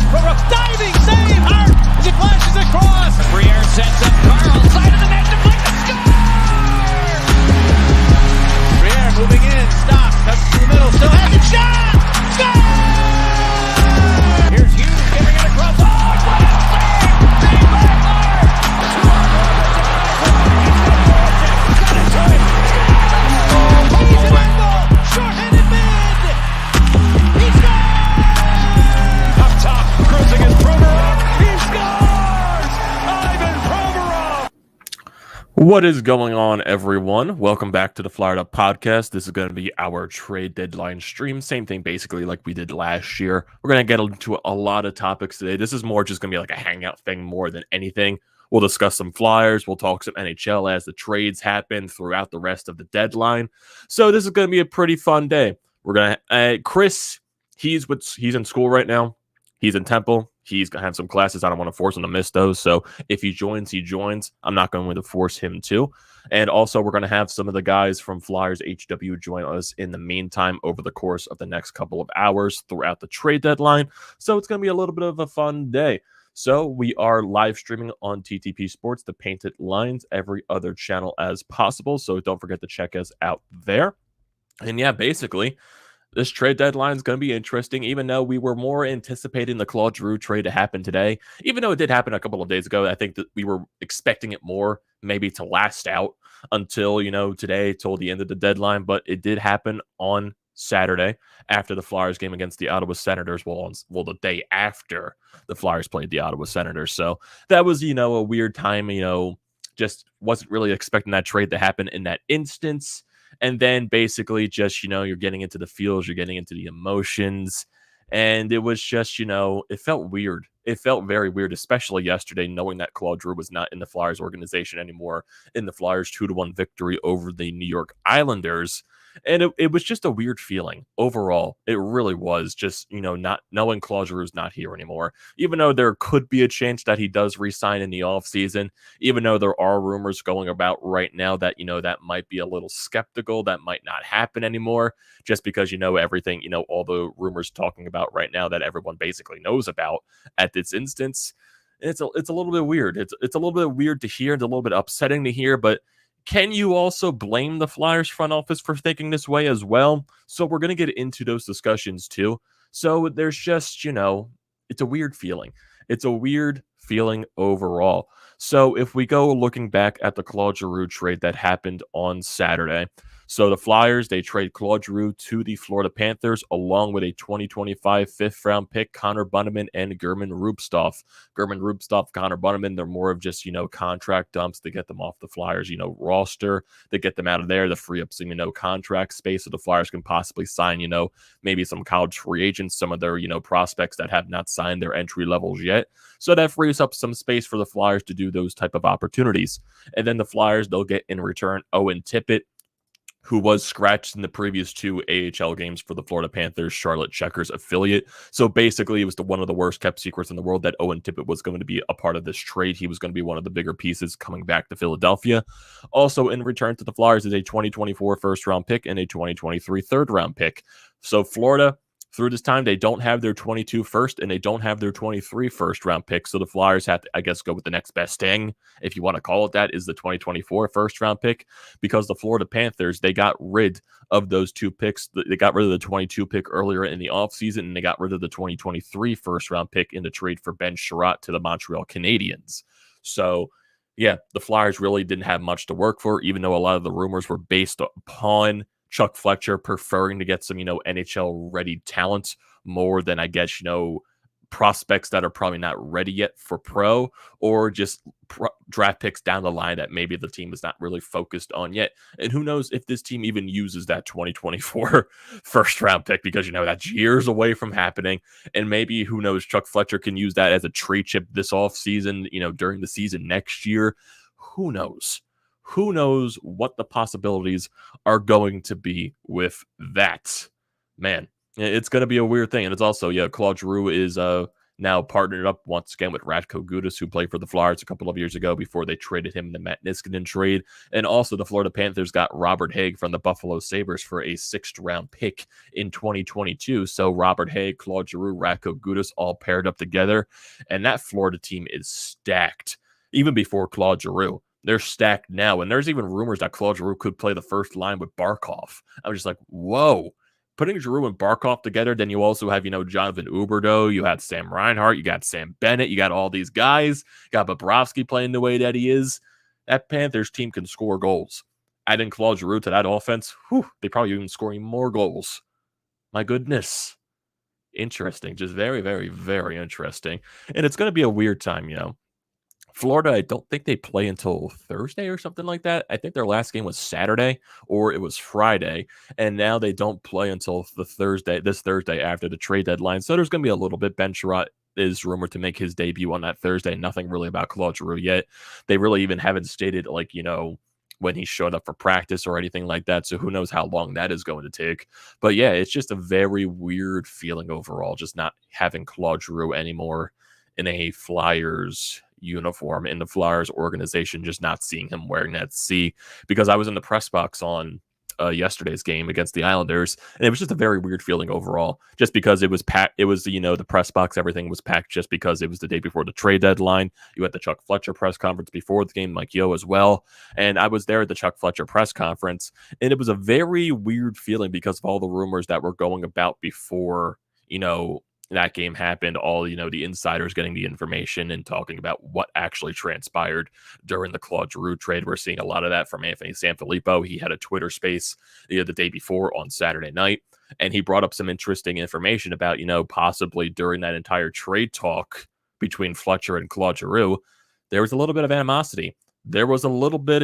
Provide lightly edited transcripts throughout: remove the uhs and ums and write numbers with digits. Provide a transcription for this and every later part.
Provorov diving save. Hart as he flashes across. Briere sets up Carl. Side of the net. Deflected. Score! Briere moving in. Stop. Comes to the middle. Still has it. Shot. Score! Here's Hughes getting it across. Oh, save! Save by Maher! Short-handed mid. He scores! Up top, cruising is Provorov. He scores! Ivan Provorov! What is going on, everyone? Welcome back to the Flyered Up Podcast. This is going to be our trade deadline stream. Same thing, basically, like we did last year. We're going to get into a lot of topics today. This is more just going to be like a hangout thing more than anything. We'll discuss some Flyers. We'll talk some NHL as the trades happen throughout the rest of the deadline. So this is going to be a pretty fun day. We're going to Chris, he's in school right now. He's in Temple. He's going to have some classes. I don't want to force him to miss those. So if he joins, he joins. I'm not going to force him to. And also, we're going to have some of the guys from Flyers HW join us in the meantime over the course of the next couple of hours throughout the trade deadline. So it's going to be a little bit of a fun day. So we are live streaming on TTP Sports, the Painted Lines, every other channel as possible. So don't forget to check us out there. And yeah, basically, this trade deadline is going to be interesting, even though we were more anticipating the Claude Giroux trade to happen today. Even though it did happen a couple of days ago, I think that we were expecting it more maybe to last out until, today, till the end of the deadline. But it did happen on Saturday after the Flyers game against the Ottawa Senators. Well, the day after the Flyers played the Ottawa Senators. So that was, a weird time, just wasn't really expecting that trade to happen in that instance. And then basically just, you're getting into the feels, you're getting into the emotions. And it was just, it felt weird. It felt very weird, especially yesterday, knowing that Claude Giroux was not in the Flyers organization anymore in the Flyers 2-1 victory over the New York Islanders. And it was just a weird feeling overall. It really was just, not knowing Claude Giroux is not here anymore, even though there could be a chance that he does resign in the offseason, even though there are rumors going about right now that, that might be a little skeptical, that might not happen anymore, just because, everything, all the rumors talking about right now that everyone basically knows about at this instance. It's a little bit weird. It's a little bit weird to hear. It's a little bit upsetting to hear, but can you also blame the Flyers front office for thinking this way as well? So we're going to get into those discussions too. So there's just, it's a weird feeling. It's a weird feeling overall. So if we go looking back at the Claude Giroux trade that happened on Saturday, so the Flyers, they trade Claude Giroux to the Florida Panthers along with a 2025 fifth-round pick, Connor Bunnaman and German Rubstov. Connor Bunnaman, they're more of just, contract dumps to get them off the Flyers, roster, to get them out of there, to free up some, contract space so the Flyers can possibly sign, maybe some college free agents, some of their, prospects that have not signed their entry levels yet. So that frees up some space for the Flyers to do those type of opportunities. And then the Flyers, they'll get in return Owen Tippett, who was scratched in the previous two AHL games for the Florida Panthers Charlotte Checkers affiliate. So basically, it was one of the worst kept secrets in the world that Owen Tippett was going to be a part of this trade. He was going to be one of the bigger pieces coming back to Philadelphia. Also in return to the Flyers is a 2024 first-round pick and a 2023 third-round pick. So Florida, through this time, they don't have their 22 first and they don't have their 23 first-round picks. So the Flyers have to, I guess, go with the next best thing, if you want to call it that, is the 2024 first-round pick, because the Florida Panthers, they got rid of those two picks. They got rid of the 22 pick earlier in the offseason, and they got rid of the 2023 first-round pick in the trade for Ben Sherratt to the Montreal Canadiens. So, yeah, the Flyers really didn't have much to work for, even though a lot of the rumors were based upon Chuck Fletcher preferring to get some, NHL-ready talent more than, I guess, prospects that are probably not ready yet for pro, or just draft picks down the line that maybe the team is not really focused on yet. And who knows if this team even uses that 2024 first-round pick, because, that's years away from happening. And maybe, who knows, Chuck Fletcher can use that as a trade chip this offseason, during the season next year. Who knows? Who knows what the possibilities are going to be with that? Man, it's going to be a weird thing. And it's also, Claude Giroux is now partnered up once again with Radko Gudas, who played for the Flyers a couple of years ago before they traded him in the Matt Niskanen trade. And also the Florida Panthers got Robert Haig from the Buffalo Sabres for a 6th-round pick in 2022. So Robert Haig, Claude Giroux, Radko Gudas all paired up together. And that Florida team is stacked. Even before Claude Giroux, they're stacked now. And there's even rumors that Claude Giroux could play the first line with Barkov. I was just like, whoa. Putting Giroux and Barkov together, then you also have, Jonathan Huberdeau, you had Sam Reinhart, you got Sam Bennett, you got all these guys, you got Bobrovsky playing the way that he is. That Panthers team can score goals. Adding Claude Giroux to that offense, they probably even scoring more goals. My goodness. Interesting. Just very, very, very interesting. And it's going to be a weird time, Florida, I don't think they play until Thursday or something like that. I think their last game was Saturday or it was Friday. And now they don't play until this Thursday after the trade deadline. So there's going to be a little bit. Ben Sherratt is rumored to make his debut on that Thursday. Nothing really about Claude Giroux yet. They really even haven't stated, when he showed up for practice or anything like that. So who knows how long that is going to take. But yeah, it's just a very weird feeling overall, just not having Claude Giroux anymore in a Flyers uniform in the Flyers organization, just not seeing him wearing that C, because I was in the press box on yesterday's game against the Islanders, and it was just a very weird feeling overall, just because it was packed. It was, the press box, everything was packed just because it was the day before the trade deadline. You had the Chuck Fletcher press conference before the game, like as well. And I was there at the Chuck Fletcher press conference, and it was a very weird feeling because of all the rumors that were going about before, that game happened, all, the insiders getting the information and talking about what actually transpired during the Claude Giroux trade. We're seeing a lot of that from Anthony Sanfilippo. He had a Twitter space the day before on Saturday night, and he brought up some interesting information about, possibly during that entire trade talk between Fletcher and Claude Giroux, there was a little bit of animosity. There was a little bit,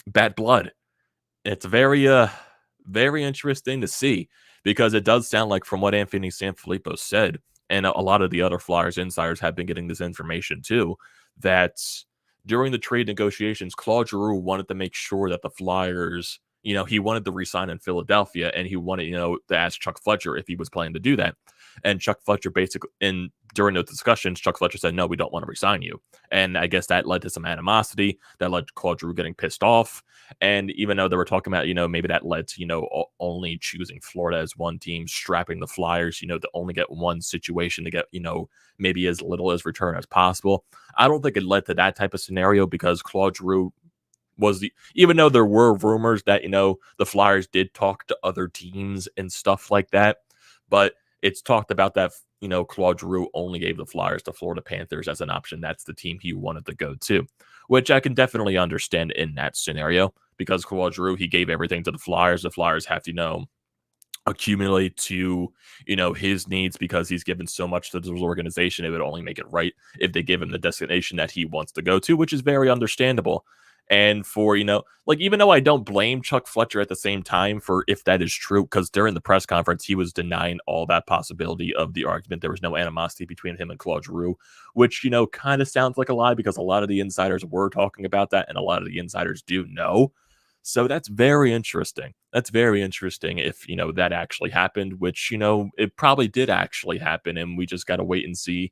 bad blood. It's very, very interesting to see, because it does sound like, from what Anthony Sanfilippo said, and a lot of the other Flyers insiders have been getting this information too, that during the trade negotiations, Claude Giroux wanted to make sure that the Flyers, he wanted to resign in Philadelphia, and he wanted, to ask Chuck Fletcher if he was planning to do that. And Chuck Fletcher basically, during those discussions, Chuck Fletcher said, no, we don't want to resign you. And I guess that led to some animosity. That led to Claude Giroux getting pissed off. And even though they were talking about, maybe that led to, only choosing Florida as one team, strapping the Flyers, to only get one situation to get, maybe as little as return as possible. I don't think it led to that type of scenario, because Claude Giroux even though there were rumors that, the Flyers did talk to other teams and stuff like that, but it's talked about that, Claude Giroux only gave the Flyers to Florida Panthers as an option. That's the team he wanted to go to, which I can definitely understand in that scenario, because Claude Giroux, he gave everything to the Flyers. The Flyers have to, accumulate to, his needs, because he's given so much to this organization. It would only make it right if they give him the destination that he wants to go to, which is very understandable. And for, even though I don't blame Chuck Fletcher at the same time for if that is true, because during the press conference, he was denying all that possibility of the argument. There was no animosity between him and Claude Giroux, which, kind of sounds like a lie, because a lot of the insiders were talking about that, and a lot of the insiders do know. So that's very interesting. That's very interesting if, that actually happened, which, it probably did actually happen. And we just got to wait and see,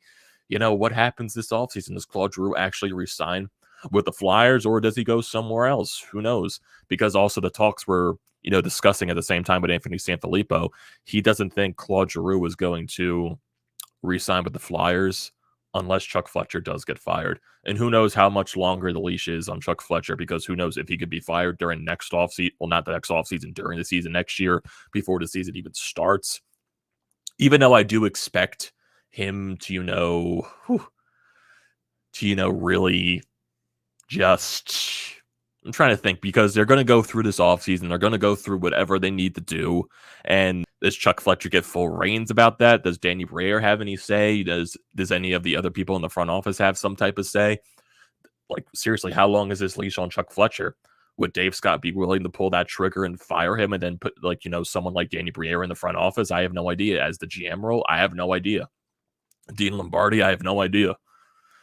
what happens this offseason. Does Claude Giroux actually resign with the Flyers, or does he go somewhere else? Who knows? Because also the talks were, discussing at the same time with Anthony Sanfilippo. He doesn't think Claude Giroux is going to resign with the Flyers unless Chuck Fletcher does get fired. And who knows how much longer the leash is on Chuck Fletcher, because who knows if he could be fired during next offseason. Well, not the next offseason, during the season next year, before the season even starts. Even though I do expect him to, really just, I'm trying to think, because they're going to go through this offseason. They're going to go through whatever they need to do. And does Chuck Fletcher get full reins about that? Does Danny Briere have any say? Does any of the other people in the front office have some type of say? Like, seriously, how long is this leash on Chuck Fletcher? Would Dave Scott be willing to pull that trigger and fire him and then put, someone like Danny Briere in the front office? I have no idea. As the GM role, I have no idea. Dean Lombardi, I have no idea.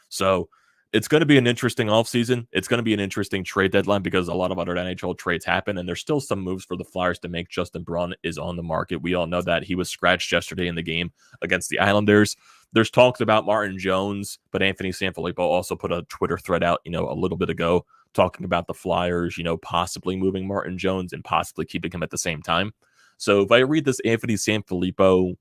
So It's going to be an interesting offseason. It's going to be an interesting trade deadline because a lot of other NHL trades happen, and there's still some moves for the Flyers to make. Justin Braun is on the market. We all know that. He was scratched yesterday in the game against the Islanders. There's talks about Martin Jones, but Anthony Sanfilippo also put a Twitter thread out, a little bit ago talking about the Flyers, possibly moving Martin Jones and possibly keeping him at the same time. So if I read this Anthony Sanfilippo,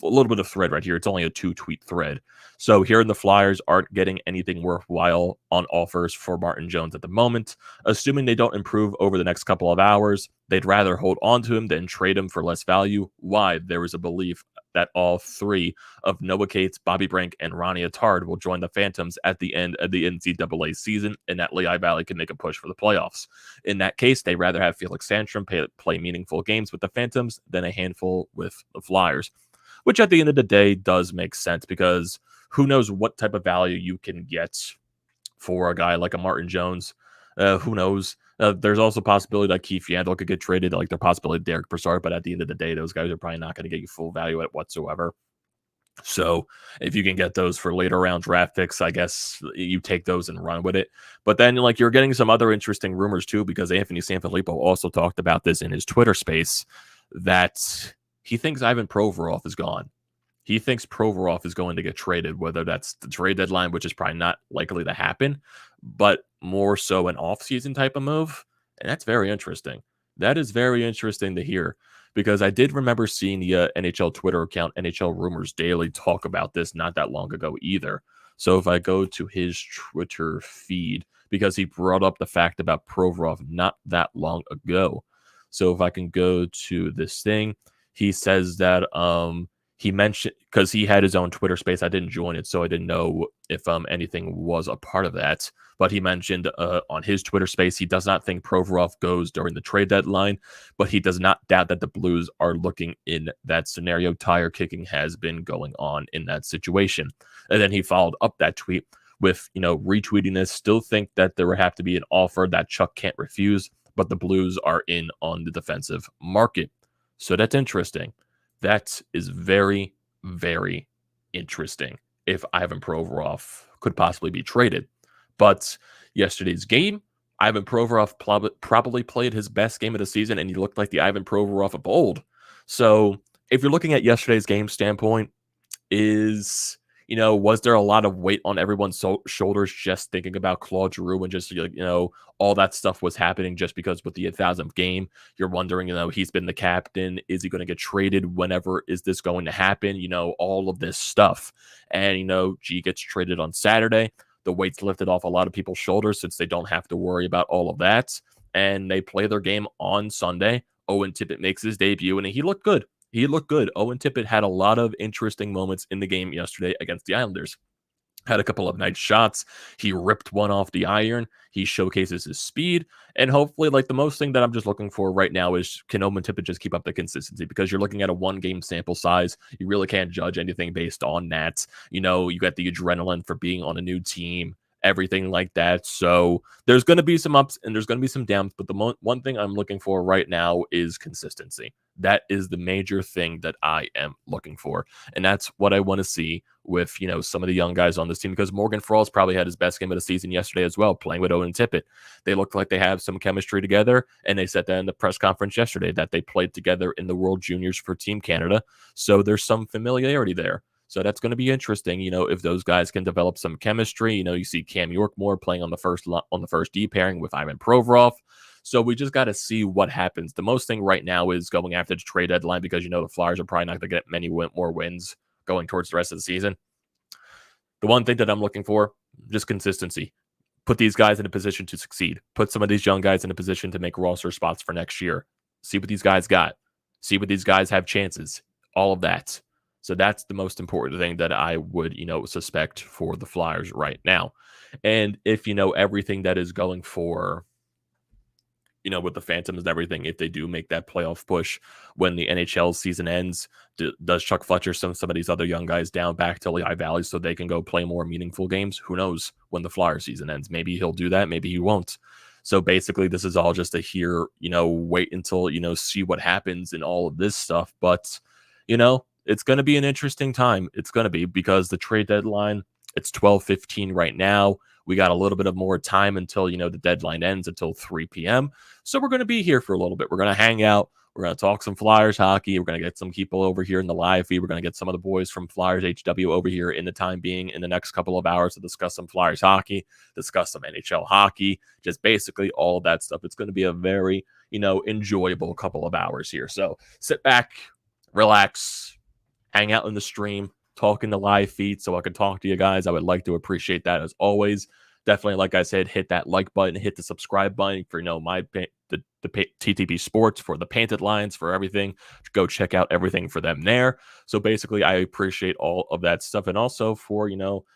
a little bit of thread right here, it's only a 2-tweet thread. So here the Flyers aren't getting anything worthwhile on offers for Martin Jones at the moment. Assuming they don't improve over the next couple of hours, they'd rather hold on to him than trade him for less value. Why? There is a belief that all three of Noah Cates, Bobby Brink, and Ronnie Attard will join the Phantoms at the end of the NCAA season, and that Lehigh Valley can make a push for the playoffs. In that case, they'd rather have Felix Sandstrom play meaningful games with the Phantoms than a handful with the Flyers, which at the end of the day does make sense because who knows what type of value you can get for a guy like a Martin Jones. Who knows? There's also a possibility that Keith Yandle could get traded, like the possibility of Derek Brassard, but at the end of the day, those guys are probably not going to get you full value at whatsoever. So if you can get those for later round draft picks, I guess you take those and run with it. But then you're getting some other interesting rumors too, because Anthony Sanfilippo also talked about this in his Twitter space, that he thinks Ivan Provorov is gone. He thinks Provorov is going to get traded, whether that's the trade deadline, which is probably not likely to happen, but more so an offseason type of move. And that's very interesting. That is very interesting to hear, because I did remember seeing the NHL Twitter account, NHL Rumors Daily, talk about this not that long ago either. So if I go to his Twitter feed, because he brought up the fact about Provorov not that long ago. So if I can go to this thing, he says that he mentioned, because he had his own Twitter space. I didn't join it, so I didn't know if anything was a part of that. But he mentioned on his Twitter space, he does not think Provorov goes during the trade deadline, but he does not doubt that the Blues are looking in that scenario. Tire kicking has been going on in that situation. And then he followed up that tweet with, retweeting this, still think that there would have to be an offer that Chuck can't refuse, but the Blues are in on the defensive market. So that's interesting. That is very, very interesting if Ivan Provorov could possibly be traded. But yesterday's game, Ivan Provorov probably played his best game of the season, and he looked like the Ivan Provorov of old. So if you're looking at yesterday's game standpoint, was there a lot of weight on everyone's shoulders just thinking about Claude Giroux and just, all that stuff was happening just because with the 1,000th game, you're wondering, he's been the captain. Is he going to get traded? Whenever is this going to happen? All of this stuff. And, G gets traded on Saturday. The weight's lifted off a lot of people's shoulders since they don't have to worry about all of that. And they play their game on Sunday. Owen Tippett makes his debut, and he looked good. He looked good. Owen Tippett had a lot of interesting moments in the game yesterday against the Islanders. Had a couple of nice shots. He ripped one off the iron. He showcases his speed. And hopefully, the most thing that I'm just looking for right now is, can Owen Tippett just keep up the consistency? Because you're looking at a one-game sample size. You really can't judge anything based on that. You got the adrenaline for being on a new team, everything like that. So there's going to be some ups and there's going to be some downs. But the one thing I'm looking for right now is consistency. That is the major thing that I am looking for. And that's what I want to see with, some of the young guys on this team, because Morgan Frost probably had his best game of the season yesterday as well, playing with Owen Tippett. They look like they have some chemistry together, and they said that in the press conference yesterday that they played together in the World Juniors for Team Canada. So there's some familiarity there. So that's going to be interesting, if those guys can develop some chemistry. You see Cam Yorkmore playing on the first D pairing with Ivan Provorov. So we just got to see what happens. The most thing right now is going after the trade deadline, because the Flyers are probably not going to get many more wins going towards the rest of the season. The one thing that I'm looking for, just consistency. Put these guys in a position to succeed. Put some of these young guys in a position to make roster spots for next year. See what these guys got. See what these guys have chances. All of that. So that's the most important thing that I would, suspect for the Flyers right now. And if, everything that is going for, with the Phantoms and everything, if they do make that playoff push when the NHL season ends, does Chuck Fletcher send some of these other young guys down back to Lehigh Valley so they can go play more meaningful games? Who knows when the Flyer season ends? Maybe he'll do that. Maybe he won't. So basically, this is all just wait until, see what happens and all of this stuff. But, it's going to be an interesting time. It's going to be, because the trade deadline, it's 12:15 right now. We got a little bit of more time until, the deadline ends until 3 p.m. So we're going to be here for a little bit. We're going to hang out. We're going to talk some Flyers hockey. We're going to get some people over here in the live feed. We're going to get some of the boys from Flyers HW over here in the time being in the next couple of hours to discuss some Flyers hockey, discuss some NHL hockey, just basically all of that stuff. It's going to be a very, enjoyable couple of hours here. So sit back, relax, hang out in the stream, talk in the live feed so I can talk to you guys. I would like to appreciate that as always. Definitely, like I said, hit that like button, hit the subscribe button for, the TTP Sports, for the Painted Lines, for everything. Go check out everything for them there. So basically, I appreciate all of that stuff. And also for,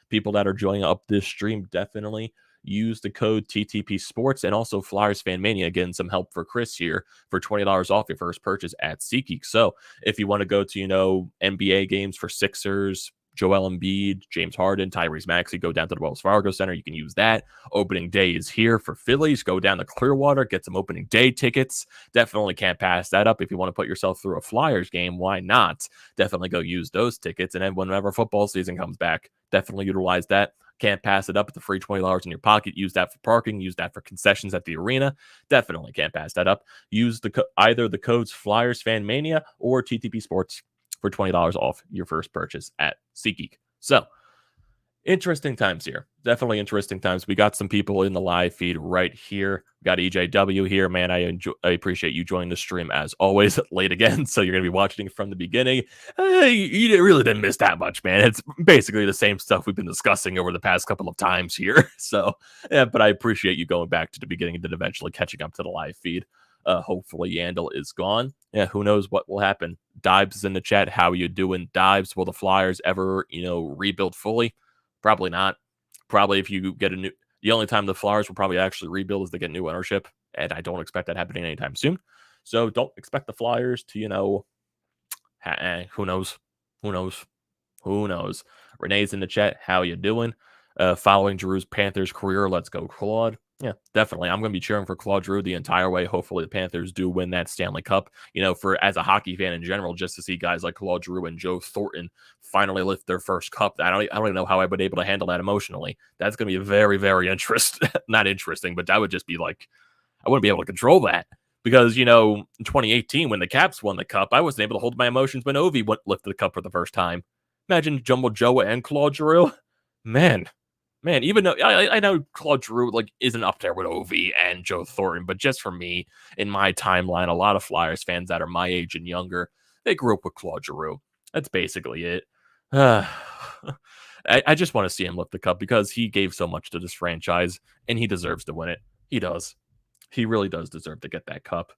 people that are joining up this stream, definitely use the code TTP Sports and also FLYERSFANMANIA, getting some help for Chris here for $20 off your first purchase at SeatGeek. So if you want to go to, NBA games for Sixers, Joel Embiid, James Harden, Tyrese Maxey, go down to the Wells Fargo Center. You can use that. Opening day is here for Phillies. Go down to Clearwater, get some opening day tickets. Definitely can't pass that up. If you want to put yourself through a Flyers game, why not? Definitely go use those tickets. And then whenever football season comes back, definitely utilize that. Can't pass it up. It's a free $20 in your pocket. Use that for parking. Use that for concessions at the arena. Definitely can't pass that up. Use either the codes FLYERSFANMANIA or TTP Sports for $20 off your first purchase at SeatGeek. So, interesting times here. Definitely interesting times. We got some people in the live feed right here. We got EJW here. Man, I appreciate you joining the stream as always, late again. So you're going to be watching from the beginning. You really didn't miss that much, man. It's basically the same stuff we've been discussing over the past couple of times here. So, yeah, but I appreciate you going back to the beginning and then eventually catching up to the live feed. Hopefully Yandle is gone. Yeah, who knows what will happen. Dibes is in the chat. How are you doing, Dibes? Will the Flyers ever, rebuild fully? Probably not. Probably if you get the only time the Flyers will probably actually rebuild is to get new ownership, and I don't expect that happening anytime soon. So don't expect the Flyers to, who knows? Who knows? Who knows? Renee's in the chat. How you doing? Following Giroux's Panthers career. Let's go, Claude. Yeah, definitely. I'm going to be cheering for Claude Giroux the entire way. Hopefully the Panthers do win that Stanley Cup. For as a hockey fan in general, just to see guys like Claude Giroux and Joe Thornton finally lift their first cup. I don't even know how I would be able to handle that emotionally. That's going to be very, very not interesting, but that would just be like, I wouldn't be able to control that. Because, in 2018, when the Caps won the cup, I wasn't able to hold my emotions when Ovi lifted the cup for the first time. Imagine Jumbo Joe and Claude Giroux. Man, even though I know Claude Giroux isn't up there with Ovi and Joe Thornton, but just for me, in my timeline, a lot of Flyers fans that are my age and younger, they grew up with Claude Giroux. That's basically it. I just want to see him lift the cup because he gave so much to this franchise, and he deserves to win it. He does. He really does deserve to get that cup.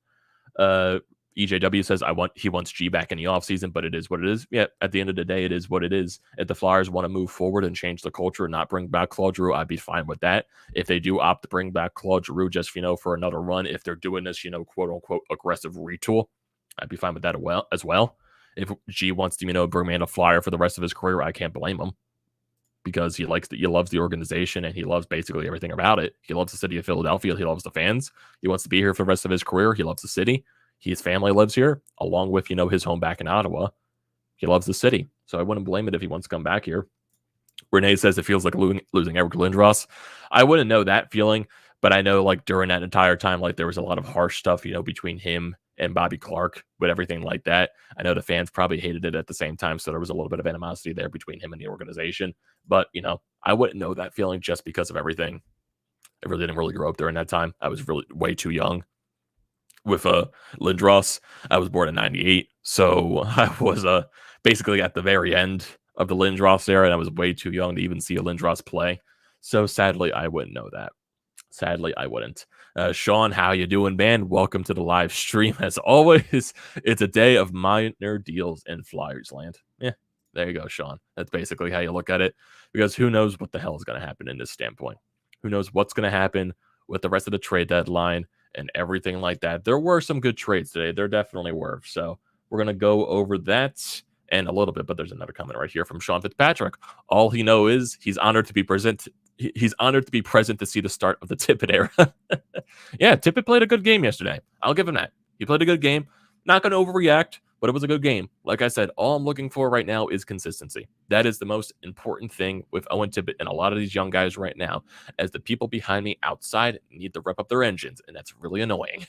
EJW says he wants G back in the offseason, but it is what it is. Yeah, at the end of the day, it is what it is. If the Flyers want to move forward and change the culture and not bring back Claude Giroux, I'd be fine with that. If they do opt to bring back Claude Giroux just, for another run, if they're doing this, quote unquote aggressive retool, I'd be fine with that as well. If G wants to, bring me in a Flyer for the rest of his career, I can't blame him. Because he loves the organization and he loves basically everything about it. He loves the city of Philadelphia. He loves the fans. He wants to be here for the rest of his career. He loves the city. His family lives here, along with, his home back in Ottawa. He loves the city. So I wouldn't blame it if he wants to come back here. Renee says it feels like losing Eric Lindros. I wouldn't know that feeling, but I know during that entire time, there was a lot of harsh stuff, between him and Bobby Clark with everything like that. I know the fans probably hated it at the same time. So there was a little bit of animosity there between him and the organization. But, I wouldn't know that feeling just because of everything. I really didn't grow up during that time. I was really way too young. With Lindros, I was born in 98. So I was basically at the very end of the Lindros era, and I was way too young to even see a Lindros play. So sadly, I wouldn't know that. Sadly, I wouldn't. Sean, how you doing, man? Welcome to the live stream. As always, it's a day of minor deals in Flyers land. Yeah, there you go, Sean. That's basically how you look at it. Because who knows what the hell is going to happen in this standpoint. Who knows what's going to happen with the rest of the trade deadline and everything like that. There were some good trades today. There definitely were. So we're going to go over that and a little bit, but there's another comment right here from Sean Fitzpatrick. All he knows is he's honored to be present. He's honored to be present to see the start of the Tippett era. Yeah, Tippett played a good game yesterday. I'll give him that. He played a good game. Not going to overreact, but it was a good game. Like I said, all I'm looking for right now is consistency. That is the most important thing with Owen Tippett and a lot of these young guys right now, as the people behind me outside need to rev up their engines, and that's really annoying.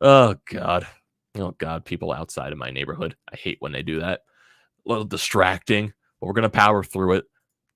Oh, God. Oh, God, people outside of my neighborhood. I hate when they do that. A little distracting, but we're going to power through it.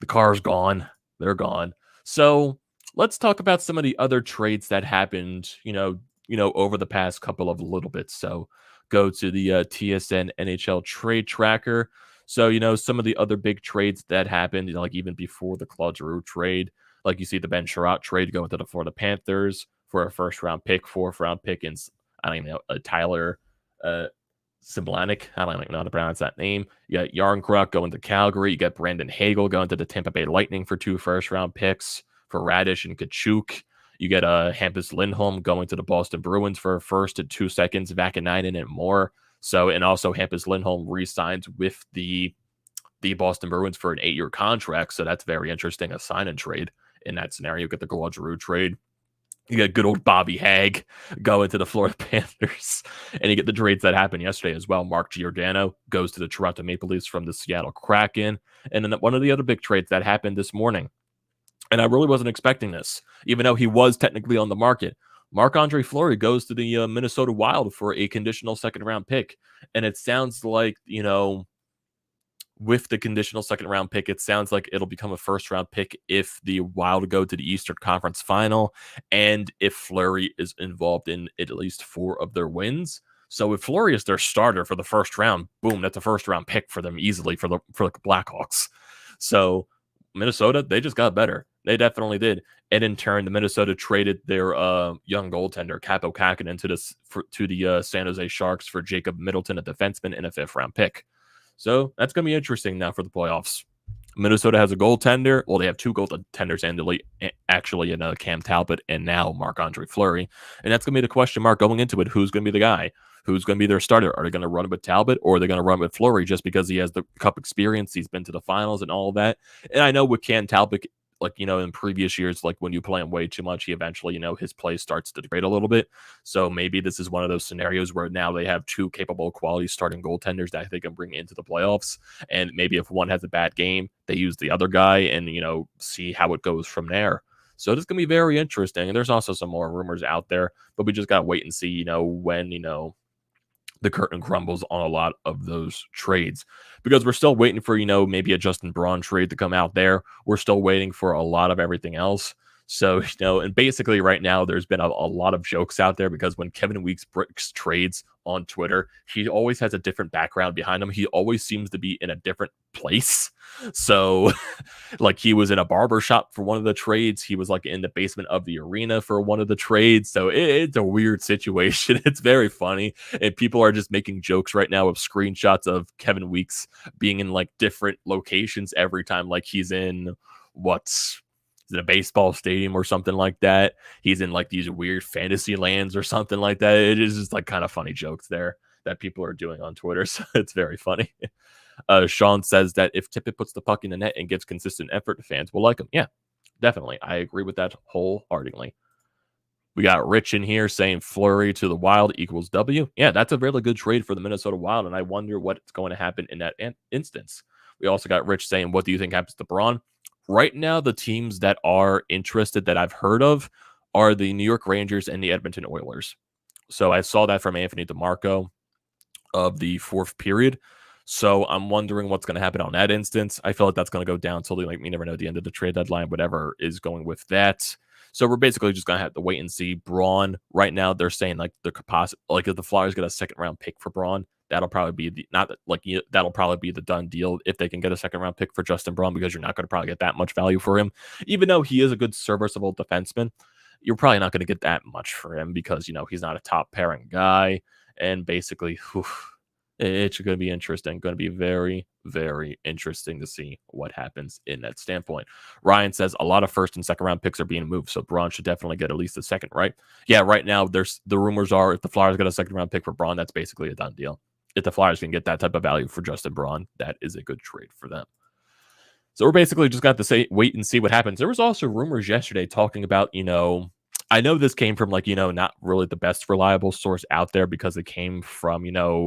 The car's gone. They're gone. So let's talk about some of the other trades that happened, over the past couple of little bits. So go to the TSN NHL Trade Tracker. So, some of the other big trades that happened, like even before the Claude Giroux trade, like you see the Ben Sherratt trade going to the Florida Panthers for a first-round pick, fourth-round pick, and I don't even know, Tyler Simlanik. I don't even know how to pronounce that name. You got Yarncroc going to Calgary. You got Brandon Hagel going to the Tampa Bay Lightning for 2 first-round picks for Radish and Kachuk. You get Hampus Lindholm going to the Boston Bruins for a first and 2 seconds, Vakanainen and more. So, and also Hampus Lindholm re-signs with the Boston Bruins for an 8-year contract. So that's very interesting, a sign and trade in that scenario. You get the Claude Giroux trade. You get good old Bobby Hagg going to the Florida Panthers. And you get the trades that happened yesterday as well. Mark Giordano goes to the Toronto Maple Leafs from the Seattle Kraken. And then one of the other big trades that happened this morning, and I really wasn't expecting this, even though he was technically on the market, Marc-Andre Fleury goes to the Minnesota Wild for a conditional second-round pick. And it sounds like, with the conditional second-round pick, it sounds like it'll become a first-round pick if the Wild go to the Eastern Conference Final and if Fleury is involved in at least 4 of their wins. So if Fleury is their starter for the first round, boom, that's a first-round pick for them easily for the Blackhawks. So Minnesota, they just got better. They definitely did. And in turn, the Minnesota traded their young goaltender, Capo Kakinen, to the San Jose Sharks for Jacob Middleton, a defenseman, and a 5th-round pick. So that's going to be interesting now for the playoffs. Minnesota has a goaltender. Well, they have 2 goaltenders, actually, in Cam Talbot and now Marc-Andre Fleury. And that's going to be the question mark going into it. Who's going to be the guy? Who's going to be their starter? Are they going to run with Talbot, or are they going to run with Fleury just because he has the cup experience? He's been to the finals and all of that. And I know with Cam Talbot, in previous years, when you play him way too much, he eventually, his play starts to degrade a little bit. So maybe this is one of those scenarios where now they have 2 capable quality starting goaltenders that they can bring into the playoffs. And maybe if one has a bad game, they use the other guy and, see how it goes from there. So this is going to be very interesting. And there's also some more rumors out there, but we just got to wait and see, when, the curtain crumbles on a lot of those trades, because we're still waiting for, maybe a Justin Braun trade to come out there. We're still waiting for a lot of everything else. So, and basically right now there's been a lot of jokes out there, because when Kevin Weeks breaks trades on Twitter, he always has a different background behind him. He always seems to be in a different place. So he was in a barber shop for one of the trades. He was in the basement of the arena for one of the trades. So it's a weird situation. It's very funny. And people are just making jokes right now of screenshots of Kevin Weeks being in different locations every time. He's in in a baseball stadium or something like that. He's in these weird fantasy lands or something like that. It is just kind of funny jokes there that people are doing on Twitter. So it's very funny. Sean says that if Tippett puts the puck in the net and gives consistent effort, fans will like him. Yeah, definitely. I agree with that wholeheartedly. We got Rich in here saying Fleury to the Wild equals W. Yeah, that's a really good trade for the Minnesota Wild, and I wonder what's going to happen in that instance. We also got Rich saying, what do you think happens to Braun? Right now, the teams that are interested that I've heard of are the New York Rangers and the Edmonton Oilers. So I saw that from Anthony DeMarco of the 4th period. So I'm wondering what's going to happen on that instance. I feel like that's going to go down till we never know the end of the trade deadline, whatever is going with that. So we're basically just going to have to wait and see. Braun, right now, they're saying the capacity, if the Flyers get a 2nd-round pick for Braun, that'll probably be that'll probably be the done deal if they can get a 2nd-round pick for Justin Braun, because you're not going to probably get that much value for him. Even though he is a good serviceable defenseman, you're probably not going to get that much for him because, he's not a top pairing guy. And basically, it's going to be interesting. Going to be very, very interesting to see what happens in that standpoint. Ryan says a lot of 1st and 2nd-round picks are being moved, so Braun should definitely get at least a 2nd, right? Yeah, right now, the rumors are if the Flyers get a 2nd-round pick for Braun, that's basically a done deal. If the Flyers can get that type of value for Justin Braun, that is a good trade for them. So we're basically just got to wait and see what happens. There was also rumors yesterday talking about, I know this came from, like, not really the best reliable source out there because it came from,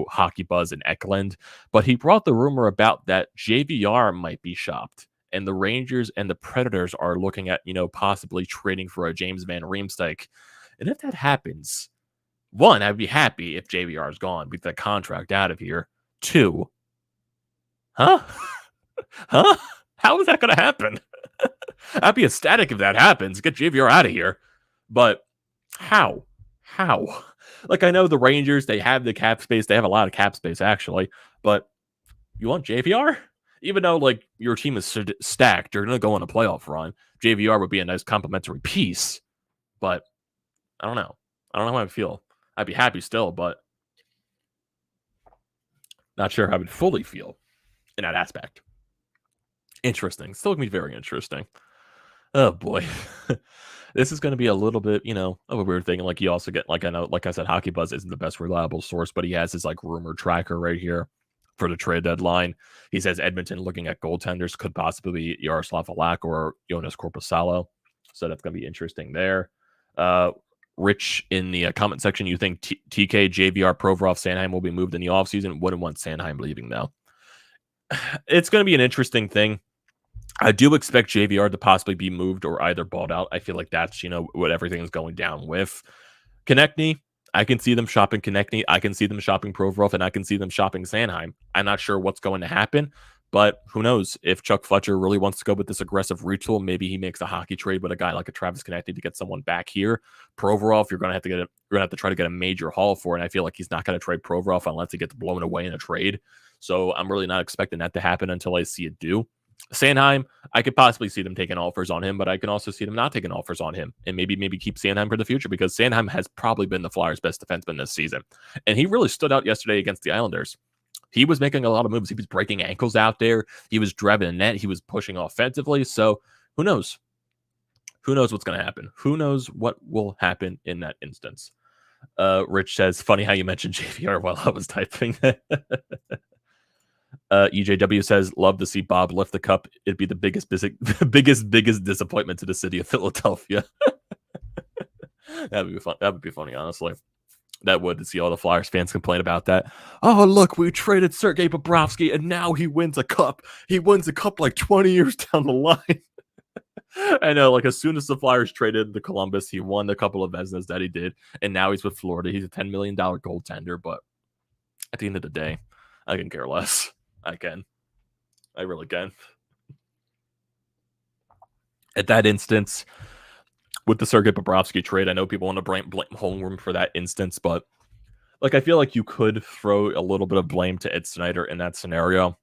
Hockey Buzz and Eklund, but he brought the rumor about that JVR might be shopped, and the Rangers and the Predators are looking at, possibly trading for a James Van Riemsdyk. And if that happens, one, I'd be happy if JVR is gone, get that contract out of here. Two, huh? Huh? How is that going to happen? I'd be ecstatic if that happens. Get JVR out of here. But how? How? Like, I know the Rangers, they have the cap space. They have a lot of cap space, actually. But you want JVR? Even though, like, your team is stacked, you're going to go on a playoff run. JVR would be a nice complementary piece. But I don't know. I don't know how I feel. I'd be happy still, but not sure how I would fully feel in that aspect. Interesting. Still going to be very interesting. Oh, boy. This is going to be a little bit, of a weird thing. Like, you also get, like, I know, like I said, Hockey Buzz isn't the best reliable source, but he has his, like, rumor tracker right here for the trade deadline. He says Edmonton looking at goaltenders could possibly be Yaroslav Halak or Jonas Korpisalo. So that's going to be interesting there. Rich, in the comment section, you think TK, JVR, Provorov, Sanheim will be moved in the offseason? Wouldn't want Sanheim leaving, though. It's going to be an interesting thing. I do expect JVR to possibly be moved or either bought out. I feel like that's, what everything is going down with. Konechny, I can see them shopping Konechny. I can see them shopping Provorov, and I can see them shopping Sanheim. I'm not sure what's going to happen, but who knows? If Chuck Fletcher really wants to go with this aggressive retool, maybe he makes a hockey trade with a guy like a Travis Konechny to get someone back here. Provorov, you're going to have to try to get a major haul for, and I feel like he's not going to trade Provorov unless he gets blown away in a trade. So I'm really not expecting that to happen until I see it do. Sanheim, I could possibly see them taking offers on him, but I can also see them not taking offers on him and maybe keep Sanheim for the future, because Sanheim has probably been the Flyers' best defenseman this season. And he really stood out yesterday against the Islanders. He was making a lot of moves. He was breaking ankles out there. He was driving a net. He was pushing offensively. So who knows? Who knows what's going to happen? Who knows what will happen in that instance? Rich says, funny how you mentioned JVR while I was typing. EJW says, love to see Bob lift the cup. It'd be the biggest disappointment to the city of Philadelphia. That would be fun. That would be funny, honestly. That would, to see all the Flyers fans complain about that. Oh, look, we traded Sergei Bobrovsky, and now he wins a cup. He wins a cup like 20 years down the line. I know, like, as soon as the Flyers traded the Columbus, he won a couple of Vezinas that he did, and now he's with Florida. He's a $10 million goaltender, but at the end of the day, I can care less. I really can. At that instance, with the Sergei Bobrovsky trade, I know people want to blame Holmgren for that instance, but like, I feel like you could throw a little bit of blame to Ed Snyder in that scenario,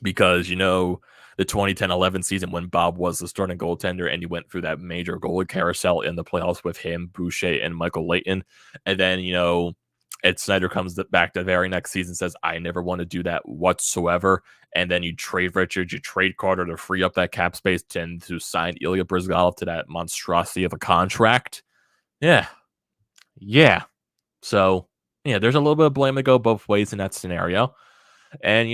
because the 2010-11 season when Bob was the starting goaltender and you went through that major goalie carousel in the playoffs with him, Boucher, and Michael Leighton, and then Ed Snyder comes back the very next season, says, I never want to do that whatsoever. And then you trade Richards, you trade Carter to free up that cap space to sign Ilya Bryzgalov to that monstrosity of a contract. Yeah. So, there's a little bit of blame to go both ways in that scenario. And,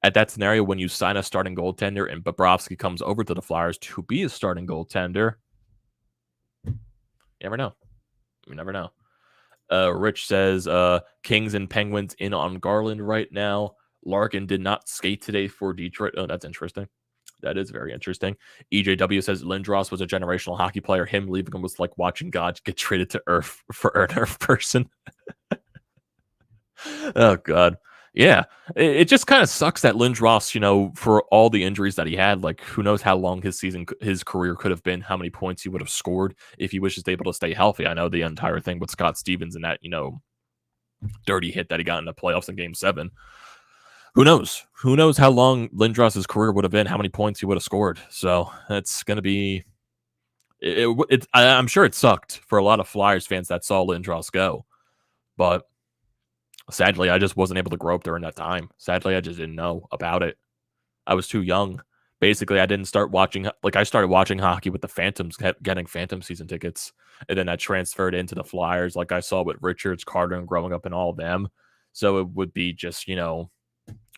at that scenario, when you sign a starting goaltender and Bobrovsky comes over to the Flyers to be a starting goaltender, you never know. You never know. Rich says, Kings and Penguins in on Garland right now. Larkin did not skate today for Detroit. Oh, that's interesting. That is very interesting. EJW says Lindros was a generational hockey player. Him leaving him was like watching God get traded to Earth for an Earth person. Oh, God. Yeah, it just kind of sucks that Lindros, for all the injuries that he had, like, who knows how long his career could have been, how many points he would have scored if he was just able to stay healthy. I know the entire thing with Scott Stevens and that, dirty hit that he got in the playoffs in Game 7. Who knows? Who knows how long Lindros' career would have been, how many points he would have scored. So that's going to be... I'm sure it sucked for a lot of Flyers fans that saw Lindros go. But sadly, I just wasn't able to grow up during that time. Sadly, I just didn't know about it. I was too young. Basically, I didn't start watching... Like, I started watching hockey with the Phantoms, getting Phantom season tickets. And then I transferred into the Flyers, like I saw with Richards, Carter, and growing up and all of them. So it would be just,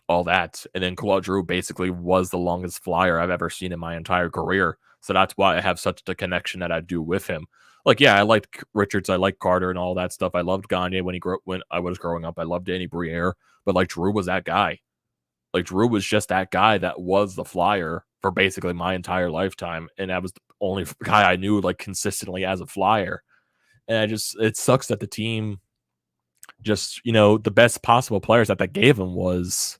all that. And then Claude Giroux basically was the longest Flyer I've ever seen in my entire career. So that's why I have such the connection that I do with him. Like, yeah, I liked Richards, I liked Carter and all that stuff. I loved Gagne when I was growing up. I loved Danny Briere, but like Giroux was that guy. Like Giroux was just that guy that was the Flyer for basically my entire lifetime, and that was the only guy I knew like consistently as a Flyer. And it sucks that the team just, the best possible players that gave him was,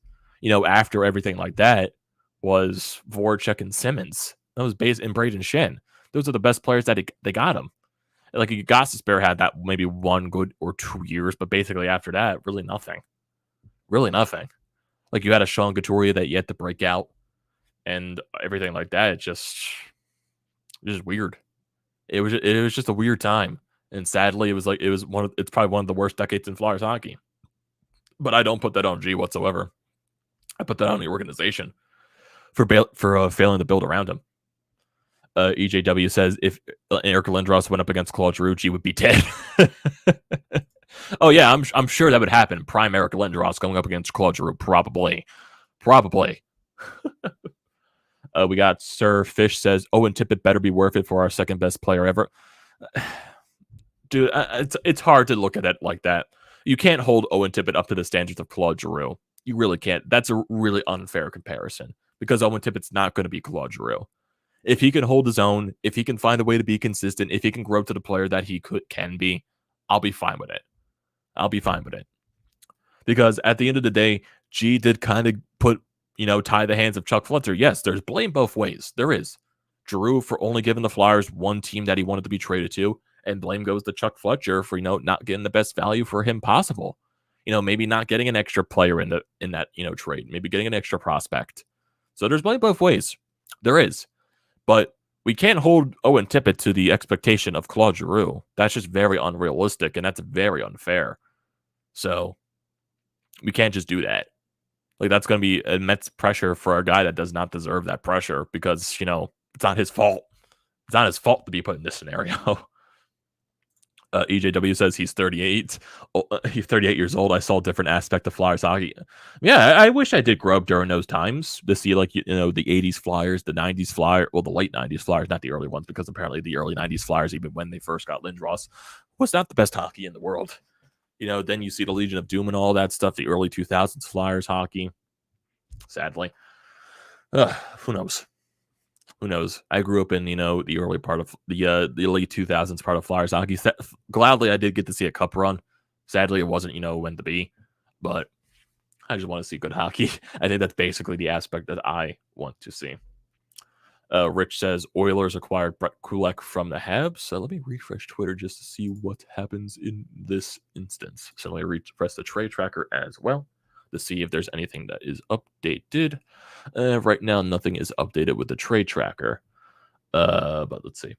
after everything like that was Voracek and Simmons. That was and Braden Shen. Those are the best players that they got him. Like Gostisbehere had that maybe 1 good or 2 years, but basically after that, really nothing. Really nothing. Like you had a Sean Couturier that you had to break out and everything like that. It's just weird. It was just a weird time. And sadly, it's probably one of the worst decades in Flyers hockey. But I don't put that on G whatsoever. I put that on the organization for failing to build around him. EJW says if Eric Lindros went up against Claude Giroux, G would be dead. Oh yeah, I'm sure that would happen. Prime Eric Lindros going up against Claude Giroux, probably. We got Sir Fish says Owen Tippett better be worth it for our second best player ever. Dude, it's hard to look at it like that. You can't hold Owen Tippett up to the standards of Claude Giroux. You really can't. That's a really unfair comparison because Owen Tippett's not going to be Claude Giroux. If he can hold his own, if he can find a way to be consistent, if he can grow to the player that he can be, I'll be fine with it. Because at the end of the day, G did kind of tie the hands of Chuck Fletcher. Yes, there's blame both ways. There is. Giroux for only giving the Flyers one team that he wanted to be traded to, and blame goes to Chuck Fletcher for, not getting the best value for him possible. Maybe not getting an extra player in that trade, maybe getting an extra prospect. So there's blame both ways. There is. But we can't hold Owen Tippett to the expectation of Claude Giroux. That's just very unrealistic, and that's very unfair. So we can't just do that. Like, that's going to be immense pressure for a guy that does not deserve that pressure because, it's not his fault. It's not his fault to be put in this scenario. EJW says he's 38. He's 38 years old. I saw a different aspect of Flyers hockey. Yeah, I wish I did grow up during those times to see, like, the 80s Flyers, the 90s Flyers, well, the late 90s Flyers, not the early ones, because apparently the early 90s Flyers, even when they first got Lindros, was not the best hockey in the world. Then you see the Legion of Doom and all that stuff, the early 2000s Flyers hockey. Sadly. Who knows? Who knows? I grew up in, the early part of the late 2000s part of Flyers hockey. Gladly, I did get to see a cup run. Sadly, it wasn't, when to be. But I just want to see good hockey. I think that's basically the aspect that I want to see. Rich says Oilers acquired Brett Kulak from the Habs. So let me refresh Twitter just to see what happens in this instance. So let me refresh the trade tracker as well to see if there's anything that is updated. Right now, nothing is updated with the trade tracker. But let's see.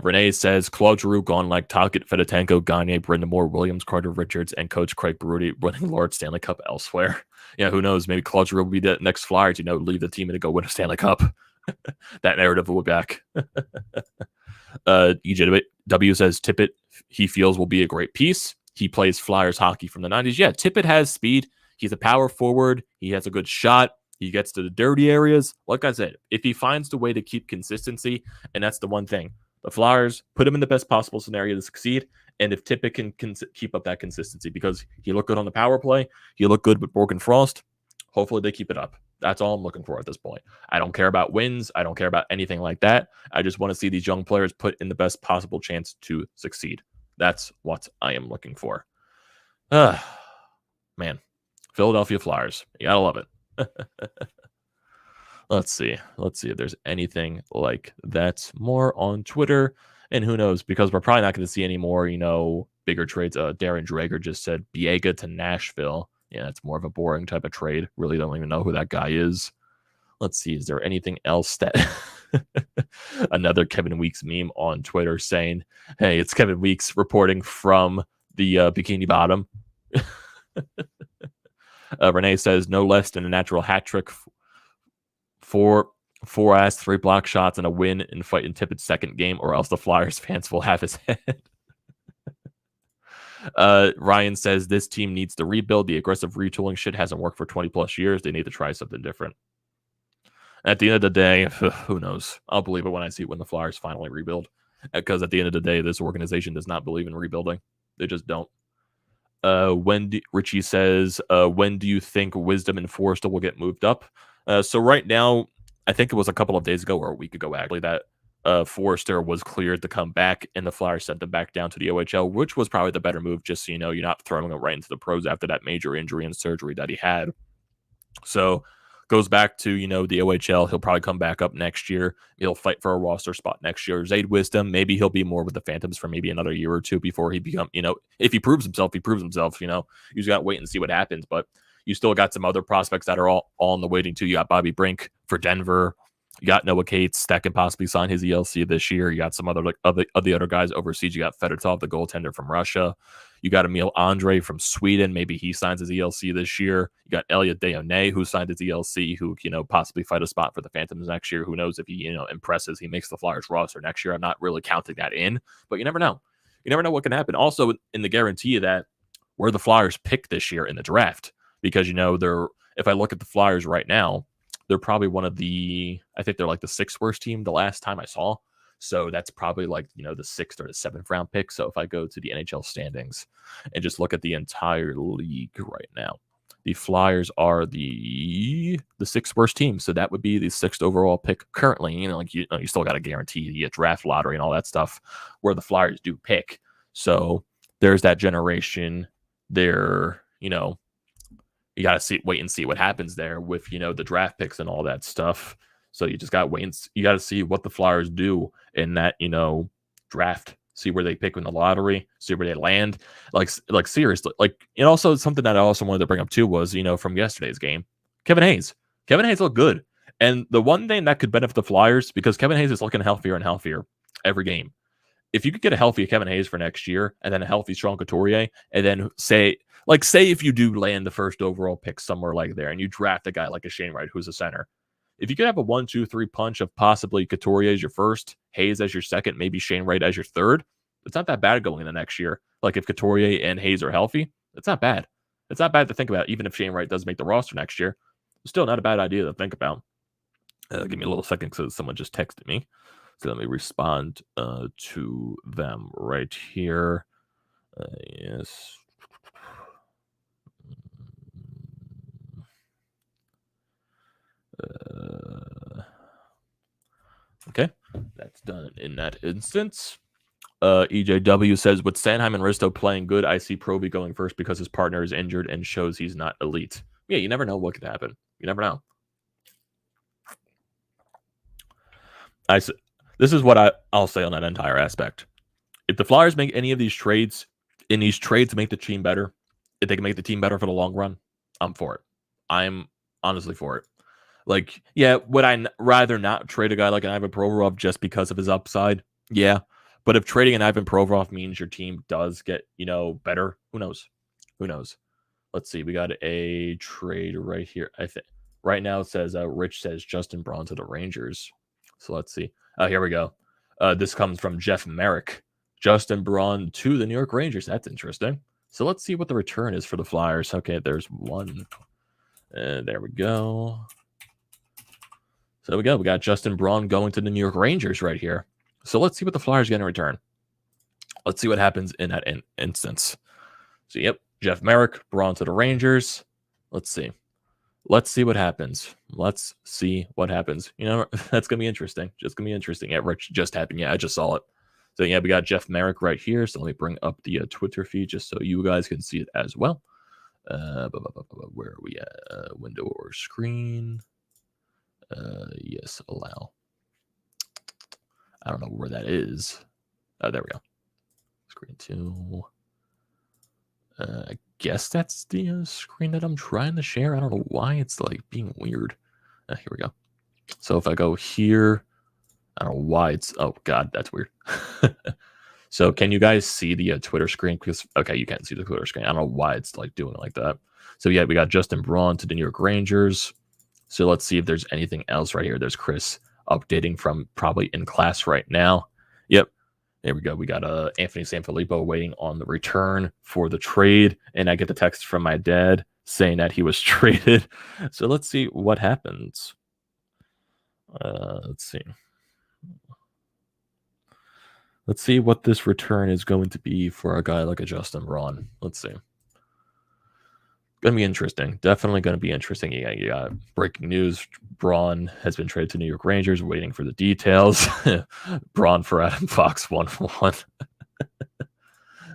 Renee says Claude Giroux gone like Tocchet, Fedotenko, Gagne, Brindamore, Williams, Carter, Richards, and Coach Craig Berube winning Lord Stanley Cup elsewhere. Yeah, who knows? Maybe Claude Giroux will be the next Flyer to leave the team and to go win a Stanley Cup. That narrative will be back. EJW says Tippett, he feels, will be a great piece. He plays Flyers hockey from the 90s. Yeah, Tippett has speed. He's a power forward. He has a good shot. He gets to the dirty areas. Like I said, if he finds the way to keep consistency, and that's the one thing, the Flyers put him in the best possible scenario to succeed. And if Tippett can keep up that consistency, because he looked good on the power play, he looked good with Borg and Frost, hopefully they keep it up. That's all I'm looking for at this point. I don't care about wins. I don't care about anything like that. I just want to see these young players put in the best possible chance to succeed. That's what I am looking for. Man, Philadelphia Flyers. You gotta love it. Let's see if there's anything like that more on Twitter. And who knows, because we're probably not going to see any more, bigger trades. Darren Drager just said Biega to Nashville. Yeah, it's more of a boring type of trade. Really don't even know who that guy is. Let's see. Is there anything else that another Kevin Weeks meme on Twitter saying, hey, it's Kevin Weeks reporting from the Bikini Bottom. Renee says no less than a natural hat trick, four ass, 3 block shots, and a win in fight in Tippett's second game, or else the Flyers fans will have his head. Ryan says this team needs to rebuild. The aggressive retooling shit hasn't worked for 20 plus years. They need to try something different. At the end of the day, who knows? I'll believe it when I see it when the Flyers finally rebuild. because at the end of the day, this organization does not believe in rebuilding. They just don't. Richie says, when do you think Wisdom and Forrester will get moved up? So right now, I think it was a couple of days ago or a week ago, actually, that Forrester was cleared to come back, and the Flyers sent him back down to the OHL, which was probably the better move, just so you know, you're not throwing him right into the pros after that major injury and surgery that he had. So goes back to, you know, the OHL. He'll probably come back up next year. He'll fight for a roster spot next year. Zayd Wisdom, maybe he'll be more with the Phantoms for maybe another year or two before he become, you know, if he proves himself, you know. You just got to wait and see what happens. But you still got some other prospects that are all in the waiting too. You got Bobby Brink for Denver. You got Noah Cates that can possibly sign his ELC this year. You got some other of the other guys overseas. You got Fedotov, the goaltender from Russia. You got Emil Andre from Sweden. Maybe he signs his ELC this year. You got Elliot Deone, who signed his ELC, who, you know, possibly fight a spot for the Phantoms next year. Who knows if he, you know, impresses, he makes the Flyers roster next year. I'm not really counting that in, but you never know. You never know what can happen. Also, in the guarantee that where the Flyers pick this year in the draft, because, you know, if I look at the Flyers right now, they're probably one of the, I think they're like the 6th worst team the last time I saw. So that's probably like, you know, the 6th or the 7th round pick. So if I go to the NHL standings and just look at the entire league right now, the Flyers are the 6th worst team. So that would be the 6th overall pick currently. You know, like you still got to guarantee the draft lottery and all that stuff where the Flyers do pick. So there's that generation there, you know. You got to wait and see what happens there with, you know, the draft picks and all that stuff. So you just got to wait and you got to see what the Flyers do in that, you know, draft. See where they pick in the lottery, see where they land. Like seriously, like, and also something that I also wanted to bring up too was, you know, from yesterday's game, Kevin Hayes. Kevin Hayes looked good. And the one thing that could benefit the Flyers, because Kevin Hayes is looking healthier and healthier every game. If you could get a healthy Kevin Hayes for next year and then a healthy Sean Couturier, and then say if you do land the first overall pick somewhere like there and you draft a guy like a Shane Wright, who's a center, if you could have a 1-2-3 punch of possibly Couturier as your first, Hayes as your second, maybe Shane Wright as your third, it's not that bad going in the next year. Like if Couturier and Hayes are healthy, it's not bad. It's not bad to think about, even if Shane Wright does make the roster next year. It's still not a bad idea to think about. Give me a little second because someone just texted me. So let me respond to them right here. Yes. Okay, that's done in that instance. EJW says, with Sanheim and Risto playing good, I see Proby going first because his partner is injured and shows he's not elite. Yeah, you never know what could happen. You never know. This is what I'll say on that entire aspect. If the Flyers make any of these trades, to make the team better, if they can make the team better for the long run, I'm for it. I'm honestly for it. Like, yeah, would I rather not trade a guy like an Ivan Provorov just because of his upside? Yeah. But if trading an Ivan Provorov means your team does get, you know, better, who knows? Who knows? Let's see. We got a trade right here. I think right now it says, Rich says Justin Braun to the Rangers. So let's see. Here we go. This comes from Jeff Merrick. Justin Braun to the New York Rangers. That's interesting. So let's see what the return is for the Flyers. Okay, there's one. There we go. So there we go. We got Justin Braun going to the New York Rangers right here. So let's see what the Flyers get in return. Let's see what happens in that instance. So, yep, Jeff Merrick, Braun to the Rangers. Let's see. Let's see what happens. Let's see what happens. You know, that's going to be interesting. Just going to be interesting. Yeah, Rich just happened. Yeah, I just saw it. So, yeah, we got Jeff Merrick right here. So let me bring up the Twitter feed just so you guys can see it as well. Where are we at? Window or screen? Yes, allow. I don't know where that is. Oh, there we go. Screen 2. I guess that's the screen that I'm trying to share. I don't know why it's like being weird. Here we go. So if I go here, I don't know why it's. Oh God, that's weird. So can you guys see the Twitter screen? Because okay, you can't see the Twitter screen. I don't know why it's like doing it like that. So yeah, we got Justin Braun to the New York Rangers. So let's see if there's anything else right here. There's Chris updating from probably in class right now. Yep. There we go. We got Anthony Sanfilippo waiting on the return for the trade. And I get the text from my dad saying that he was traded. So let's see what happens. Let's see. Let's see what this return is going to be for a guy like a Justin Braun. Let's see. Going to be interesting. Definitely going to be interesting. You got breaking news. Braun has been traded to New York Rangers, waiting for the details. Braun for Adam Fox 1-1.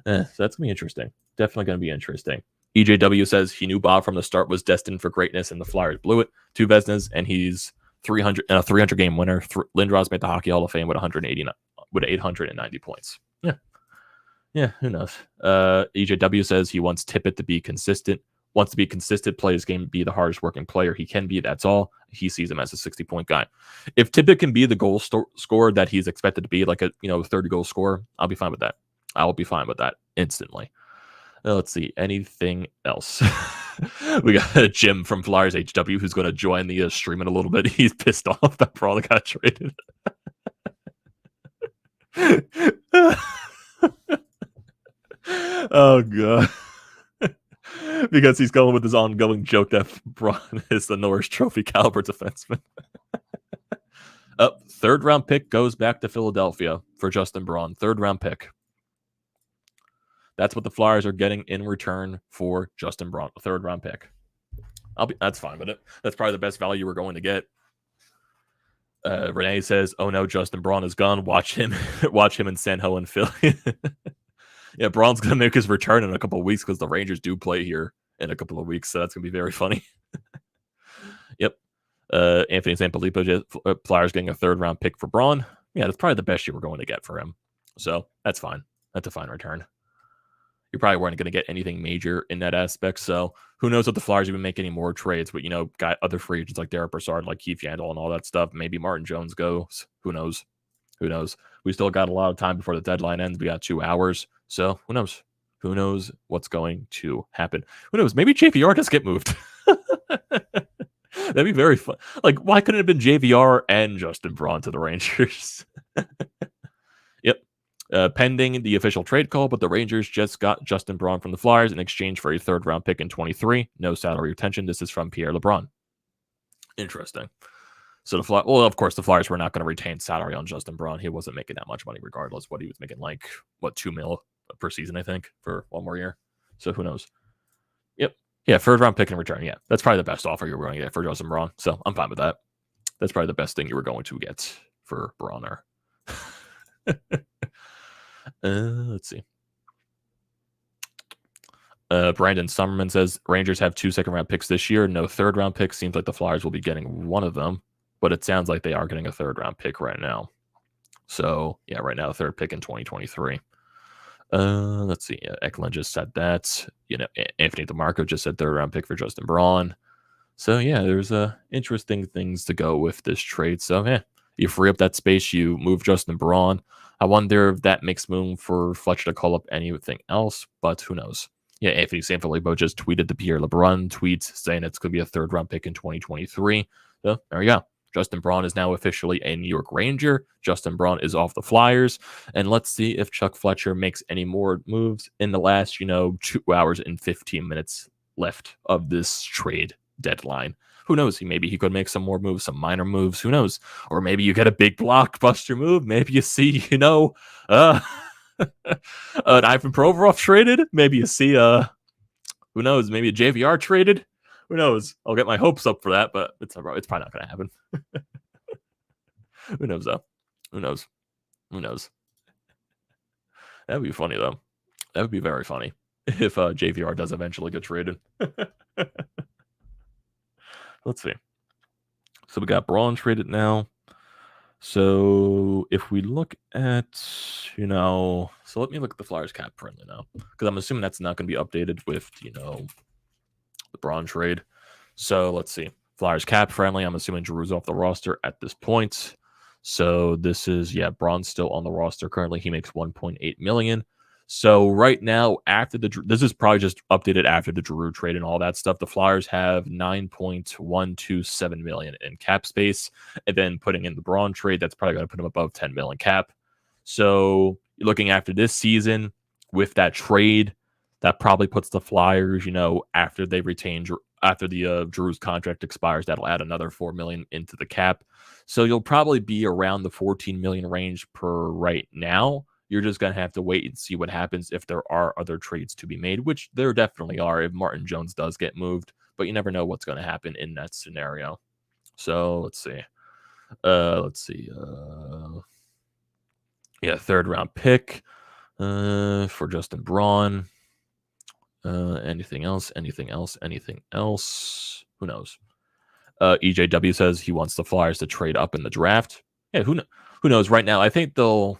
So that's going to be interesting. Definitely going to be interesting. EJW says he knew Bob from the start was destined for greatness, and the Flyers blew it. 2 Vezinas, and he's 300 and a 300 game winner. Lindros made the Hockey Hall of Fame with 890 points. Yeah, who knows? EJW says he wants Tippett to be consistent. Wants to be consistent, play his game, be the hardest working player he can be. That's all. He sees him as a 60-point guy. If Tippett can be the goal scorer that he's expected to be, like a 30-goal scorer, I'll be fine with that. I will be fine with that instantly. Let's see. Anything else? We got Jim from Flyers HW who's going to join the stream in a little bit. He's pissed off that Braun got traded. Oh, God. Because he's going with his ongoing joke that Braun is the Norris Trophy caliber defenseman. Third round pick goes back to Philadelphia for Justin Braun. Third round pick. That's what the Flyers are getting in return for Justin Braun, a third round pick. That's fine with it. That's probably the best value we're going to get. Renee says, "Oh no, Justin Braun is gone. Watch him in Tsn Nhl and Philly." Yeah, Braun's gonna make his return in a couple of weeks because the Rangers do play here in a couple of weeks, so that's gonna be very funny. Yep. Anthony Sanfilippo, Flyers getting a third round pick for Braun. Yeah, that's probably the best you were going to get for him. So that's fine. That's a fine return. You probably weren't going to get anything major in that aspect. So who knows if the Flyers even make any more trades? But got other free agents like Derek Brassard, like Keith Yandle, and all that stuff. Maybe Martin Jones goes. Who knows? Who knows? We still got a lot of time before the deadline ends. We got 2 hours. So who knows? Who knows what's going to happen? Who knows? Maybe JVR does get moved. That'd be very fun. Like, why couldn't it have been JVR and Justin Braun to the Rangers? Yep. Pending the official trade call, but the Rangers just got Justin Braun from the Flyers in exchange for a third-round pick in 23. No salary retention. This is from Pierre LeBrun. Interesting. So of course, the Flyers were not going to retain salary on Justin Braun. He wasn't making that much money regardless. What he was making, like, $2 million per season, I think, for one more year. So who knows? Yep. Yeah, third-round pick in return. Yeah, that's probably the best offer you were going to get for Justin Braun. So I'm fine with that. That's probably the best thing you were going to get for Bronner. Let's see. Brandon Summerman says Rangers have 2 second-round picks this year. No third-round picks. Seems like the Flyers will be getting one of them, but it sounds like they are getting a third-round pick right now. So yeah, right now, third pick in 2023. Let's see. Eklund just said that. Anthony DeMarco just said third-round pick for Justin Braun. So yeah, there's interesting things to go with this trade. So yeah, you free up that space, you move Justin Braun. I wonder if that makes room for Fletcher to call up anything else, but who knows? Yeah, Anthony Sanfilippo just tweeted the Pierre LeBrun tweets saying it's going to be a third-round pick in 2023. So there you go. Justin Braun is now officially a New York Ranger. Justin Braun is off the Flyers. And let's see if Chuck Fletcher makes any more moves in the last, 2 hours and 15 minutes left of this trade deadline. Who knows? Maybe he could make some more moves, some minor moves. Who knows? Or maybe you get a big blockbuster move. Maybe you see, an Ivan Provorov traded. Maybe you see, who knows? Maybe a JVR traded. Who knows? I'll get my hopes up for that, but it's probably not going to happen. Who knows, though? Who knows? Who knows? That would be funny, though. That would be very funny if JVR does eventually get traded. Let's see. So we got Braun traded now. So if we look at, so let me look at the Flyers cap friendly now, because I'm assuming that's not going to be updated with, the Braun trade. So let's see. Flyers cap friendly. I'm assuming Giroux's off the roster at this point. So this is, Braun's still on the roster currently. He makes $1.8 million. So right now, this is probably just updated after the Giroux trade and all that stuff. The Flyers have $9.127 million in cap space, and then putting in the Braun trade, that's probably going to put them above $10 million cap. So you're looking after this season with that trade, that probably puts the Flyers, after they retain, after the Giroux's contract expires, that'll add another $4 million into the cap. So you'll probably be around the $14 million range per right now. You're just going to have to wait and see what happens if there are other trades to be made, which there definitely are if Martin Jones does get moved, but you never know what's going to happen in that scenario. So let's see. Yeah, 3rd round pick for Justin Braun. Anything else? Who knows? EJW says he wants the Flyers to trade up in the draft. Yeah, who knows? Right now, I think they'll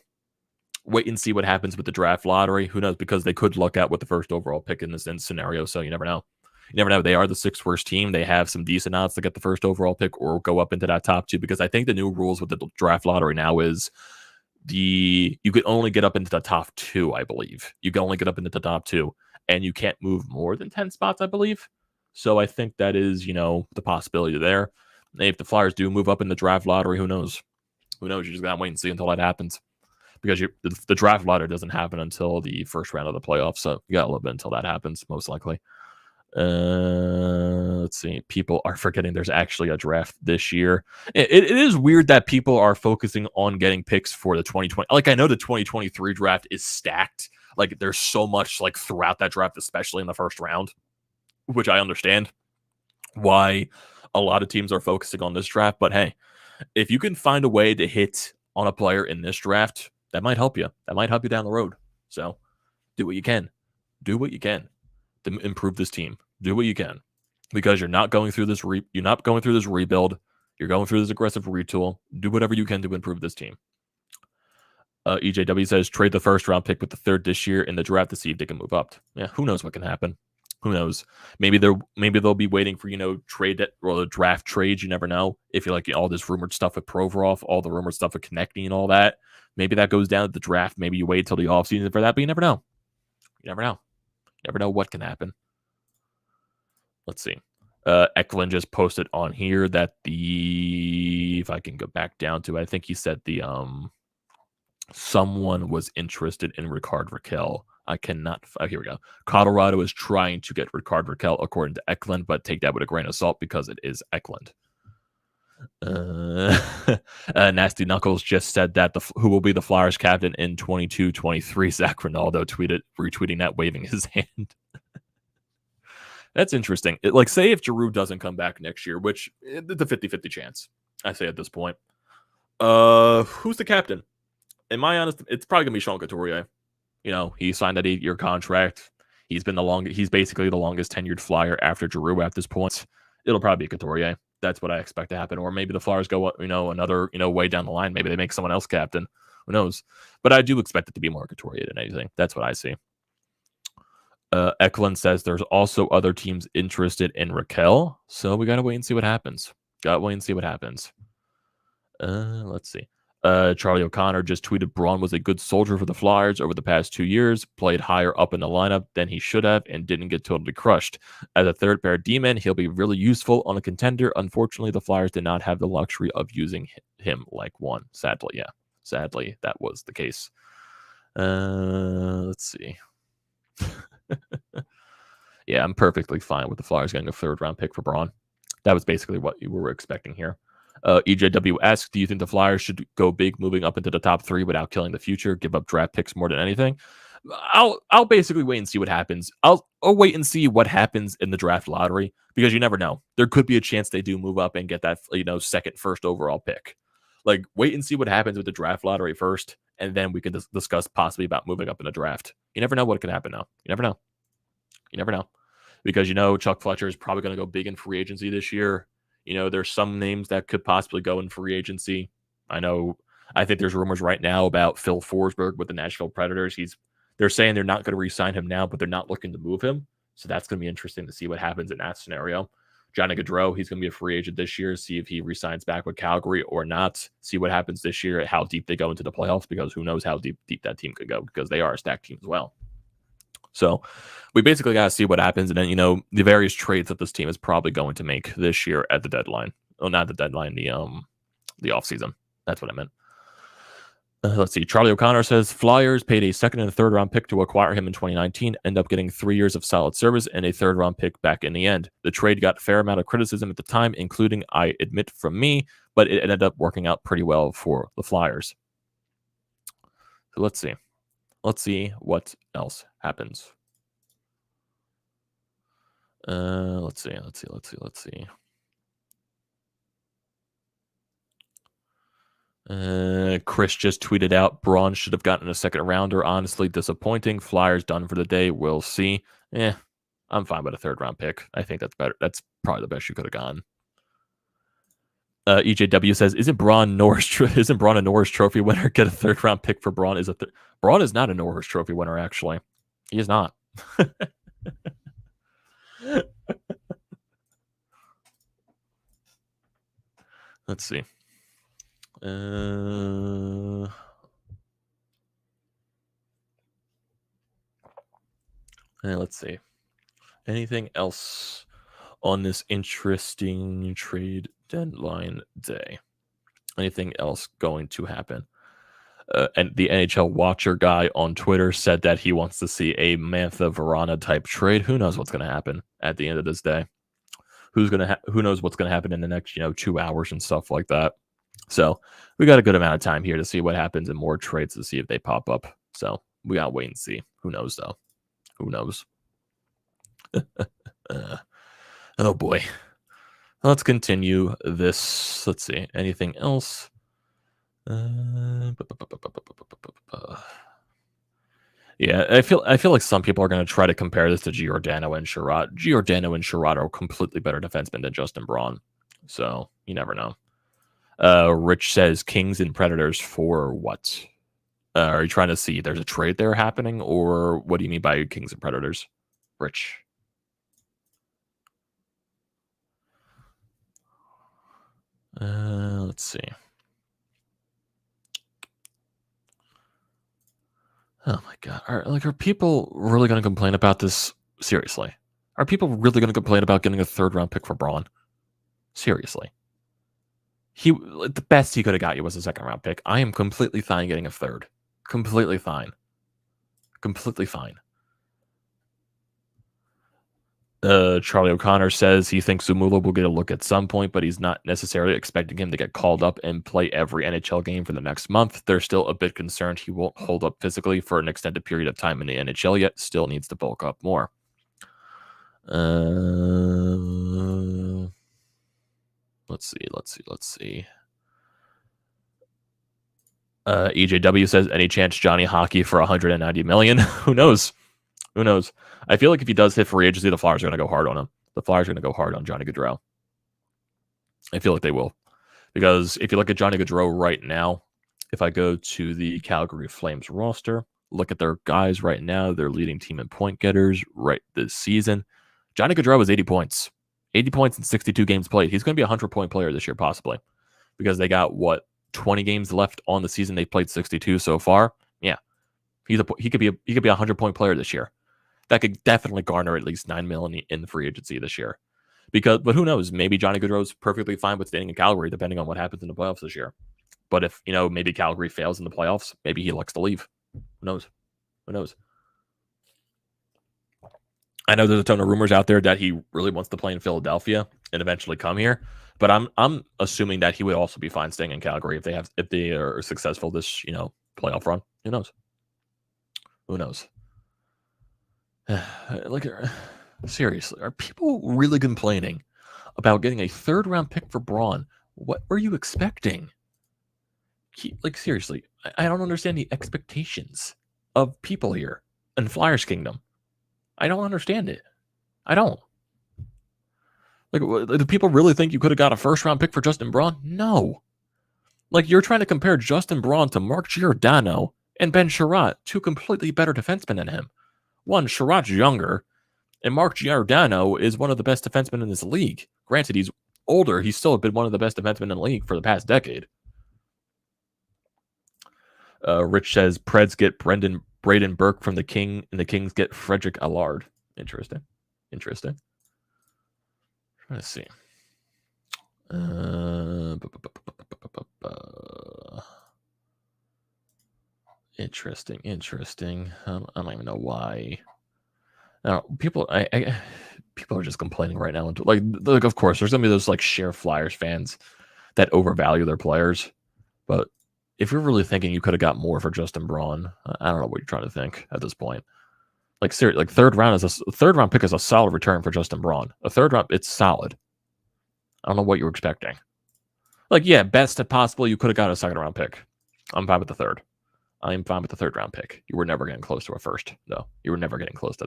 wait and see what happens with the draft lottery. Who knows? Because they could luck out with the 1st overall pick in this scenario, so you never know. You never know. They are the 6th worst team. They have some decent odds to get the 1st overall pick or go up into that top 2, because I think the new rules with the draft lottery now is you could only get up into the top 2, I believe. You can only get up into the top 2, and you can't move more than 10 spots, I believe. So I think that is, the possibility there. And if the Flyers do move up in the draft lottery, who knows? Who knows? You just got to wait and see until that happens. Because the draft lottery doesn't happen until the 1st round of the playoffs. So you got a little bit until that happens, most likely. Let's see. People are forgetting there's actually a draft this year. It is weird that people are focusing on getting picks for the 2020. Like, I know the 2023 draft is stacked. Like, there's so much like throughout that draft, especially in the 1st round, which I understand why a lot of teams are focusing on this draft. But hey, if you can find a way to hit on a player in this draft, that might help you. That might help you down the road. So do what you can. Do what you can to improve this team. Do what you can, because you're not going through this rebuild. You're going through this aggressive retool. Do whatever you can to improve this team. EJW says trade the 1st round pick with the 3rd this year in the draft to see if they can move up. Yeah, who knows what can happen? Who knows? Maybe they'll be waiting for trade or the draft trades. You never know. If you like all this rumored stuff with Provorov, all the rumored stuff with Konechny and all that, maybe that goes down at the draft. Maybe you wait till the offseason for that, but you never know. You never know. You never know what can happen. Let's see. Eklund just posted on here that if I can go back down to it, I think he said someone was interested in Rickard Rakell. I cannot. Here we go. Colorado is trying to get Rickard Rakell, according to Eklund, but take that with a grain of salt because it is Eklund. Nasty Knuckles just said that who will be the Flyers captain in 22-23. Zach Ronaldo retweeting that, waving his hand. That's interesting. Say if Giroux doesn't come back next year, which it's a 50-50 chance, I say at this point. Who's the captain? In my honest, it's probably gonna be Sean Couturier. He signed that 8-year contract. He's basically the longest tenured Flyer after Giroux at this point. It'll probably be Couturier. That's what I expect to happen. Or maybe the Flyers go, another, way down the line. Maybe they make someone else captain. Who knows? But I do expect it to be more Couturier than anything. That's what I see. Eklund says there's also other teams interested in Rakell. So we got to wait and see what happens. Let's see. Charlie O'Connor just tweeted Braun was a good soldier for the Flyers over the past 2 years, played higher up in the lineup than he should have, and didn't get totally crushed. As a 3rd pair D-man, he'll be really useful on a contender. Unfortunately, the Flyers did not have the luxury of using him like one. Sadly, that was the case. Let's see. Yeah, I'm perfectly fine with the Flyers getting a 3rd round pick for Braun. That was basically what we were expecting here. EJW asks, do you think the Flyers should go big moving up into the top 3 without killing the future, give up draft picks more than anything? I'll basically wait and see what happens. I'll wait and see what happens in the draft lottery, because you never know. There could be a chance they do move up and get that 2nd, 1st overall pick. Wait and see what happens with the draft lottery first, and then we can discuss possibly about moving up in the draft. You never know what can happen now. You never know. Because Chuck Fletcher is probably going to go big in free agency this year. There's some names that could possibly go in free agency. I think there's rumors right now about Phil Forsberg with the Nashville Predators. They're saying they're not going to re-sign him now, but they're not looking to move him. So that's going to be interesting to see what happens in that scenario. Johnny Gaudreau, he's going to be a free agent this year. See if he re-signs back with Calgary or not. See what happens this year, how deep they go into the playoffs, because who knows how deep that team could go, because they are a stacked team as well. So we basically got to see what happens. And then, the various trades that this team is probably going to make this year at the deadline. Oh, not the deadline, the offseason. That's what I meant. Let's see. Charlie O'Connor says Flyers paid a 2nd and a 3rd round pick to acquire him in 2019, end up getting 3 years of solid service and a 3rd round pick back in the end. The trade got a fair amount of criticism at the time, including, I admit, from me, but it ended up working out pretty well for the Flyers. So let's see. Let's see what else happens. Let's see. Chris just tweeted out, Braun should have gotten a second rounder. Honestly, disappointing. Flyers done for the day. We'll see. I'm fine with a third round pick. I think that's better. That's probably the best you could have gotten. EJW says, isn't Braun a Norris Trophy winner? Get a third round pick for Braun. Braun is not a Norris Trophy winner, actually. He is not. Let's see. Let's see. Anything else on this interesting trade deadline day? Anything else going to happen? And the NHL Watcher guy on Twitter said that he wants to see a Mantha Verana type trade. Who knows what's going to happen at the end of this day? Who knows what's going to happen in the next 2 hours and stuff like that. So we got a good amount of time here to see what happens and more trades to see if they pop up. So we got to wait and see. Who knows, though? Who knows? Oh, boy. Let's continue this. Let's see. Anything else? Yeah, I feel like some people are going to try to compare this to Giordano and Sherrod. Giordano and Sherrod are completely better defensemen than Justin Braun. So you never know. Rich says Kings and Predators for what? Are you trying to see there's a trade there happening, or what do you mean by Kings and Predators? Rich. Let's see. Oh my God. Are people really going to complain about this? Seriously. Are people really going to complain about getting a third round pick for Braun? Seriously. The best he could have got you was a second round pick. I am completely fine getting a third. Completely fine. Completely fine. Charlie O'Connor says he thinks Zamula will get a look at some point, but he's not necessarily expecting him to get called up and play every NHL game for the next month. They're still a bit concerned he won't hold up physically for an extended period of time in the NHL yet. Still needs to bulk up more. Let's see. EJW says, any chance Johnny Hockey for $190 million? Who knows? I feel like if he does hit free agency, the Flyers are going to go hard on him. The Flyers are going to go hard on Johnny Gaudreau. I feel like they will. Because if you look at Johnny Gaudreau right now, if I go to the Calgary Flames roster, look at their guys right now, their leading team in point getters right this season. Johnny Gaudreau is 80 points. 80 points in 62 games played. He's going to be a 100-point player this year, possibly. Because they got, 20 games left on the season. They played 62 so far. Yeah. He could be a 100-point player this year. That could definitely garner at least $9 million in the free agency this year. But who knows? Maybe Johnny Gaudreau's perfectly fine with staying in Calgary, depending on what happens in the playoffs this year. But if, maybe Calgary fails in the playoffs, maybe he looks to leave. Who knows? I know there's a ton of rumors out there that he really wants to play in Philadelphia and eventually come here. But I'm assuming that he would also be fine staying in Calgary if they are successful this, playoff run. Who knows? Seriously, are people really complaining about getting a third round pick for Braun? What were you expecting? Seriously, I don't understand the expectations of people here in Flyers Kingdom. I don't understand it. I don't. Do people really think you could have got a first round pick for Justin Braun? No. You're trying to compare Justin Braun to Mark Giordano and Ben Sherratt, two completely better defensemen than him. One, Sherratt's younger, and Mark Giordano is one of the best defensemen in this league. Granted, he's older. He's still been one of the best defensemen in the league for the past decade. Rich says, Preds get Braden Burke from the King, and the Kings get Frederick Allard. Interesting. Let's see. Interesting. I don't even know why. People are just complaining right now. Of course, there's gonna be those sheer Flyers fans that overvalue their players, but if you're really thinking you could have got more for Justin Braun, I don't know what you're trying to think at this point. Like seriously, like third round pick is a solid return for Justin Braun. A third round, it's solid. I don't know what you were expecting. Like, yeah, best possible you could have got a second round pick. I'm fine with the third. I am fine with the third round pick. You were never getting close to a first, though. You were never getting close to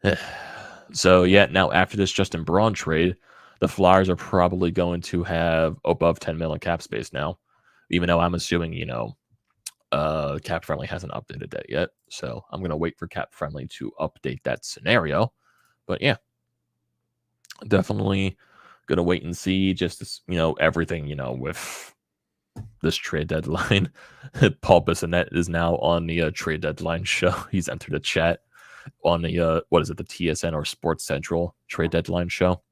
that. So yeah, now after this Justin Braun trade, the Flyers are probably going to have above 10 million cap space now. Even though I'm assuming, Cap Friendly hasn't updated that yet. So I'm going to wait for Cap Friendly to update that scenario. But yeah, definitely going to wait and see just this, everything, with this trade deadline. Paul Bissonnette is now on the trade deadline show. He's entered a chat on the, the TSN or Sports Central trade deadline show.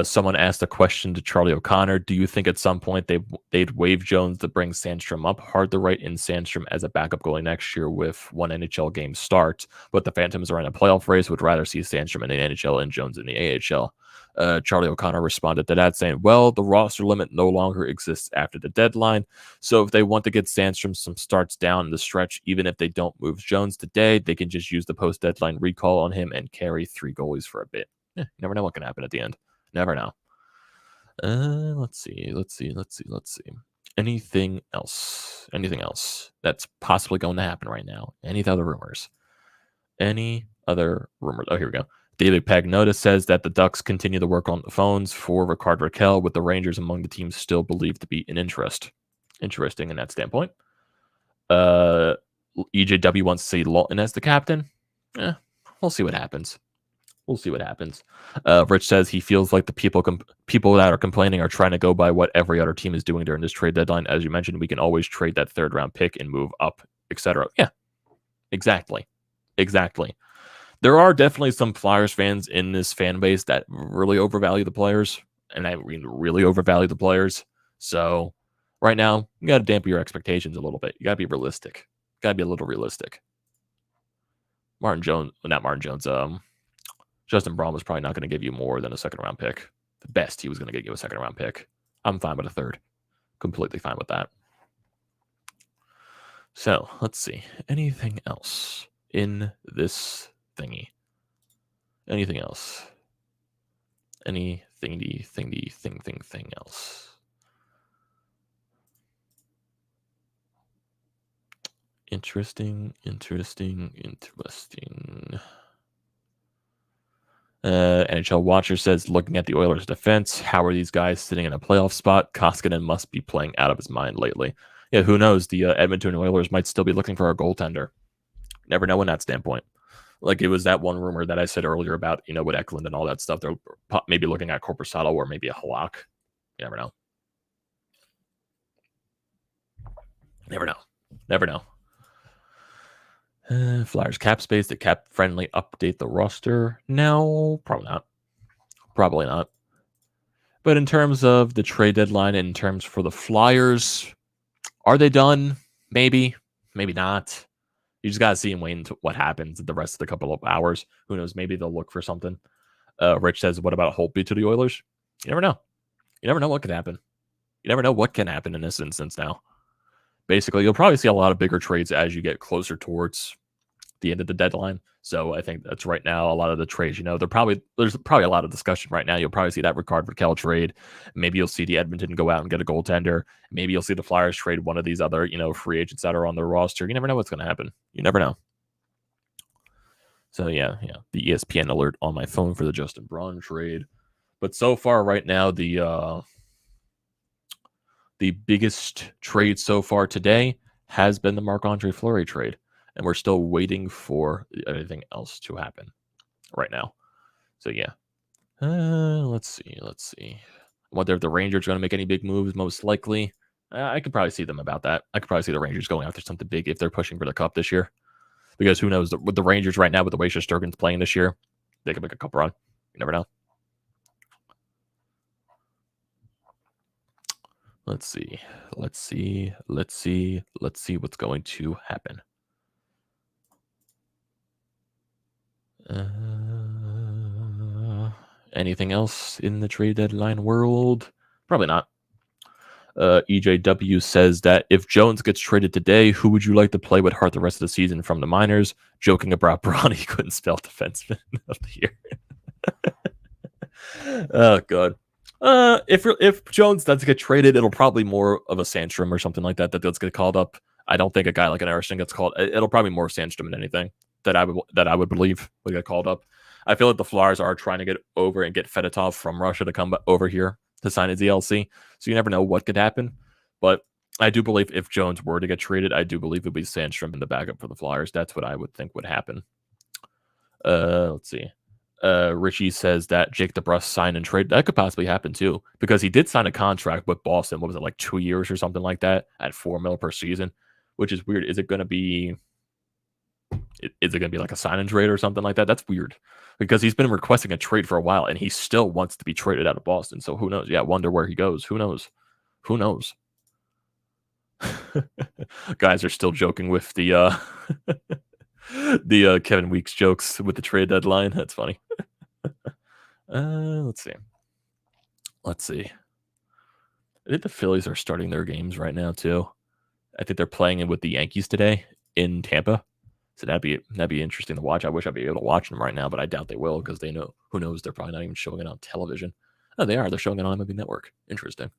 Someone asked a question to Charlie O'Connor. Do you think at some point they'd waive Jones to bring Sandstrom up? Hard to write in Sandstrom as a backup goalie next year with one NHL game start, but the Phantoms are in a playoff race. Would rather see Sandstrom in the NHL and Jones in the AHL. Charlie O'Connor responded to that saying, well, the roster limit no longer exists after the deadline. So if they want to get Sandstrom some starts down the stretch, even if they don't move Jones today, they can just use the post-deadline recall on him and carry 3 goalies for a bit. You never know what can happen at the end. Never know. Let's see. Anything else? Anything else that's possibly going to happen right now? Any other rumors? Oh, here we go. David Pagnotta says that the Ducks continue to work on the phones for Rickard Rakell, with the Rangers among the teams still believed to be an interest. Interesting in that standpoint. EJW wants to see Lawton as the captain. We'll see what happens. Rich says he feels like the people that are complaining are trying to go by what every other team is doing during this trade deadline. As you mentioned, we can always trade that third round pick and move up, etc. Yeah, exactly. There are definitely some Flyers fans in this fan base that really overvalue the players, and I mean really overvalue the players. So right now, you got to dampen your expectations a little bit. You got to be realistic. Got to be a little realistic. Justin Braun was probably not going to give you more than a second round pick. The best he was going to get you a second round pick. I'm fine with a third. Completely fine with that. So let's see. Anything else in this thingy? Anything else? Anything else? Interesting. NHL Watcher says, looking at the Oilers' defense, how are these guys sitting in a playoff spot? Koskinen must be playing out of his mind lately. Yeah, who knows? The Edmonton Oilers might still be looking for a goaltender. Never know in that standpoint. Like it was that one rumor that I said earlier about, with Eklund and all that stuff. They're maybe looking at Korpisalo or maybe a Halak. You never know. Never know. Flyers cap space. Did Cap Friendly update the roster? No, probably not. But in terms of the trade deadline, in terms for the Flyers, are they done? Maybe not. You just gotta see and wait until what happens the rest of the couple of hours. Who knows? Maybe they'll look for something. Rich says, "What about Holtby to the Oilers?" You never know. You never know what can happen. You never know what can happen in this instance now. Basically, you'll probably see a lot of bigger trades as you get closer towards the end of the deadline. So I think that's right now a lot of the trades, there's probably a lot of discussion right now. You'll probably see that Rickard Rakell trade. Maybe you'll see the Edmonton go out and get a goaltender. Maybe you'll see the Flyers trade one of these other, free agents that are on their roster. You never know what's going to happen. You never know. So yeah, the ESPN alert on my phone for the Justin Braun trade. But so far right now, the biggest trade so far today has been the Marc-Andre Fleury trade. And we're still waiting for anything else to happen right now. So yeah. Let's see. I wonder if the Rangers are going to make any big moves. Most likely. I could probably see them about that. I could probably see the Rangers going after something big if they're pushing for the cup this year. Because who knows, with the Rangers right now, with the way Shesterkin's playing this year, they could make a cup run. You never know. Let's see what's going to happen. Anything else in the trade deadline world? Probably not. EJW says that if Jones gets traded today, who would you like to play with Hart the rest of the season from the minors? Joking about Braun, he couldn't spell defenseman of the year. Oh god. If Jones does get traded, it'll probably more of a Sandstrom or something like that does get called up. I don't think a guy like an Erickson gets called. It'll probably more Sandstrom than anything that I would believe would get called up. I feel like the Flyers are trying to get over and get Fedotov from Russia to come over here to sign his DLC. So you never know what could happen. But I do believe if Jones were to get traded, I do believe it would be Sandstrom in the backup for the Flyers. That's what I would think would happen. Let's see. Richie says that Jake DeBrusk sign and trade. That could possibly happen too, because he did sign a contract with Boston. What was it, like 2 years or something like that at $4 million per season, which is weird. Is it going to be like a sign and trade or something like that? That's weird because he's been requesting a trade for a while and he still wants to be traded out of Boston. So who knows? Yeah, wonder where he goes. Who knows? Who knows? Guys are still joking with the the Kevin Weeks jokes with the trade deadline. That's funny. Let's see. I think the Phillies are starting their games right now too. I think they're playing it with the Yankees today in Tampa. So that'd be interesting to watch. I wish I'd be able to watch them right now, but I doubt they will because they know, who knows, they're probably not even showing it on television. Oh, they are. They're showing it on MLB Network. Interesting.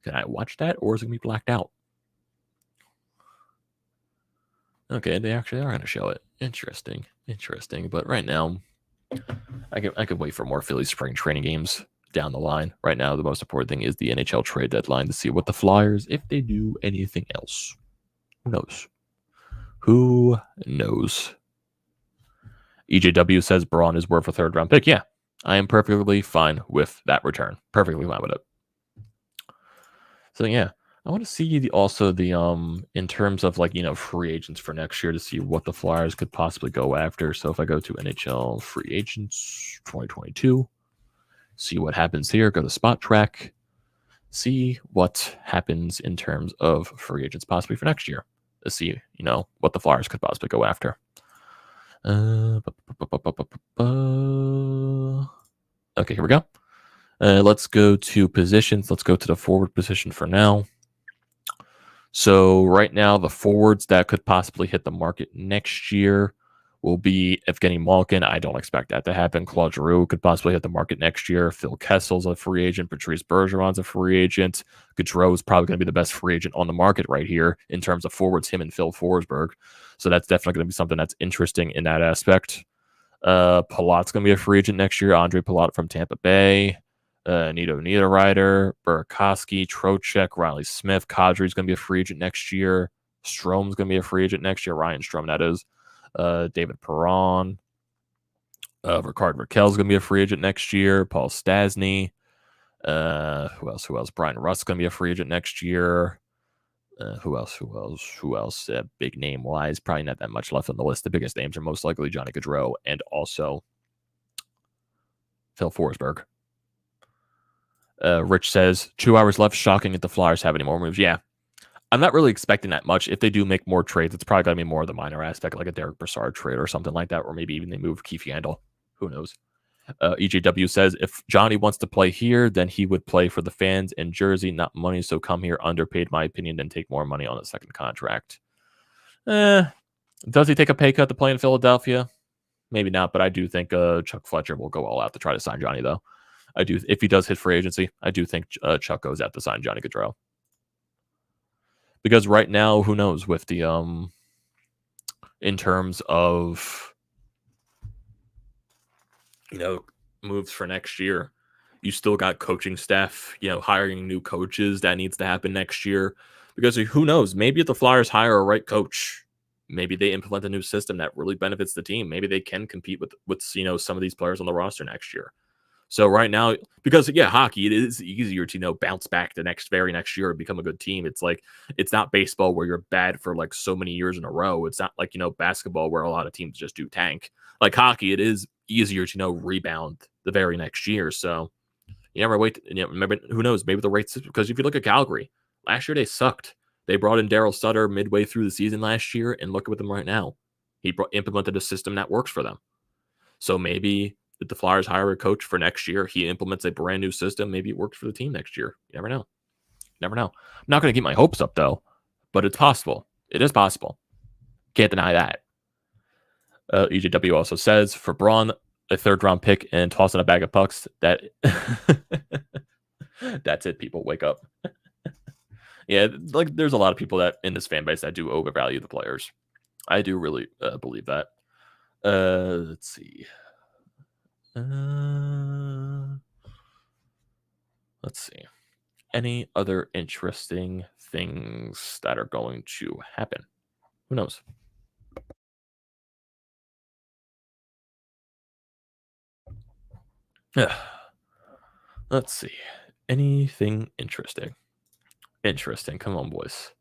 Can I watch that, or is it going to be blacked out? Okay, they actually are going to show it. Interesting. But right now, I could wait for more Phillies spring training games down the line. Right now, the most important thing is the NHL trade deadline to see what the Flyers, if they do anything else. Who knows? Who knows? EJW says Braun is worth a third-round pick. Yeah, I am perfectly fine with that return. Perfectly fine with it. So yeah, I want to see the in terms of free agents for next year to see what the Flyers could possibly go after. So if I go to NHL Free Agents 2022, see what happens here. Go to Spot Track, see what happens in terms of free agents possibly for next year. To see what the Flyers could possibly go after. Okay, here we go. Let's go to positions. Let's go to the forward position for now. So right now, the forwards that could possibly hit the market next year will be Evgeny Malkin. I don't expect that to happen. Claude Giroux could possibly hit the market next year. Phil Kessel's a free agent. Patrice Bergeron's a free agent. Gaudreau is probably going to be the best free agent on the market right here in terms of forwards, him and Phil Forsberg. So that's definitely going to be something that's interesting in that aspect. Palat's going to be a free agent next year. Andre Palat from Tampa Bay. Nito Niederreiter, Burakovsky, Trocheck, Riley Smith. Kadri's going to be a free agent next year. Strome's going to be a free agent next year. Ryan Strome, that is. David Perron. Ricard Raquel's going to be a free agent next year. Paul Stastny. Who else? Brian Rust's going to be a free agent next year. Who else? Big name-wise, probably not that much left on the list. The biggest names are most likely Johnny Gaudreau and also Phil Forsberg. Rich says, 2 hours left. Shocking if the Flyers have any more moves. Yeah. I'm not really expecting that much. If they do make more trades, it's probably going to be more of the minor aspect, like a Derek Brassard trade or something like that, or maybe even they move Keith Yandle. Who knows? EJW says, if Johnny wants to play here, then he would play for the fans and jersey, not money. So come here, underpaid, my opinion, then take more money on a second contract. Does he take a pay cut to play in Philadelphia? Maybe not, but I do think Chuck Fletcher will go all out to try to sign Johnny, though. I do. If he does hit free agency, I do think Chuck goes out to sign Johnny Gaudreau. Because right now, who knows with the in terms of moves for next year, you still got coaching staff, hiring new coaches that needs to happen next year. Because who knows, maybe if the Flyers hire a right coach, maybe they implement a new system that really benefits the team. Maybe they can compete with some of these players on the roster next year. So right now, because hockey, it is easier to bounce back the very next year and become a good team. It's like it's not baseball where you're bad for like so many years in a row. It's not like basketball where a lot of teams just do tank. Like hockey, it is easier to rebound the very next year. So you never wait. Remember, who knows? Maybe the rates, because if you look at Calgary last year, they sucked. They brought in Daryl Sutter midway through the season last year, and look at them right now. He implemented a system that works for them. So maybe if the Flyers hire a coach for next year, he implements a brand new system. Maybe it works for the team next year. You never know. Never know. I'm not going to keep my hopes up, though, but it's possible. It is possible. Can't deny that. EJW also says, for Braun, a third-round pick and toss in a bag of pucks, that that's it, people. Wake up. Yeah, like there's a lot of people that in this fan base that do overvalue the players. I do really believe that. Let's see. Let's see. Any other interesting things that are going to happen? Who knows? Let's see. Anything interesting? Interesting. Come on, boys.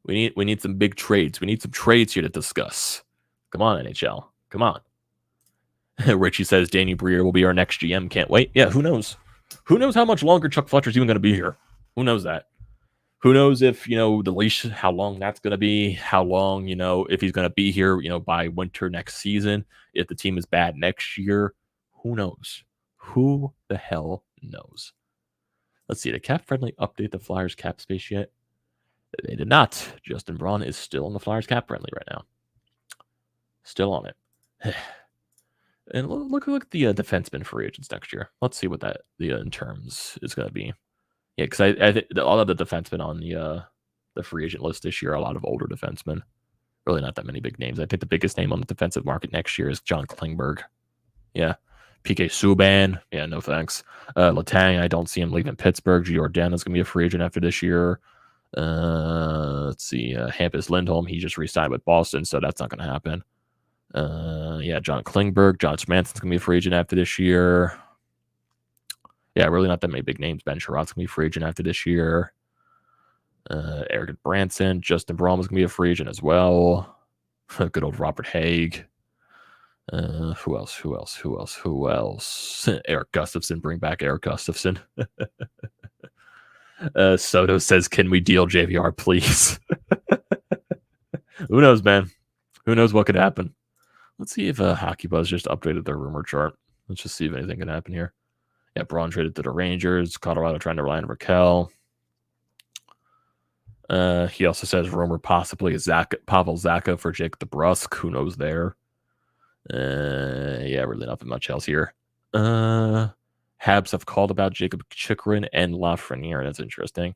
We need some big trades. We need some trades here to discuss. Come on, NHL. Come on. Richie says Danny Briere will be our next GM. Can't wait. Yeah, who knows? Who knows how much longer Chuck Fletcher's even going to be here? Who knows that? Who knows if, the leash, how long that's going to be, how long, if he's going to be here, by winter next season, if the team is bad next year, who knows? Who the hell knows? Let's see, did Cap Friendly update the Flyers cap space yet? They did not. Justin Braun is still on the Flyers cap friendly right now. Still on it. And look at the defenseman free agents next year. Let's see what that in terms is going to be. Yeah, because I think all of the defensemen on the free agent list this year are a lot of older defensemen. Really not that many big names. I think the biggest name on the defensive market next year is John Klingberg. Yeah. PK Subban. Yeah, no thanks. Letang, I don't see him leaving Pittsburgh. Giordano's going to be a free agent after this year. Let's see. Hampus Lindholm, he just re-signed with Boston, so that's not going to happen. Yeah, John Klingberg. John Smanson's going to be a free agent after this year. Yeah, really not that many big names. Ben Sherratt's going to be a free agent after this year. Eric Branson. Justin Braun was going to be a free agent as well. Good old Robert Haig. Who else? Eric Gustafson. Bring back Eric Gustafson. Soto says, can we deal JVR, please? Who knows, man? Who knows what could happen? Let's see if Hockey Buzz just updated their rumor chart. Let's just see if anything can happen here. Yeah, Braun traded to the Rangers. Colorado trying to rely on Raquel. He also says rumor possibly Pavel Zacha for Jake DeBrusk. Who knows there? Yeah, really nothing much else here. Habs have called about Jacob Chychrun and Lafreniere. That's interesting.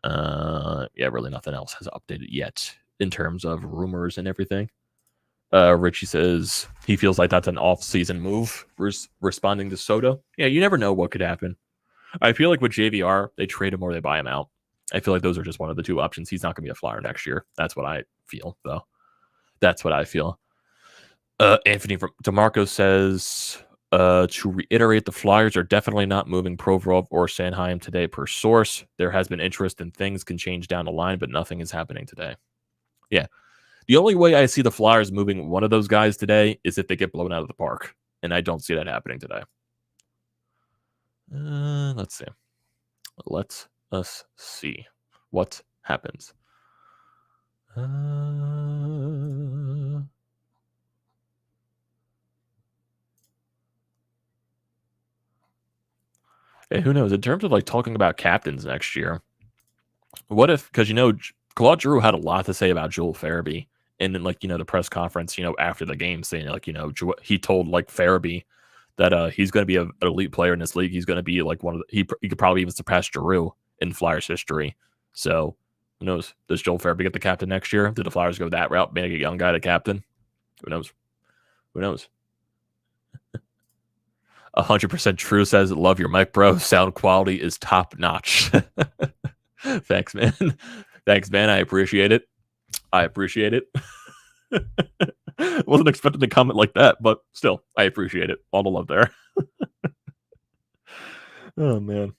Yeah, really nothing else has updated yet in terms of rumors and everything. Richie says he feels like that's an off-season move, responding to Soto. Yeah, you never know what could happen. I feel like with JVR, they trade him or they buy him out. I feel like those are just one of the two options. He's not going to be a Flyer next year. That's what I feel, though. That's what I feel. Anthony from DeMarco says, to reiterate, the Flyers are definitely not moving Provorov or Sanheim today per source. There has been interest and things can change down the line, but nothing is happening today. Yeah. The only way I see the Flyers moving one of those guys today is if they get blown out of the park, and I don't see that happening today. Let's see. Let us see what happens. Hey, who knows? In terms of like talking about captains next year, what if, because Claude Giroux had a lot to say about Joel Farabee. And then, the press conference, after the game, saying, he told, Farabee that he's going to be an elite player in this league. He's going to be, one of the, he could probably even surpass Giroux in Flyers history. So, who knows? Does Joel Farabee get the captain next year? Did the Flyers go that route, make a young guy the captain? Who knows? Who knows? 100% true says, love your mic, bro. Sound quality is top notch. Thanks, man. Thanks, man. I appreciate it. Wasn't expecting to comment like that, but still, I appreciate it. All the love there. Oh, man.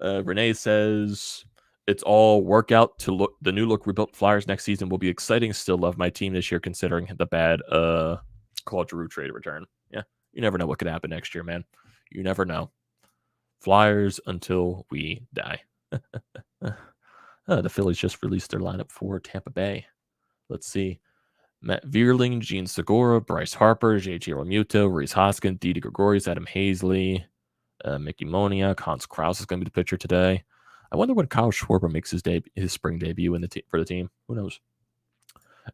Renee says, it's all workout to look. The new look rebuilt Flyers next season will be exciting. Still love my team this year, considering the bad Claude Giroux trade return. Yeah, you never know what could happen next year, man. You never know. Flyers until we die. The Phillies just released their lineup for Tampa Bay. Let's see. Matt Vierling, Gene Segura, Bryce Harper, JT Realmuto, Rhys Hoskins, Didi Gregorius, Adam Hazley, Mickey Moniak, Hans Krause is going to be the pitcher today. I wonder when Kyle Schwarber makes his spring debut for the team. Who knows?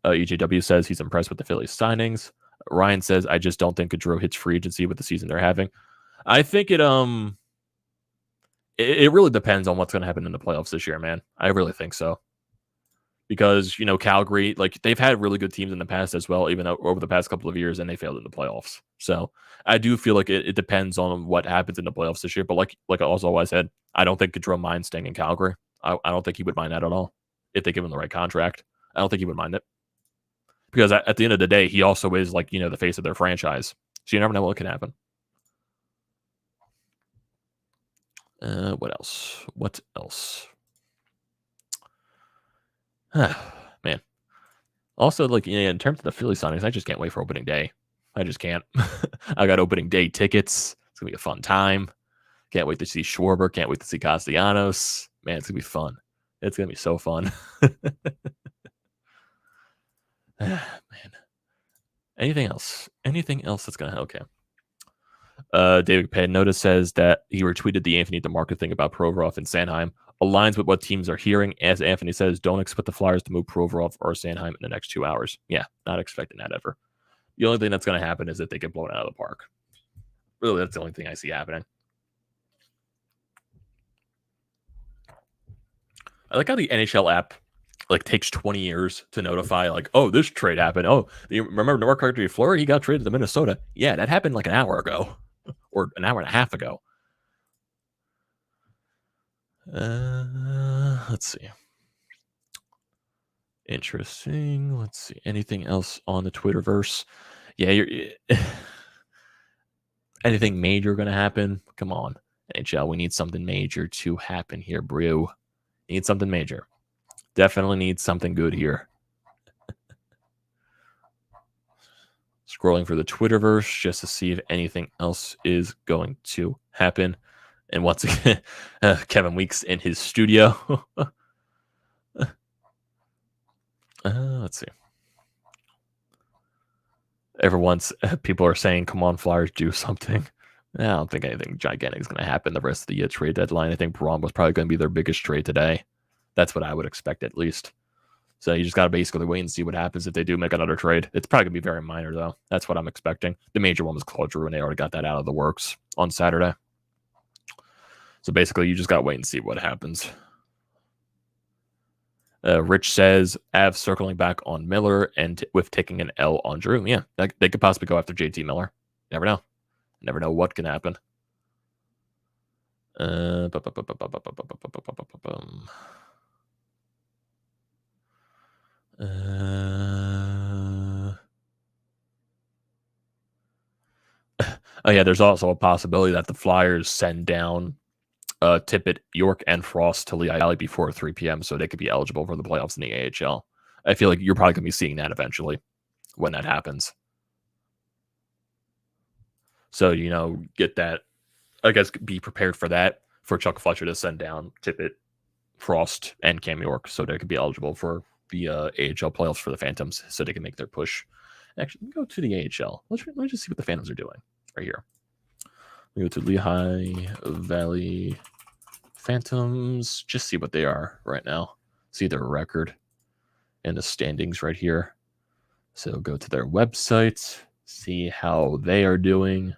EJW says he's impressed with the Phillies signings. Ryan says, I just don't think Giroux hits free agency with the season they're having. I think it really depends on what's going to happen in the playoffs this year, man. I really think so. Because, Calgary, like, they've had really good teams in the past as well, even over the past couple of years, and they failed in the playoffs. So I do feel like it depends on what happens in the playoffs this year. But like I also always said, I don't think Giroux minds staying in Calgary. I don't think he would mind that at all if they give him the right contract. I don't think he would mind it. Because at the end of the day, he also is, like, the face of their franchise. So you never know what can happen. What else? What else? Man. Also, like, in terms of the Philly signings, I just can't wait for opening day. I just can't. I got opening day tickets. It's going to be a fun time. Can't wait to see Schwarber. Can't wait to see Castellanos. Man, it's going to be fun. It's going to be so fun. Man. Anything else? Anything else that's going to... Okay. David Padnoda says that he retweeted the Anthony DeMarco thing about Provorov and Sanheim. Aligns with what teams are hearing. As Anthony says, don't expect the Flyers to move Provorov or Sanheim in the next 2 hours. Yeah, not expecting that ever. The only thing that's going to happen is that they get blown out of the park. Really, that's the only thing I see happening. I like how the NHL app takes 20 years to notify, oh, this trade happened. Oh, you remember Noah Carter Fleury? He got traded to Minnesota. Yeah, that happened like an hour ago or an hour and a half ago. Let's see. Interesting. Let's see. Anything else on the Twitterverse? Yeah, anything major going to happen? Come on, NHL. We need something major to happen here, bro. Need something major. Definitely need something good here. Scrolling for the Twitterverse just to see if anything else is going to happen. And once again, Kevin Weeks in his studio. Let's see. People are saying, come on, Flyers, do something. I don't think anything gigantic is going to happen the rest of the trade deadline. I think Braun was probably going to be their biggest trade today. That's what I would expect, at least. So you just got to basically wait and see what happens if they do make another trade. It's probably going to be very minor, though. That's what I'm expecting. The major one was Claude Giroux, and they already got that out of the works on Saturday. So basically, you just got to wait and see what happens. Rich says, Avs circling back on Miller and with taking an L on Giroux. Yeah, they could possibly go after JT Miller. Never know. Never know what can happen. Oh yeah, there's also a possibility that the Flyers send down Tippett, York, and Frost to Lehigh Valley before 3 p.m. so they could be eligible for the playoffs in the AHL. I feel like you're probably going to be seeing that eventually when that happens. So, get that. I guess be prepared for that, for Chuck Fletcher to send down Tippett, Frost, and Cam York so they could be eligible for the AHL playoffs for the Phantoms so they can make their push. Actually, go to the AHL. Let's just see what the Phantoms are doing right here. We go to Lehigh Valley Phantoms. Just see what they are right now. See their record and the standings right here. So go to their website, see how they are doing.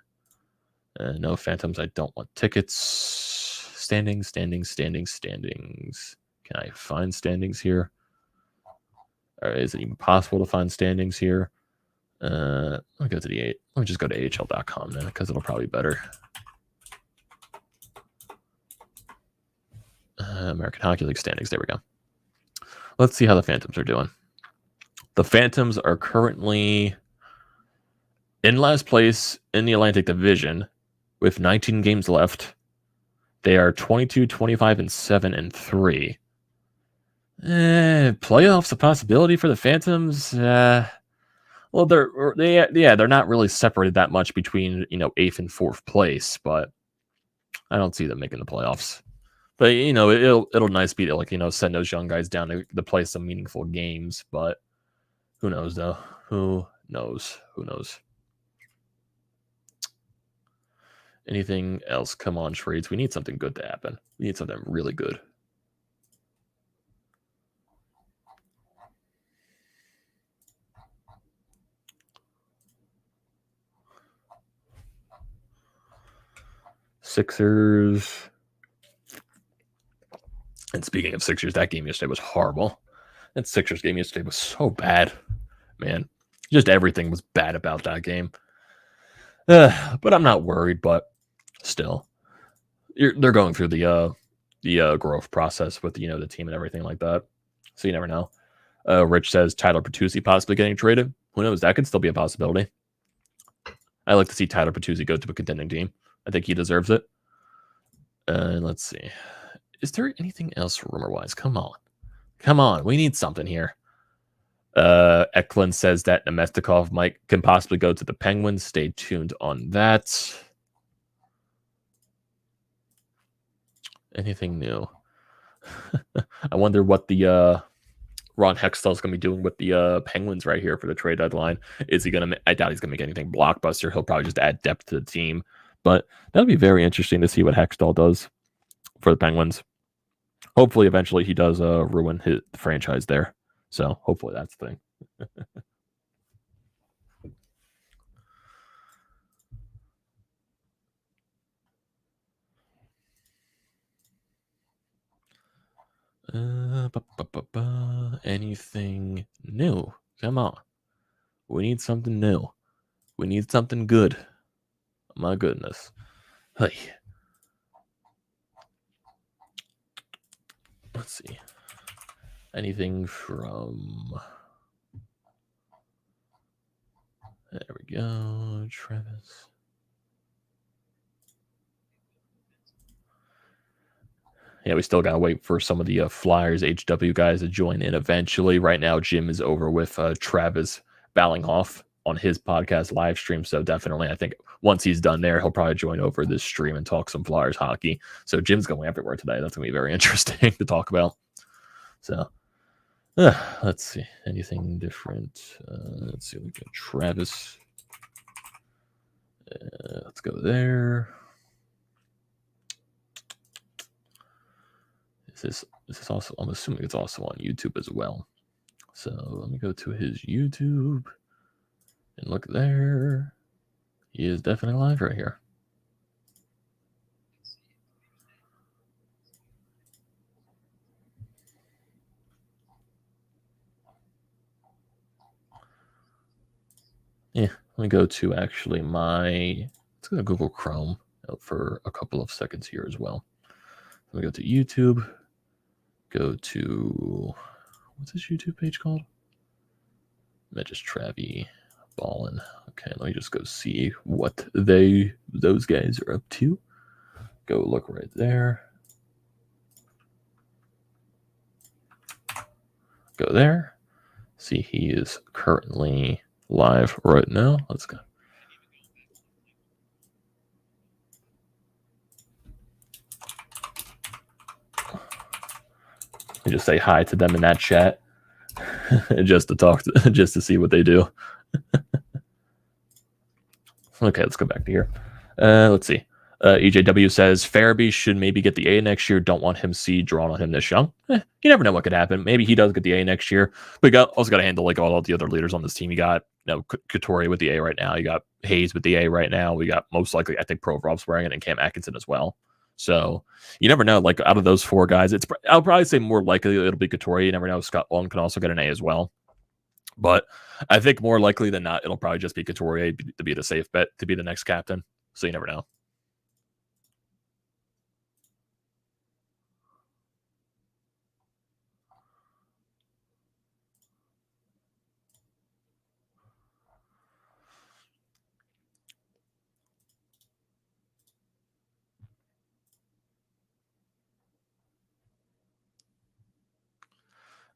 No, Phantoms, I don't want tickets. Standings. Can I find standings here? Or is it even possible to find standings here? Let me go to let me just go to AHL.com then, because it'll probably be better. American Hockey League standings. There we go. Let's see how the Phantoms are doing. The Phantoms are currently in last place in the Atlantic Division with 19 games left. They are 22, 25, and 7 and 3. Playoffs a possibility for the Phantoms? Well, they're not really separated that much between 8th and 4th place, but I don't see them making the playoffs. But it'll nice be to send those young guys down to play some meaningful games. But who knows though? Who knows? Anything else? Come on, trades. We need something good to happen. We need something really good. Sixers. And speaking of Sixers, that game yesterday was horrible. That Sixers game yesterday was so bad, man. Just everything was bad about that game. But I'm not worried. But still, they're going through the growth process with the team and everything like that. So you never know. Rich says Tyler Bertuzzi possibly getting traded. Who knows? That could still be a possibility. I like to see Tyler Bertuzzi go to a contending team. I think he deserves it. Let's see. Is there anything else rumor-wise? Come on. We need something here. Eklund says that Nemestikov can possibly go to the Penguins. Stay tuned on that. Anything new? I wonder what the Ron Hextall's going to be doing with the Penguins right here for the trade deadline. Is he going to? I doubt he's going to make anything blockbuster. He'll probably just add depth to the team. But that'll be very interesting to see what Hextall does for the Penguins. Hopefully, eventually, he does ruin the franchise there. So hopefully that's the thing. Anything new? Come on. We need something new. We need something good. My goodness. Hey. Let's see. Anything from... There we go. Travis. Yeah, we still got to wait for some of the Flyers HW guys to join in eventually. Right now, Jim is over with Travis Ballinghoff on his podcast live stream. So definitely, I think once he's done there, he'll probably join over this stream and talk some Flyers hockey. So Jim's going everywhere today. That's going to be very interesting to talk about. So let's see. Anything different? Let's see. We got Travis. Let's go there. Is this also? I'm assuming it's also on YouTube as well. So let me go to his YouTube and look there. He is definitely live right here. Yeah, let me go to actually let's go to Google Chrome for a couple of seconds here as well. Let me go to YouTube. Go to, what's this YouTube page called? Just Travie Ballin. Okay, let me just go see what those guys are up to. Go look right there. Go there. See, he is currently live right now. Let's go. And just say hi to them in that chat, just to see what they do. Okay, let's go back to here. Let's see. EJW says Farabee should maybe get the A next year. Don't want him C drawn on him this young. You never know what could happen. Maybe he does get the A next year. But you also got to handle like all the other leaders on this team. You got Couturier with the A right now. You got Hayes with the A right now. We got most likely I think Provorov's wearing it and Cam Atkinson as well. So you never know. Like out of those four guys, I'll probably say more likely it'll be Couturier. You never know. Scott Long can also get an A as well. But I think more likely than not, it'll probably just be Couturier to be the safe bet to be the next captain. So you never know.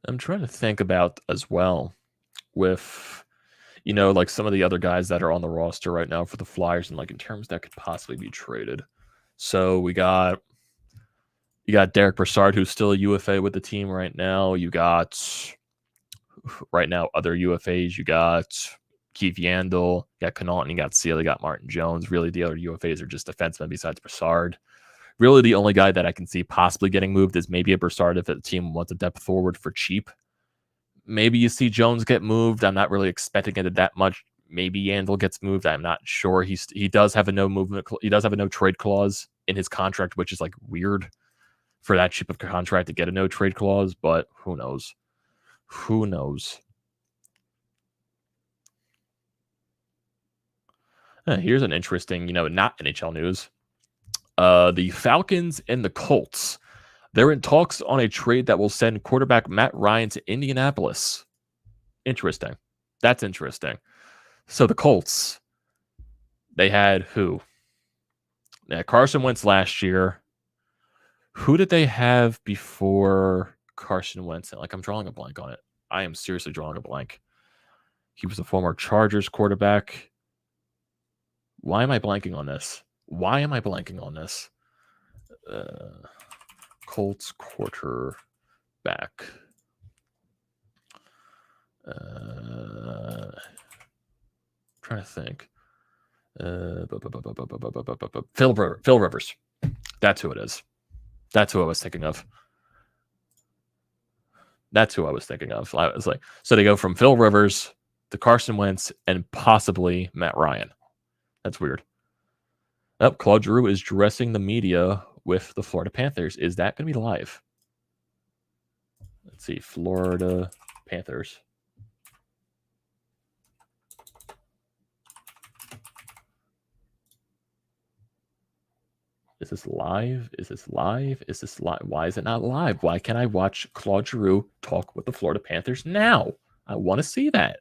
I'm trying to think about as well with, like some of the other guys that are on the roster right now for the Flyers and like in terms that could possibly be traded. So you got Derek Brassard, who's still a UFA with the team right now. You got right now other UFAs. You got Keith Yandle, you got Connaughton, you got Seal, you got Martin Jones. Really, the other UFAs are just defensemen besides Brassard. Really, the only guy that I can see possibly getting moved is maybe a Brassard if the team wants a depth forward for cheap. Maybe you see Jones get moved. I'm not really expecting it that much. maybe Yandle gets moved. I'm not sure. He does have a no movement. He does have a no trade clause in his contract, which is like weird for that cheap of contract to get a no trade clause. But who knows? Who knows? Here's an interesting, not NHL news. The Falcons and the Colts. They're in talks on a trade that will send quarterback Matt Ryan to Indianapolis. Interesting. That's interesting. So the Colts, they had who? Carson Wentz last year. Who did they have before Carson Wentz? Like, I'm drawing a blank on it. I am seriously drawing a blank. He was a former Chargers quarterback. Why am I blanking on this? Colts quarterback. Trying to think. Phil Rivers. That's who it is. That's who I was thinking of. I was like, so they go from Phil Rivers to Carson Wentz and possibly Matt Ryan. That's weird. Claude Giroux is dressing the media with the Florida Panthers. Is that going to be live? Let's see. Florida Panthers. Is this live? Why is it not live? Why can't I watch Claude Giroux talk with the Florida Panthers now? I want to see that.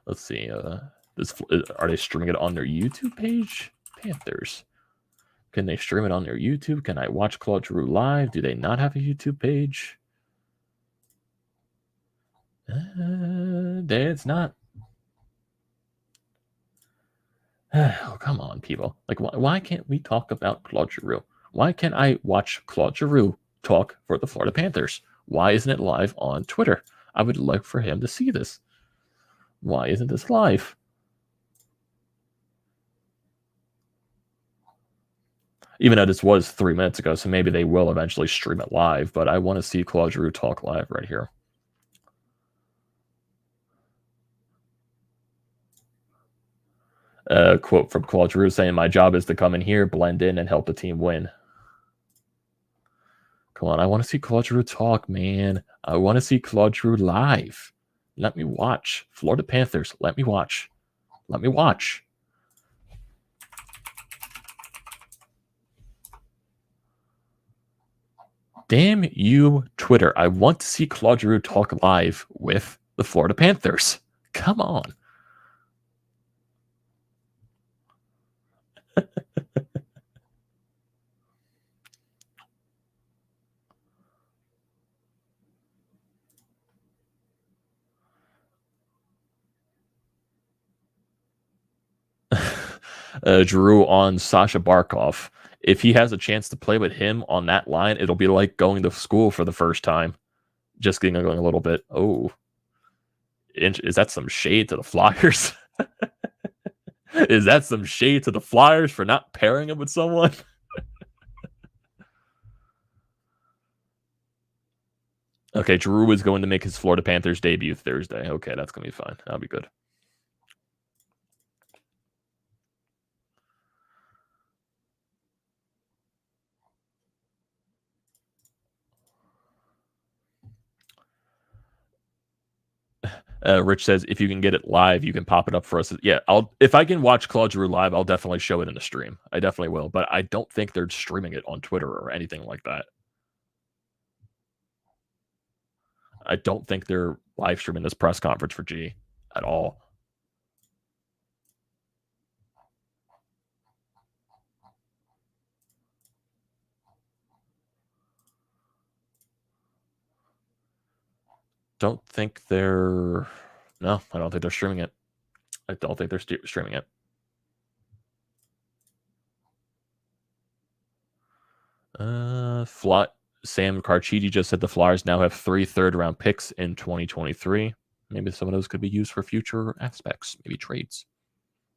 Let's see. Are they streaming it on their YouTube page? Panthers. Can they stream it on their YouTube? Can I watch Claude Giroux live? Do they not have a YouTube page? It's not. Oh, come on, people. Like, why can't we talk about Claude Giroux? Why can't I watch Claude Giroux talk for the Florida Panthers? Why isn't it live on Twitter? I would like for him to see this. Why isn't this live? Even though this was 3 minutes ago, so maybe they will eventually stream it live, but I want to see Claude Giroux talk live right here. Quote from Claude Giroux saying, "My job is to come in here, blend in, and help the team win." Come on, I want to see Claude Giroux talk, man. I want to see Claude Giroux live. Let me watch. Florida Panthers, let me watch. Damn you, Twitter. I want to see Claude Giroux talk live with the Florida Panthers. Come on. Giroux on Sasha Barkov. If he has a chance to play with him on that line, it'll be like going to school for the first time. Just getting going a little bit. Oh, is that some shade to the Flyers? Is that some shade to the Flyers for not pairing him with someone? Okay, Giroux is going to make his Florida Panthers debut Thursday. Okay, that's going to be fine. That'll be good. Rich says, if you can get it live, you can pop it up for us. Yeah, if I can watch Claude Giroux live, I'll definitely show it in a stream. I definitely will, but I don't think they're streaming it on Twitter or anything like that. I don't think they're live streaming this press conference for G at all. Don't think they're... No, I don't think they're streaming it. I don't think they're streaming it. Sam Carchidi just said the Flyers now have 3 third-round picks in 2023. Maybe some of those could be used for future aspects. Maybe trades.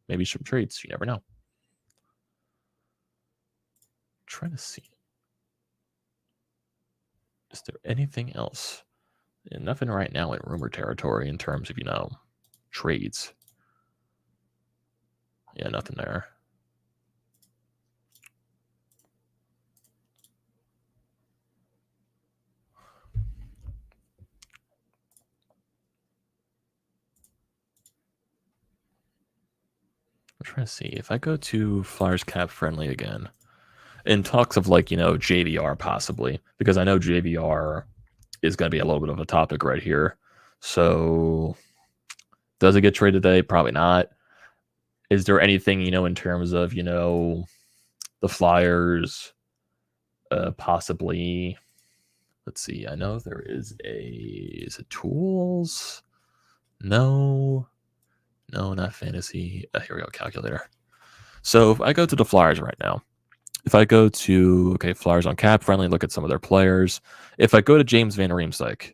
Maybe some trades. You never know. Trying to see. Is there anything else? Yeah, nothing right now in rumor territory in terms of, trades. Yeah, nothing there. I'm trying to see if I go to Flyers cap friendly again, in talks of JVR possibly, because I know JVR is going to be a little bit of a topic right here. So does it get traded today? Probably not. Is there anything, in terms of, the Flyers possibly? Let's see. I know there is is it tools? No, not fantasy. Here we go, calculator. So if I go to the Flyers right now, if I go to, Flyers on cap friendly, look at some of their players. If I go to James Van Riemsdyk,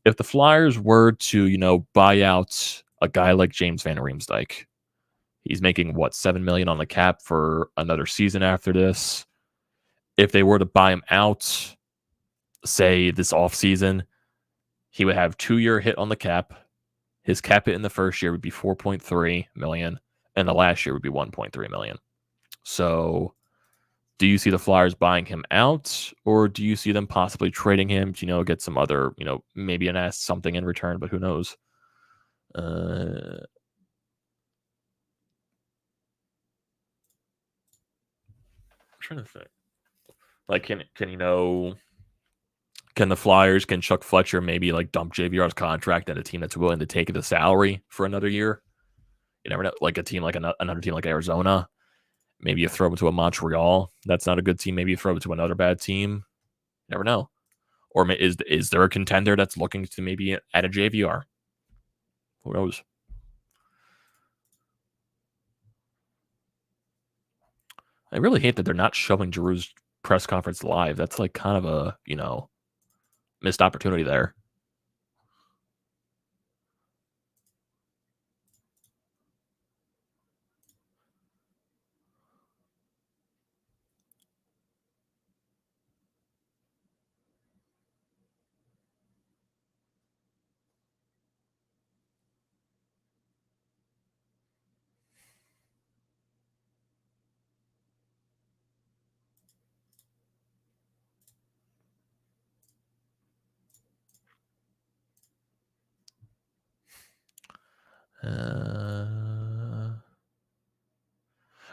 if the Flyers were to, buy out a guy like James Van Riemsdyk, he's making what, $7 million on the cap for another season after this. If they were to buy him out, say this offseason, he would have 2-year hit on the cap. His cap hit in the first year would be $4.3 million, and the last year would be $1.3 million. So do you see the Flyers buying him out, or do you see them possibly trading him to, get some other, maybe an ask something in return, but who knows? I'm trying to think. Can the Flyers, can Chuck Fletcher maybe dump JVR's contract at a team that's willing to take the salary for another year? You never know. Like a team like another team like Arizona. Maybe you throw him to a Montreal. That's not a good team. Maybe you throw him to another bad team. You never know. Or is there a contender that's looking to maybe add a JVR? Who knows? I really hate that they're not showing Giroux's press conference live. That's kind of a, missed opportunity there.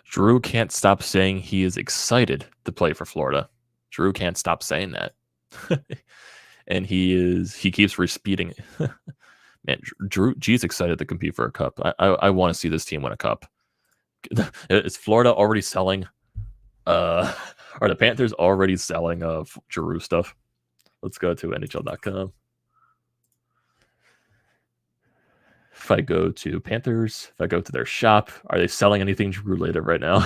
Giroux can't stop saying he is excited to play for Florida. Giroux can't stop saying that. And he keeps repeating. Man, G's excited to compete for a cup. I want to see this team win a cup. Is Florida already selling? Are the Panthers already selling Giroux stuff? Let's go to NHL.com. If I go to Panthers, if I go to their shop, are they selling anything Giroux related right now?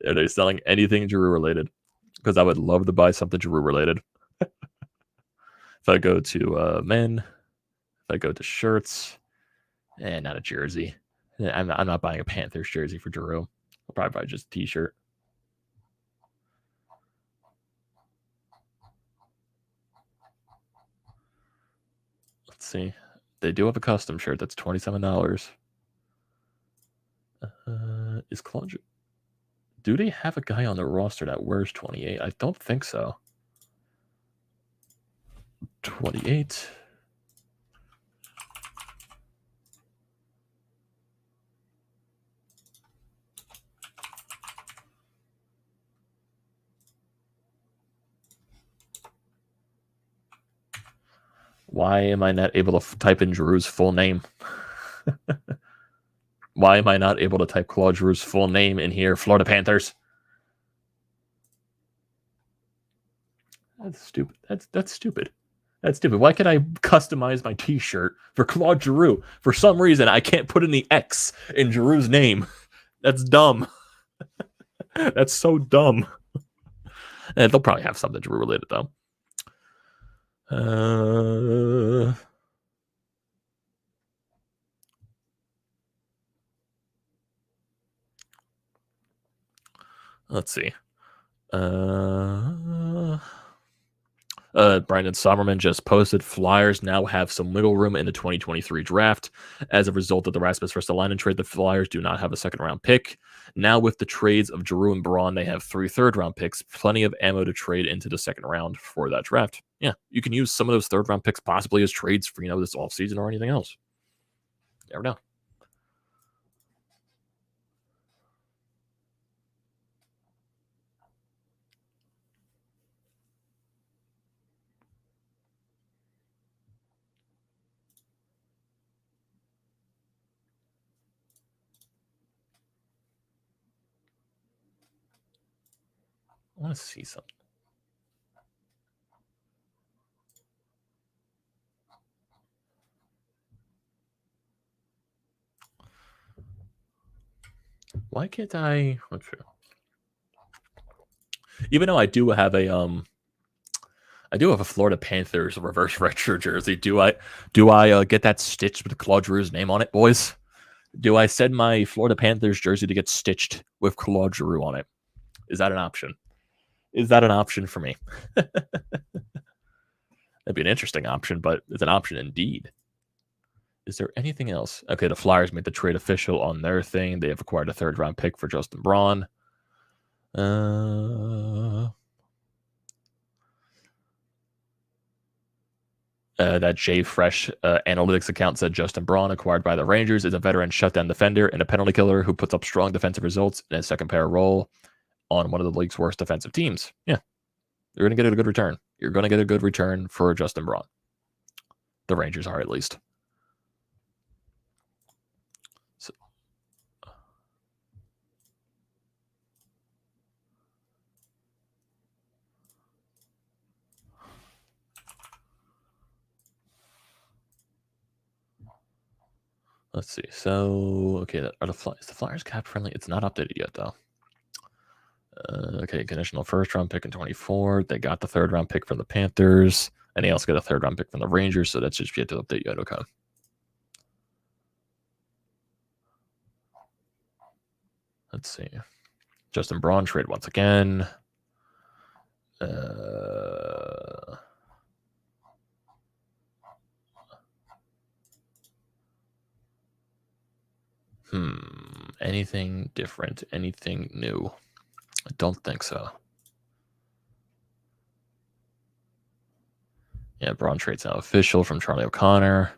Are they selling anything Giroux related? Because I would love to buy something Giroux related. If I go to men, if I go to shirts, and not a jersey. I'm not buying a Panthers jersey for Giroux. I'll probably buy just a t-shirt. Let's see. They do have a custom shirt that's $27. Is Claude? Do they have a guy on the roster that wears 28? I don't think so. 28. Why am I not able to type in Giroux's full name? Why am I not able to type Claude Giroux's full name in here? Florida Panthers. That's stupid. That's stupid. That's stupid. Why can't I customize my t-shirt for Claude Giroux? For some reason, I can't put in the X in Giroux's name. That's dumb. That's so dumb. And they'll probably have something Giroux related, though. Let's see. Brandon Sommerman just posted Flyers now have some wiggle room in the 2023 draft. As a result of the Rasmus Ristolainen trade, the Flyers do not have a second-round pick. Now with the trades of Giroux and Braun, they have 3 third-round picks, plenty of ammo to trade into the second round for that draft. Yeah, you can use some of those third-round picks possibly as trades for, this offseason or anything else. Never know. I want to see something. Why can't I? Even though I do have a Florida Panthers reverse retro jersey. Do I get that stitched with Claude Giroux's name on it, boys? Do I send my Florida Panthers jersey to get stitched with Claude Giroux on it? Is that an option? Is that an option for me? That'd be an interesting option, but it's an option indeed. Is there anything else? Okay, the Flyers made the trade official on their thing. They have acquired a third-round pick for Justin Braun. That JFresh analytics account said Justin Braun, acquired by the Rangers, is a veteran shutdown defender and a penalty killer who puts up strong defensive results in a second pair role on one of the league's worst defensive teams. Yeah, you're going to get a good return. You're going to get a good return for Justin Braun. The Rangers are, at least. So, let's see. So, okay, is the Flyers cap friendly? It's not updated yet, though. Okay, conditional first-round pick in 24. They got the third-round pick from the Panthers, and they also got a third-round pick from the Rangers, so that's just yet to update yet. Okay. Let's see. Justin Braun trade once again. Anything different? Anything new? I don't think so. Yeah, Braun trade's now official from Charlie O'Connor.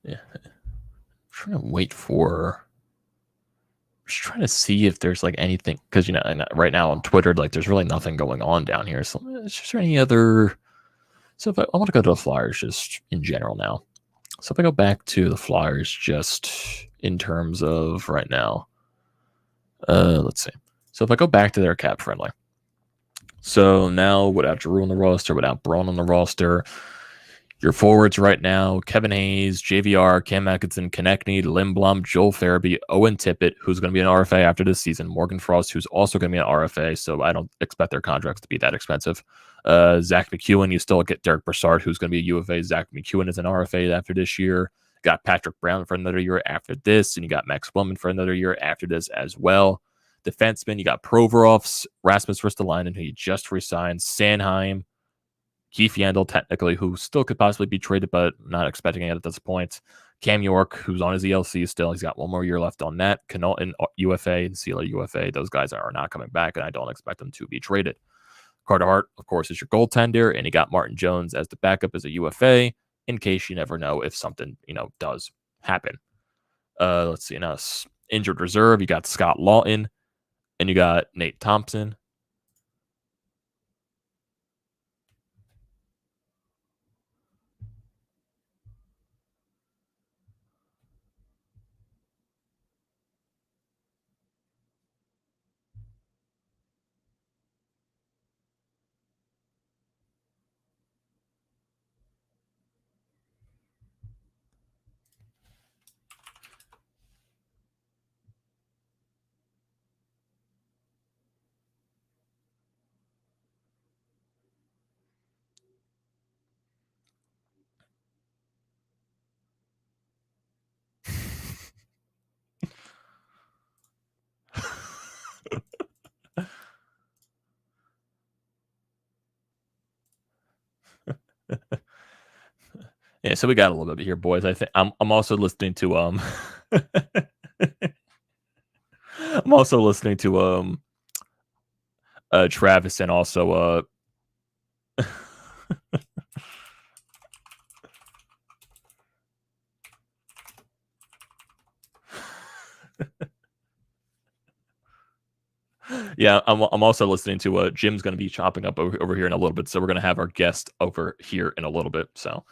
Yeah. I'm trying to wait for... just trying to see if there's like anything, because right now on Twitter, like there's really nothing going on down here. So is there any other? So if I want to go to the Flyers just in general now. So if I go back to the Flyers just in terms of right now, let's see. So if I go back to their cap friendly. So now without Giroux on the roster, without Braun on the roster, your forwards right now, Kevin Hayes, JVR, Cam Atkinson, Konechny, Lindblom, Joel Farabee, Owen Tippett, who's going to be an RFA after this season, Morgan Frost, who's also going to be an RFA, so I don't expect their contracts to be that expensive. Zach McEwen, you still get Derek Brassard, who's going to be a UFA. Zach McEwen is an RFA after this year. Got Patrick Brown for another year after this, and you got Max Willman for another year after this as well. Defenseman, you got Provorov, Rasmus Ristolainen, who you just re-signed, Sanheim, Keith Yandle, technically, who still could possibly be traded, but not expecting it at this point. Cam York, who's on his ELC still. He's got one more year left on that. Connaughton, UFA, and Sealer, UFA. Those guys are not coming back, and I don't expect them to be traded. Carter Hart, of course, is your goaltender, and you got Martin Jones as the backup as a UFA, in case you never know if something, does happen. Let's see. Now, injured reserve, you got Scott Lawton, and you got Nate Thompson. Yeah, so we got a little bit here, boys. I think I'm also listening to I'm also listening to Travis and also yeah, I'm also listening to Jim's going to be chopping up over here in a little bit, so we're going to have our guest over here in a little bit. So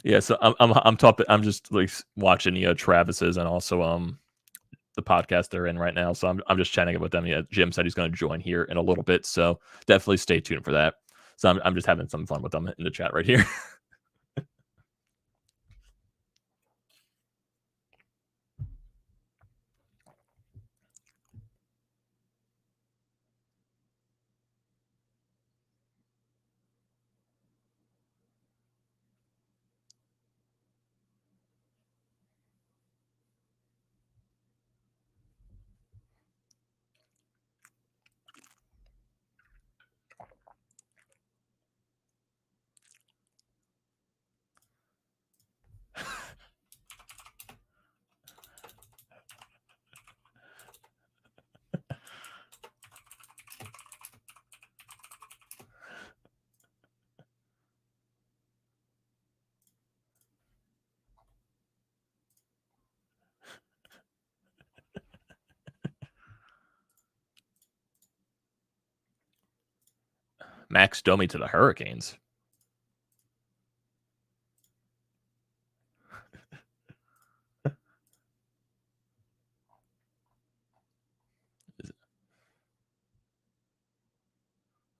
yeah, so I'm just like watching Travis's and also the podcast they're in right now. So I'm just chatting with them. Yeah, Jim said he's going to join here in a little bit, so definitely stay tuned for that. So I'm just having some fun with them in the chat right here. Max Domi to the Hurricanes. Let's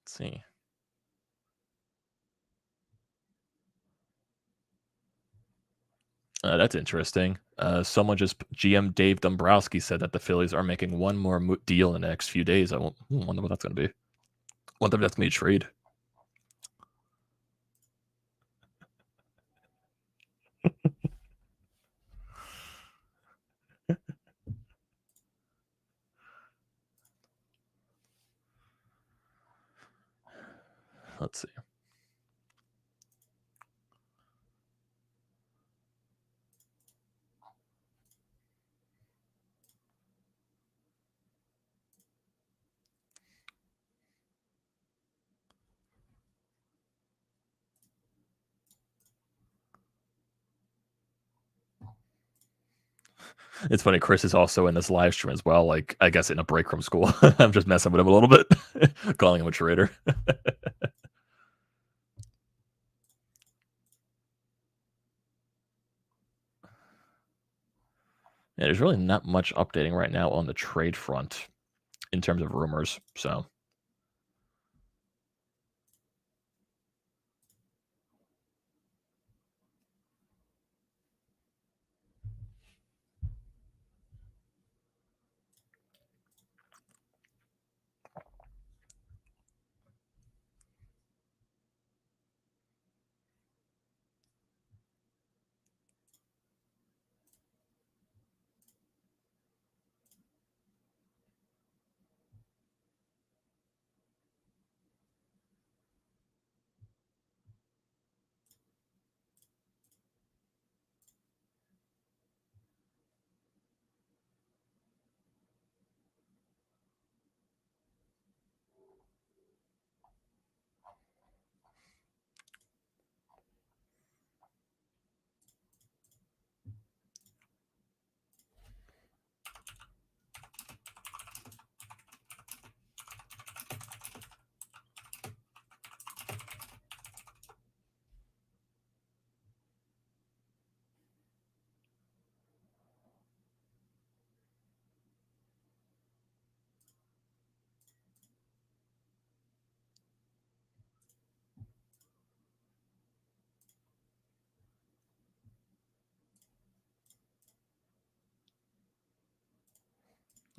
see. That's interesting. Someone just GM Dave Dombrowski said that the Phillies are making one more deal in the next few days. I wonder what that's going to be. Wonder if that's going to be a trade. Let's see. It's funny. Chris is also in this live stream as well. Like, I guess in a break from school. I'm just messing with him a little bit, calling him a traitor. Yeah, there's really not much updating right now on the trade front in terms of rumors. So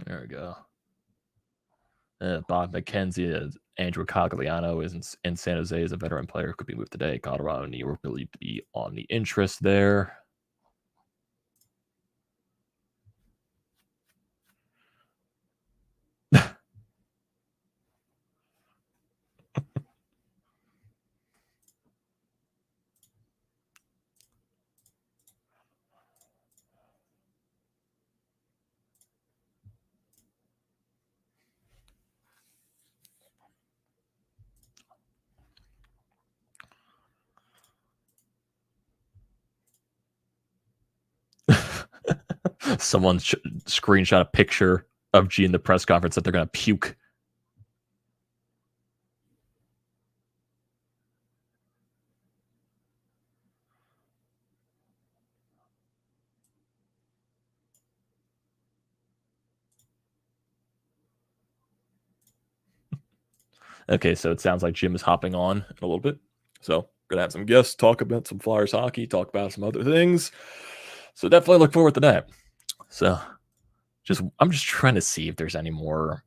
there we go. Bob McKenzie, Andrew Cogliano is in San Jose as a veteran player who could be moved today. Colorado and New York believed to be on the interest there. Someone screenshot a picture of G in the press conference that they're going to puke. Okay, so it sounds like Jim is hopping on in a little bit. So gonna have some guests talk about some Flyers hockey, talk about some other things. So definitely look forward to that. So I'm just trying to see if there's any more,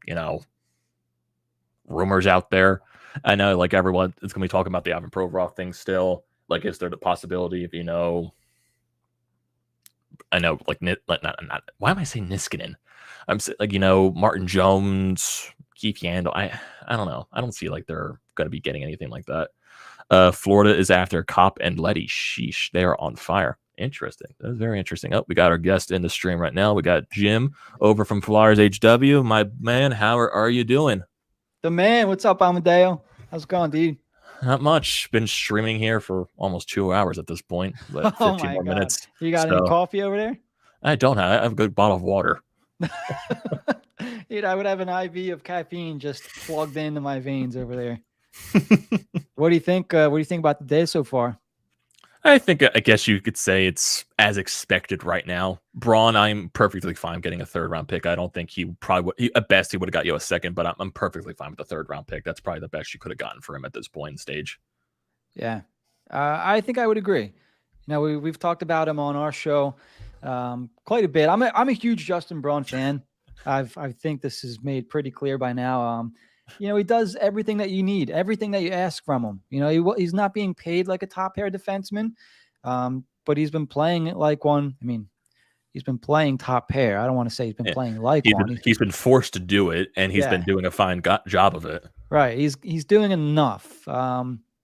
rumors out there. I know like everyone is gonna be talking about the Ivan Provorov thing still. Like, is there the possibility of, I know like not why am I saying Niskanen? I'm like, Martin Jones, Keith Yandle. I don't know. I don't see like they're gonna be getting anything like that. Florida is after Kopp and Letty. Sheesh, they're on fire. Interesting. That is very interesting. Oh, we got our guest in the stream right now. We got Jim over from Flyers HW. My man, how are you doing? The man. What's up, Amedeo? How's it going, dude? Not much. Been streaming here for almost 2 hours at this point. But 15 more minutes. You got any coffee over there? I don't have. I have a good bottle of water. Dude, I would have an IV of caffeine just plugged into my veins over there. What do you think? What do you think about the day so far? I guess you could say it's as expected right now. Braun, I'm perfectly fine getting a third-round pick. I don't think he probably would. At best, he would have got you a second, but I'm perfectly fine with the third-round pick. That's probably the best you could have gotten for him at this point in stage. Yeah, I think I would agree. We've talked about him on our show quite a bit. I'm a huge Justin Braun fan. I think this is made pretty clear by now. He does everything that you need, everything that you ask from him. He's not being paid like a top pair defenseman, but he's been playing like one. I mean, he's been playing top pair. I don't want to say he's been playing like one. He's been forced to do it, and he's been doing a fine job of it. Right. He's doing enough.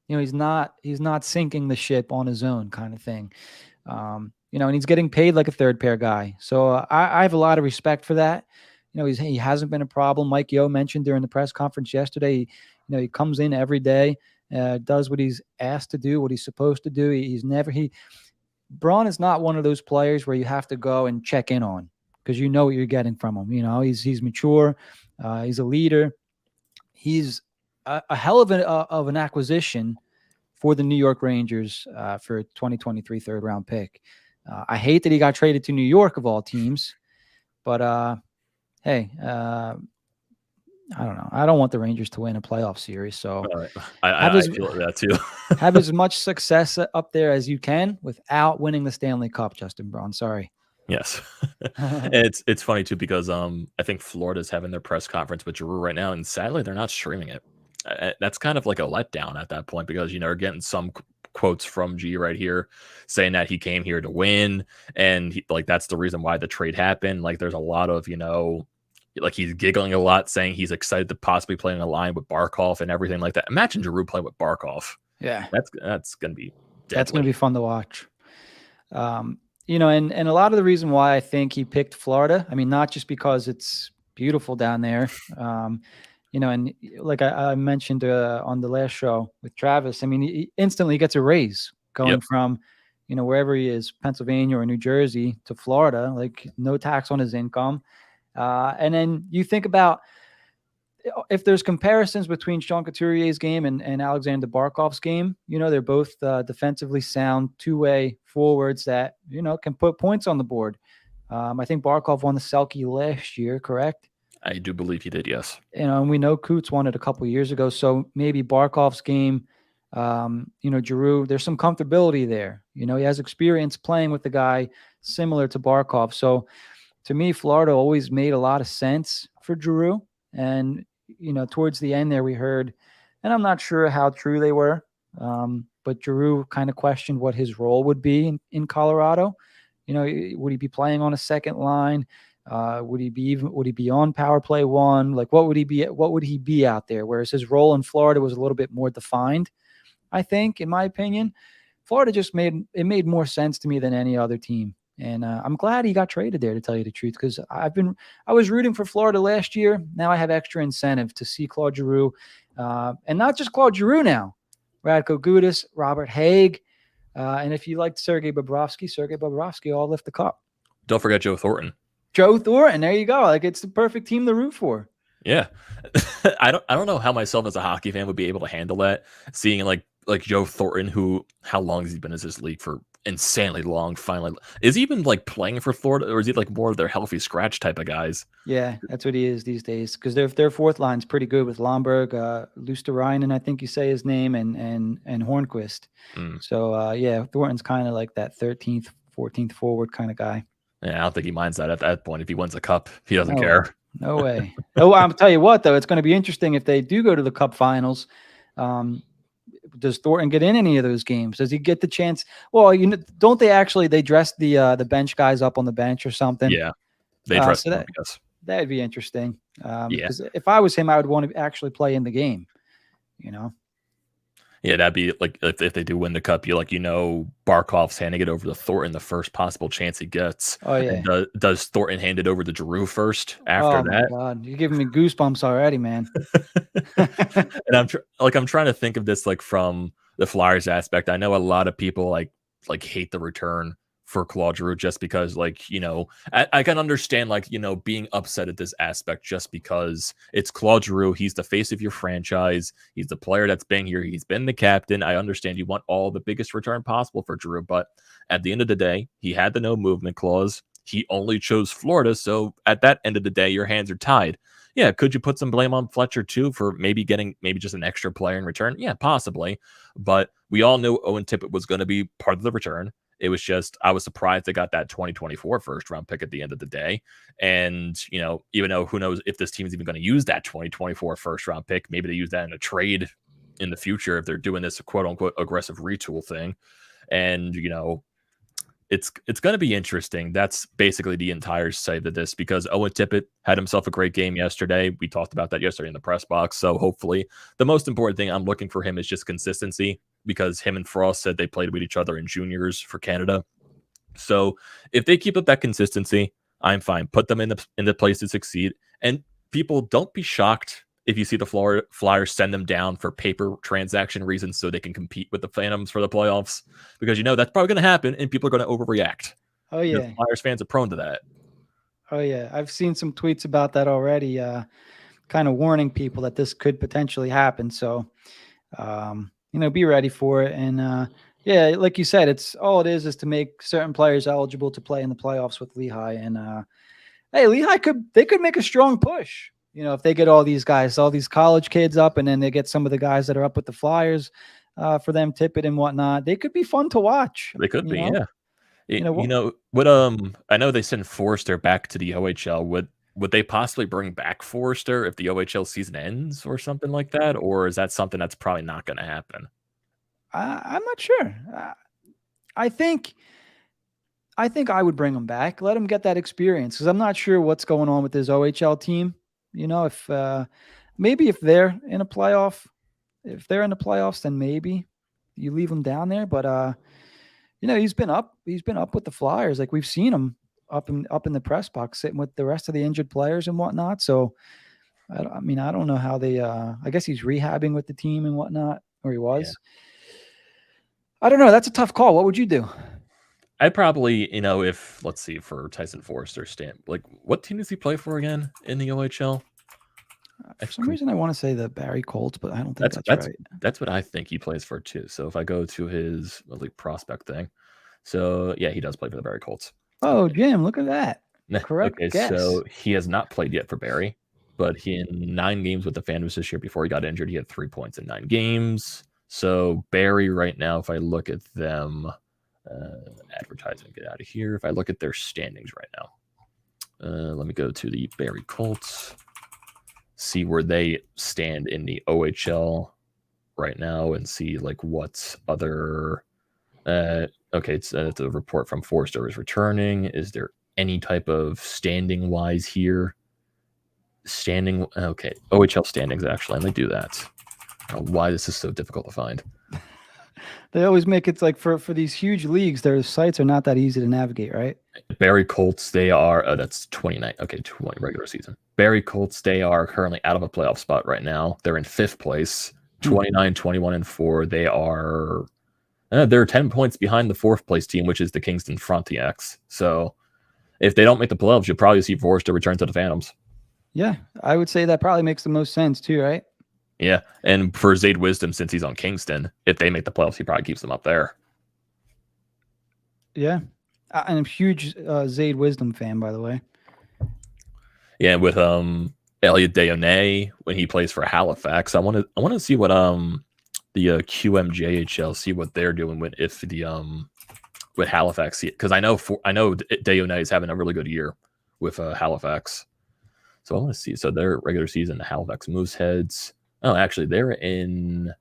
He's not sinking the ship on his own kind of thing. And he's getting paid like a third pair guy. So I have a lot of respect for that. He hasn't been a problem. Mike Yeo mentioned during the press conference yesterday, he comes in every day, does what he's asked to do, what he's supposed to do. Braun is not one of those players where you have to go and check in on because you know what you're getting from him. He's mature. He's a leader. He's a hell of an acquisition for the New York Rangers for a 2023 third-round pick. I hate that he got traded to New York of all teams, but hey, I don't know. I don't want the Rangers to win a playoff series, so I feel that too. have as much success up there as you can without winning the Stanley Cup, Justin Braun. Sorry. Yes. It's funny too because I think Florida's having their press conference with Giroux right now, and sadly they're not streaming it. That's kind of like a letdown at that point because we're getting some quotes from G right here saying that he came here to win, and that's the reason why the trade happened. Like there's a lot of like he's giggling a lot, saying he's excited to possibly play in a line with Barkov and everything like that. Imagine Giroux playing with Barkov. Yeah, that's gonna be deadly. That's gonna be fun to watch. And a lot of the reason why I think he picked Florida, I mean, not just because it's beautiful down there, and like I mentioned on the last show with Travis, I mean, he instantly gets a raise going from, wherever he is, Pennsylvania or New Jersey to Florida, like no tax on his income. And then you think about if there's comparisons between Sean Couturier's game and Alexander Barkov's game, they're both defensively sound two-way forwards that, can put points on the board. I think Barkov won the Selke last year, correct? I do believe he did, yes. And we know Coots won it a couple of years ago. So maybe Barkov's game, Giroux, there's some comfortability there. He has experience playing with the guy similar to Barkov. So to me, Florida always made a lot of sense for Giroux. And, towards the end there we heard, and I'm not sure how true they were, but Giroux kind of questioned what his role would be in Colorado. Would he be playing on a second line? Would he be on power play one? Like, what would he be out there? Whereas his role in Florida was a little bit more defined, I think, in my opinion. Florida just made more sense to me than any other team. And I'm glad he got traded there, to tell you the truth, because I was rooting for Florida last year. Now I have extra incentive to see Claude Giroux, and not just Claude Giroux now. Radko Gudas, Robert Haig, and if you liked Sergei Bobrovsky all lift the cup. Don't forget Joe Thornton. There you go. Like, it's the perfect team to root for. Yeah. I don't know how myself as a hockey fan would be able to handle that. Seeing like Joe Thornton, how long has he been in this league for? Insanely long. Finally, is he even like playing for Florida, or is he like more of their healthy scratch type of guys? Yeah, that's what he is these days, because their fourth line's pretty good with Lomberg, Luosterainen, I think you say his name, and Hornquist. So yeah, Thornton's kind of like that 13th, 14th forward kind of guy. Yeah, I don't think he minds that at that point. If he wins a cup, he doesn't care. No way. Oh, I'll tell you what, though, it's going to be interesting if they do go to the Cup Finals. Does Thornton get in any of those games? Does he get the chance? Well, don't they actually dress the bench guys up on the bench or something? Yeah, they dress so them up, yes. That'd be interesting. Yeah, because if I was him, I would want to actually play in the game. Yeah, that'd be like if they do win the cup, Barkov's handing it over to Thornton the first possible chance he gets. Oh yeah. And does Thornton hand it over to Giroux first after that? Oh my God, you're giving me goosebumps already, man. And I'm trying to think of this like from the Flyers aspect. I know a lot of people like hate the return for Claude Giroux just because I can understand being upset at this aspect just because it's Claude Giroux. He's the face of your franchise. He's the player that's been here. He's been the captain. I understand you want all the biggest return possible for Giroux, but at the end of the day, he had the no movement clause. He only chose Florida. So at that end of the day, your hands are tied. Yeah, could you put some blame on Fletcher too for maybe getting just an extra player in return? Yeah, possibly. But we all knew Owen Tippett was going to be part of the return. It was just, I was surprised they got that 2024 first round pick at the end of the day. And, even though who knows if this team is even going to use that 2024 first round pick, maybe they use that in a trade in the future if they're doing this quote unquote aggressive retool thing. And, it's going to be interesting. That's basically the entire side of this, because Owen Tippett had himself a great game yesterday. We talked about that yesterday in the press box. So hopefully the most important thing I'm looking for him is just consistency, because him and Frost said they played with each other in juniors for Canada. So if they keep up that consistency, I'm fine. Put them in the place to succeed. And people, don't be shocked if you see the Flyers send them down for paper transaction reasons so they can compete with the Phantoms for the playoffs, because that's probably going to happen and people are going to overreact. Oh yeah, Flyers fans are prone to that. Oh yeah, I've seen some tweets about that already, kind of warning people that this could potentially happen. So, be ready for it. And yeah, like you said, it's all it is to make certain players eligible to play in the playoffs with Lehigh. And hey, Lehigh could make a strong push. If they get all these guys, all these college kids up, and then they get some of the guys that are up with the Flyers, for them, Tippett and whatnot, they could be fun to watch. They could be, yeah. What I know they send Forrester back to the OHL. Would they possibly bring back Forrester if the OHL season ends or something like that, or is that something that's probably not going to happen? I'm not sure. I think I would bring him back. Let him get that experience, because I'm not sure what's going on with his OHL team. If maybe if they're in the playoffs, then maybe you leave him down there. But he's been up with the Flyers. Like, we've seen him up in the press box sitting with the rest of the injured players and whatnot. So I don't know how they. I guess he's rehabbing with the team and whatnot, or he was. Yeah. I don't know. That's a tough call. What would you do? I'd probably, if, let's see, for Tyson Forrester, like, what team does he play for again in the OHL? For some reason, I want to say the Barrie Colts, but I don't think that's right. That's what I think he plays for too. So if I go to his elite prospect thing, so yeah, he does play for the Barrie Colts. Oh, Jim, look at that! Correct. Okay, guess. So he has not played yet for Barrie, but he in 9 games with the Phantoms this year before he got injured, he had 3 points in 9 games. So Barrie right now, if I look at them. Advertising, get out of here. If I look at their standings right now, let me go to the Barrie Colts. see where they stand in the OHL right now and see like what other. Okay, it's a report from Forster is returning. Is there any type of standing wise here? Standing. Okay, OHL standings actually. Let me do that. I don't know why this is so difficult to find. They always make it like for these huge leagues, their sites are not that easy to navigate, right? Barrie Colts, they are, that's 29. Okay, 20 regular season. Barrie Colts, they are currently out of a playoff spot right now. They're in 5th place, 29, 21, and 4. They are, they're 10 points behind the 4th place team, which is the Kingston Frontiacs. So if they don't make the playoffs, you'll probably see Forster return to the Phantoms. Yeah, I would say that probably makes the most sense too, right? Yeah, and for Zayd Wisdom, since he's on Kingston, if they make the playoffs, he probably keeps them up there. Yeah, I'm a huge Zayd Wisdom fan, by the way. Yeah, with Elliot Deonay when he plays for Halifax, I want to see what the QMJHL, see what they're doing with with Halifax, because I know Deonay is having a really good year with Halifax. So I want to see. So their regular season, the Halifax Mooseheads. Oh, actually, they're in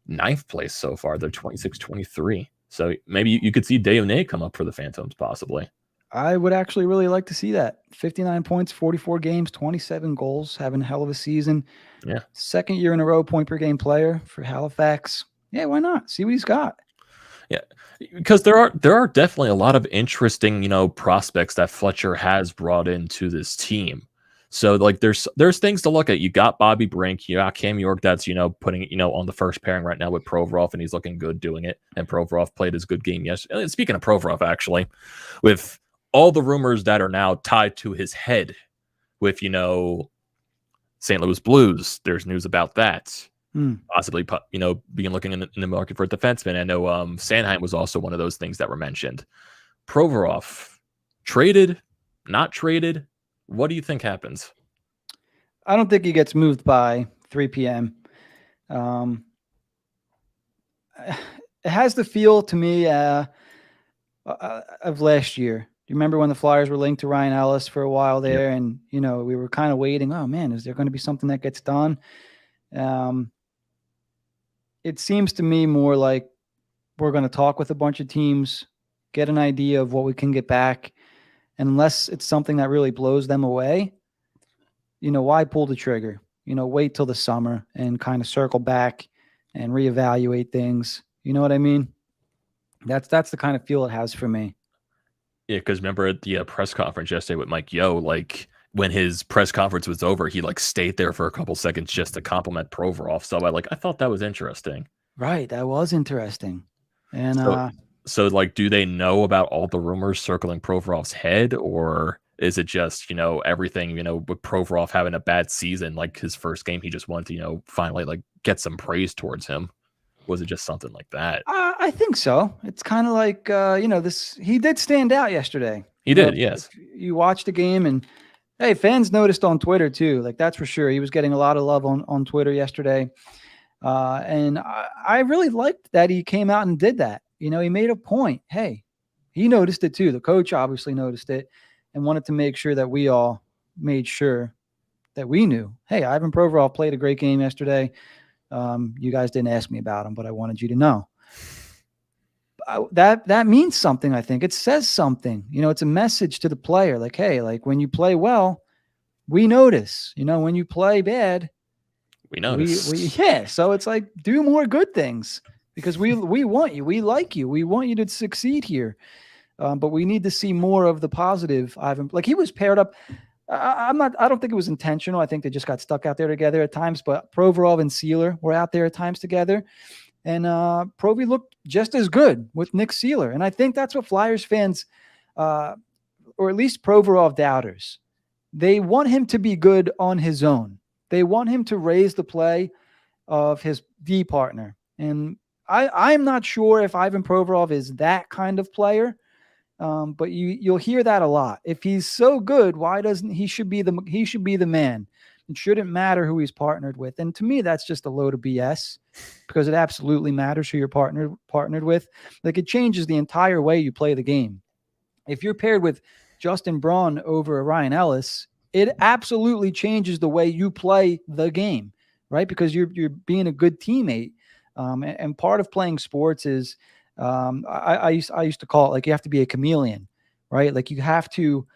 9th place so far. They're 26-23. So maybe you could see Deonay come up for the Phantoms, possibly. I would actually really like to see that. 59 points, 44 games, 27 goals, having a hell of a season. Yeah. 2nd year in a row point per game player for Halifax. Yeah, why not? See what he's got. Yeah, because there are definitely a lot of interesting, prospects that Fletcher has brought into this team. So like there's things to look at. You got Bobby Brink, you got Cam York that's putting it on the first pairing right now with Provorov, and he's looking good doing it. And Provorov played his good game yesterday. And speaking of Provorov, actually, with all the rumors that are now tied to his head with St. Louis Blues, there's news about that. Possibly being looking in the market for a defenseman. I know Sanheim was also one of those things that were mentioned. Provorov, traded, not traded. What do you think happens? I don't think he gets moved by 3 p.m. It has the feel to me of last year. Do you remember when the Flyers were linked to Ryan Ellis for a while there? Yep. And, we were kind of waiting. Oh, man, is there going to be something that gets done? It seems to me more like we're going to talk with a bunch of teams, get an idea of what we can get back. And unless it's something that really blows them away, why pull the trigger? Wait till the summer and kind of circle back and reevaluate things. You know what I mean? That's the kind of feel it has for me. Yeah, because remember at the press conference yesterday with Mike Yeo, like when his press conference was over, he like stayed there for a couple seconds just to compliment Provorov. So I thought that was interesting. Right, that was interesting. And so like, do they know about all the rumors circling Provorov's head, or is it just everything with Provorov having a bad season, like his first game, he just wanted to finally like get some praise towards him? Was it just something like that? I think so. It's kind of like he did stand out yesterday. He did, yes. You watched the game, and hey, fans noticed on Twitter too. Like that's for sure. He was getting a lot of love on Twitter yesterday, and I really liked that he came out and did that. He made a point. Hey, he noticed it too. The coach obviously noticed it and wanted to make sure that we all made sure that we knew, hey, Ivan Provorov played a great game yesterday. You guys didn't ask me about him, but I wanted you to know. That means something, I think. It says something. It's a message to the player. Like, hey, like when you play well, we notice. When you play bad, we notice. So it's like, do more good things. Because we want you, we like you, we want you to succeed here, but we need to see more of the positive. Ivan, like he was paired up. I don't think it was intentional. I think they just got stuck out there together at times. But Provorov and Sealer were out there at times together, and Provy looked just as good with Nick Sealer. And I think that's what Flyers fans, or at least Provorov doubters, they want him to be good on his own. They want him to raise the play of his D partner, and I'm not sure if Ivan Provorov is that kind of player, but you'll hear that a lot. If he's so good, why doesn't he should be the man? It shouldn't matter who he's partnered with. And to me, that's just a load of BS, because it absolutely matters who you're partnered with. Like it changes the entire way you play the game. If you're paired with Justin Braun over Ryan Ellis, It absolutely changes the way you play the game, right? Because you're being a good teammate. And part of playing sports is I used to call it like you have to be a chameleon, right? Like you have to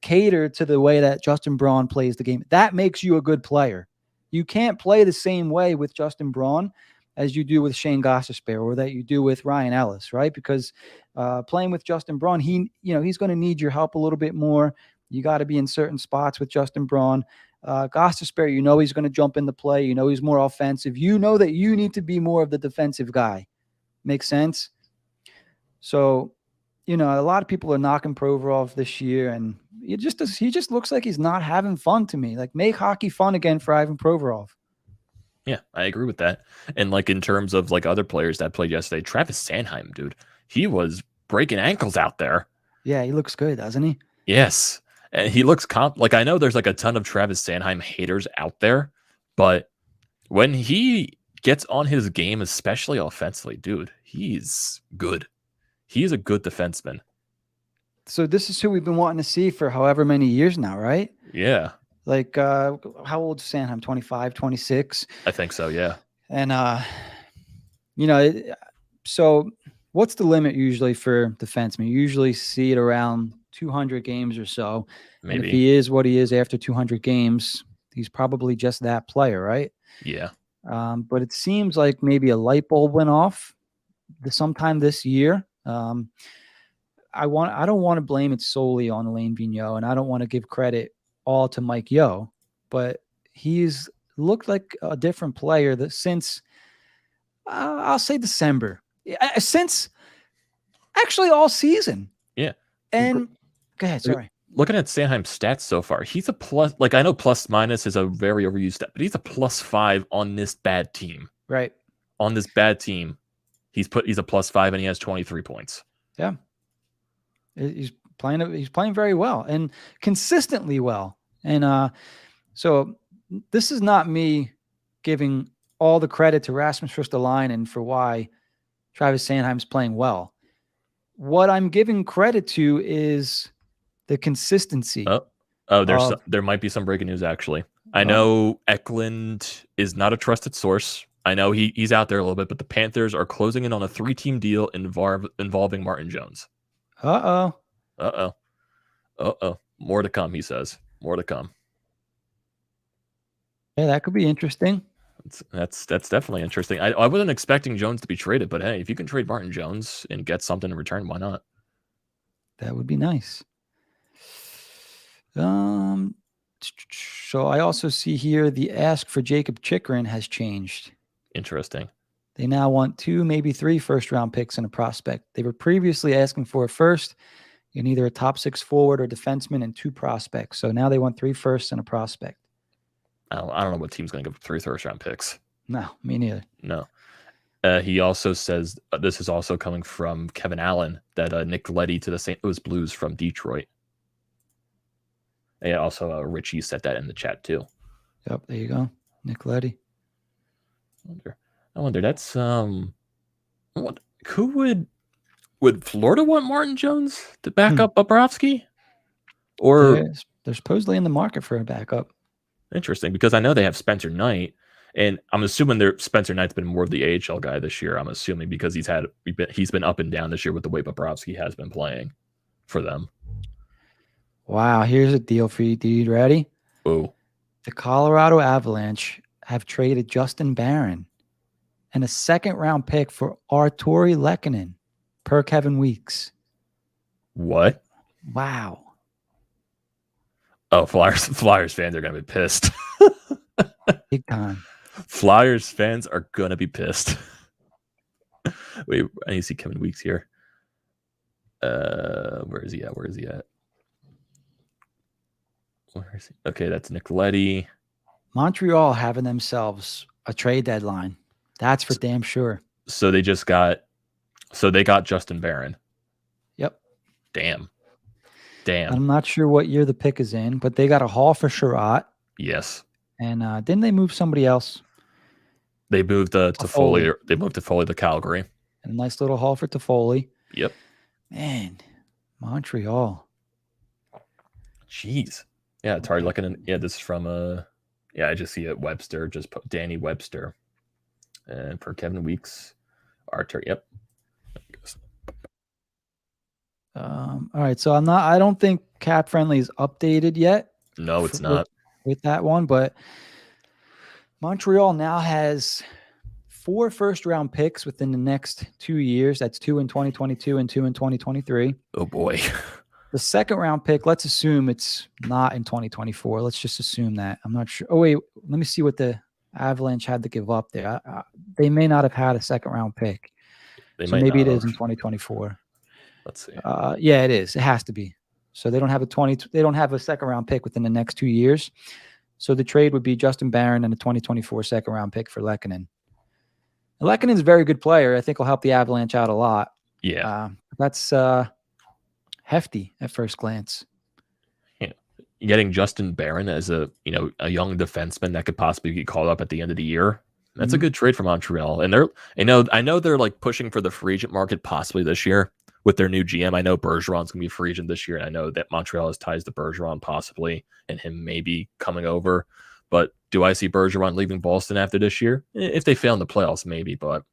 cater to the way that Justin Braun plays the game. That makes you a good player. You can't play the same way with Justin Braun as you do with Shane Gostisbehere or that you do with Ryan Ellis, right? Because playing with Justin Braun, he's going to need your help a little bit more. You got to be in certain spots with Justin Braun. Gostisbehere, he's going to jump into play. He's more offensive. You know that you need to be more of the defensive guy. Makes sense? So, a lot of people are knocking Provorov this year, and he just looks like he's not having fun to me. Like, make hockey fun again for Ivan Provorov. Yeah, I agree with that. And like in terms of like other players that played yesterday, Travis Sanheim, dude, he was breaking ankles out there. Yeah, he looks good, doesn't he? Yes. And he looks like I know there's like a ton of Travis Sanheim haters out there, but when he gets on his game, especially offensively, dude, he's good. He's a good defenseman. So this is who we've been wanting to see for however many years now, right? Yeah. Like, how old is Sanheim? 25, 26? I think so, yeah. And, so what's the limit usually for defensemen? You usually see it around 200 games or so. Maybe. And if he is what he is after 200 games, he's probably just that player, right? Yeah. But it seems like maybe a light bulb went off sometime this year. I don't want to blame it solely on Alain Vigneault, and I don't want to give credit all to Mike Yeo, but he's looked like a different player that since I'll say December, since actually all season. Yeah. And go ahead, sorry. Looking at Sanheim's stats so far, he's a plus. Like I know plus minus is a very overused stat, but he's a +5 on this bad team. Right. On this bad team, he's a +5 and he has 23 points. Yeah. He's playing very well and consistently well. And so this is not me giving all the credit to Rasmus Ristolainen for why Travis Sanheim's playing well. What I'm giving credit to is the consistency. There might be some breaking news actually. I know Eklund is not a trusted source. I know he's out there a little bit, but the Panthers are closing in on a 3-team deal involving Martin Jones. Uh-oh. More to come, he says. More to come. Yeah, that could be interesting. That's definitely interesting. I wasn't expecting Jones to be traded, but hey, if you can trade Martin Jones and get something in return, why not? That would be nice. So I also see here the ask for Jacob Chikrin has changed. Interesting. They now want 2, maybe 3 first-round picks and a prospect. They were previously asking for a first in either a top 6 forward or defenseman and 2 prospects. So now they want 3 firsts and a prospect. I don't know what team's going to give 3 first-round picks. No, me neither. No. He also says, this is also coming from Kevin Allen, that Nick Leddy to the St. Louis Blues from Detroit. Yeah, also Richie said that in the chat too. Yep, there you go. Nick Leddy. I wonder that's who would Florida want Martin Jones to back up Bobrovsky? Or they're supposedly in the market for a backup. Interesting, because I know they have Spencer Knight, and I'm assuming Spencer Knight's been more of the AHL guy this year. I'm assuming because he's been up and down this year with the way Bobrovsky has been playing for them. Wow, here's a deal for you, dude. Ready? Oh. The Colorado Avalanche have traded Justin Barron and a 2nd-round pick for Arturi Lehkonen per Kevin Weeks. What? Wow. Oh, Flyers fans are going to be pissed. Big time. Flyers fans are going to be pissed. Wait, I need to see Kevin Weeks here. Where is he at? Where is he? Okay, that's Nick Leddy. Montreal having themselves a trade deadline. That's for damn sure. So they got Justin Barron. Yep. Damn. I'm not sure what year the pick is in, but they got a haul for Sherratt. Yes. And didn't they move somebody else? They moved to Foley. They moved to Foley to Calgary. And a nice little haul for Toffoli. Yep. Man, Montreal. Jeez. Yeah, it's hard looking. Yeah, this is from yeah, I just see it. Webster, just put Danny Webster, and for Kevin Weeks, Arthur. Yep. All right, so I don't think Cap Friendly is updated yet. No, it's not. With that one, but Montreal now has 4 first-round picks within the next 2 years. That's 2 in 2022 and 2 in 2023. Oh boy. The second-round pick, let's assume it's not in 2024. Let's just assume that. I'm not sure. Oh wait, let me see what the Avalanche had to give up there. They may not have had a second-round pick, so maybe it is in 2024. Let's see. Yeah, it is. It has to be. So they don't have a second-round pick within the next 2 years. So the trade would be Justin Barron and a 2024 second-round pick for Lehkonen. Lehkonen's a very good player. I think will help the Avalanche out a lot. Yeah. That's hefty at first glance. Yeah. Getting Justin Barron as a young defenseman that could possibly get called up at the end of the year. That's a good trade for Montreal. And I know they're like pushing for the free agent market possibly this year with their new GM. I know Bergeron's gonna be a free agent this year, and I know that Montreal has ties to Bergeron possibly, and him maybe coming over. But do I see Bergeron leaving Boston after this year? If they fail in the playoffs, maybe. But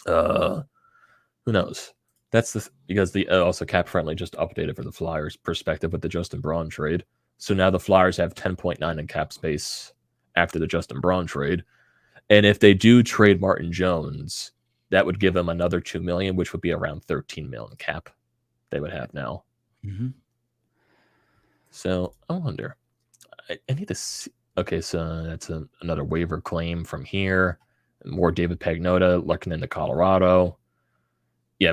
who knows? That's because the also Cap Friendly just updated for the Flyers perspective with the Justin Braun trade. So now the Flyers have 10.9 in cap space after the Justin Braun trade. And if they do trade Martin Jones, that would give them another $2 million, which would be around $13 million cap they would have now. Mm-hmm. So I wonder. I need to see. Okay, so that's another waiver claim from here. More David Pagnotta looking into Colorado. Yeah,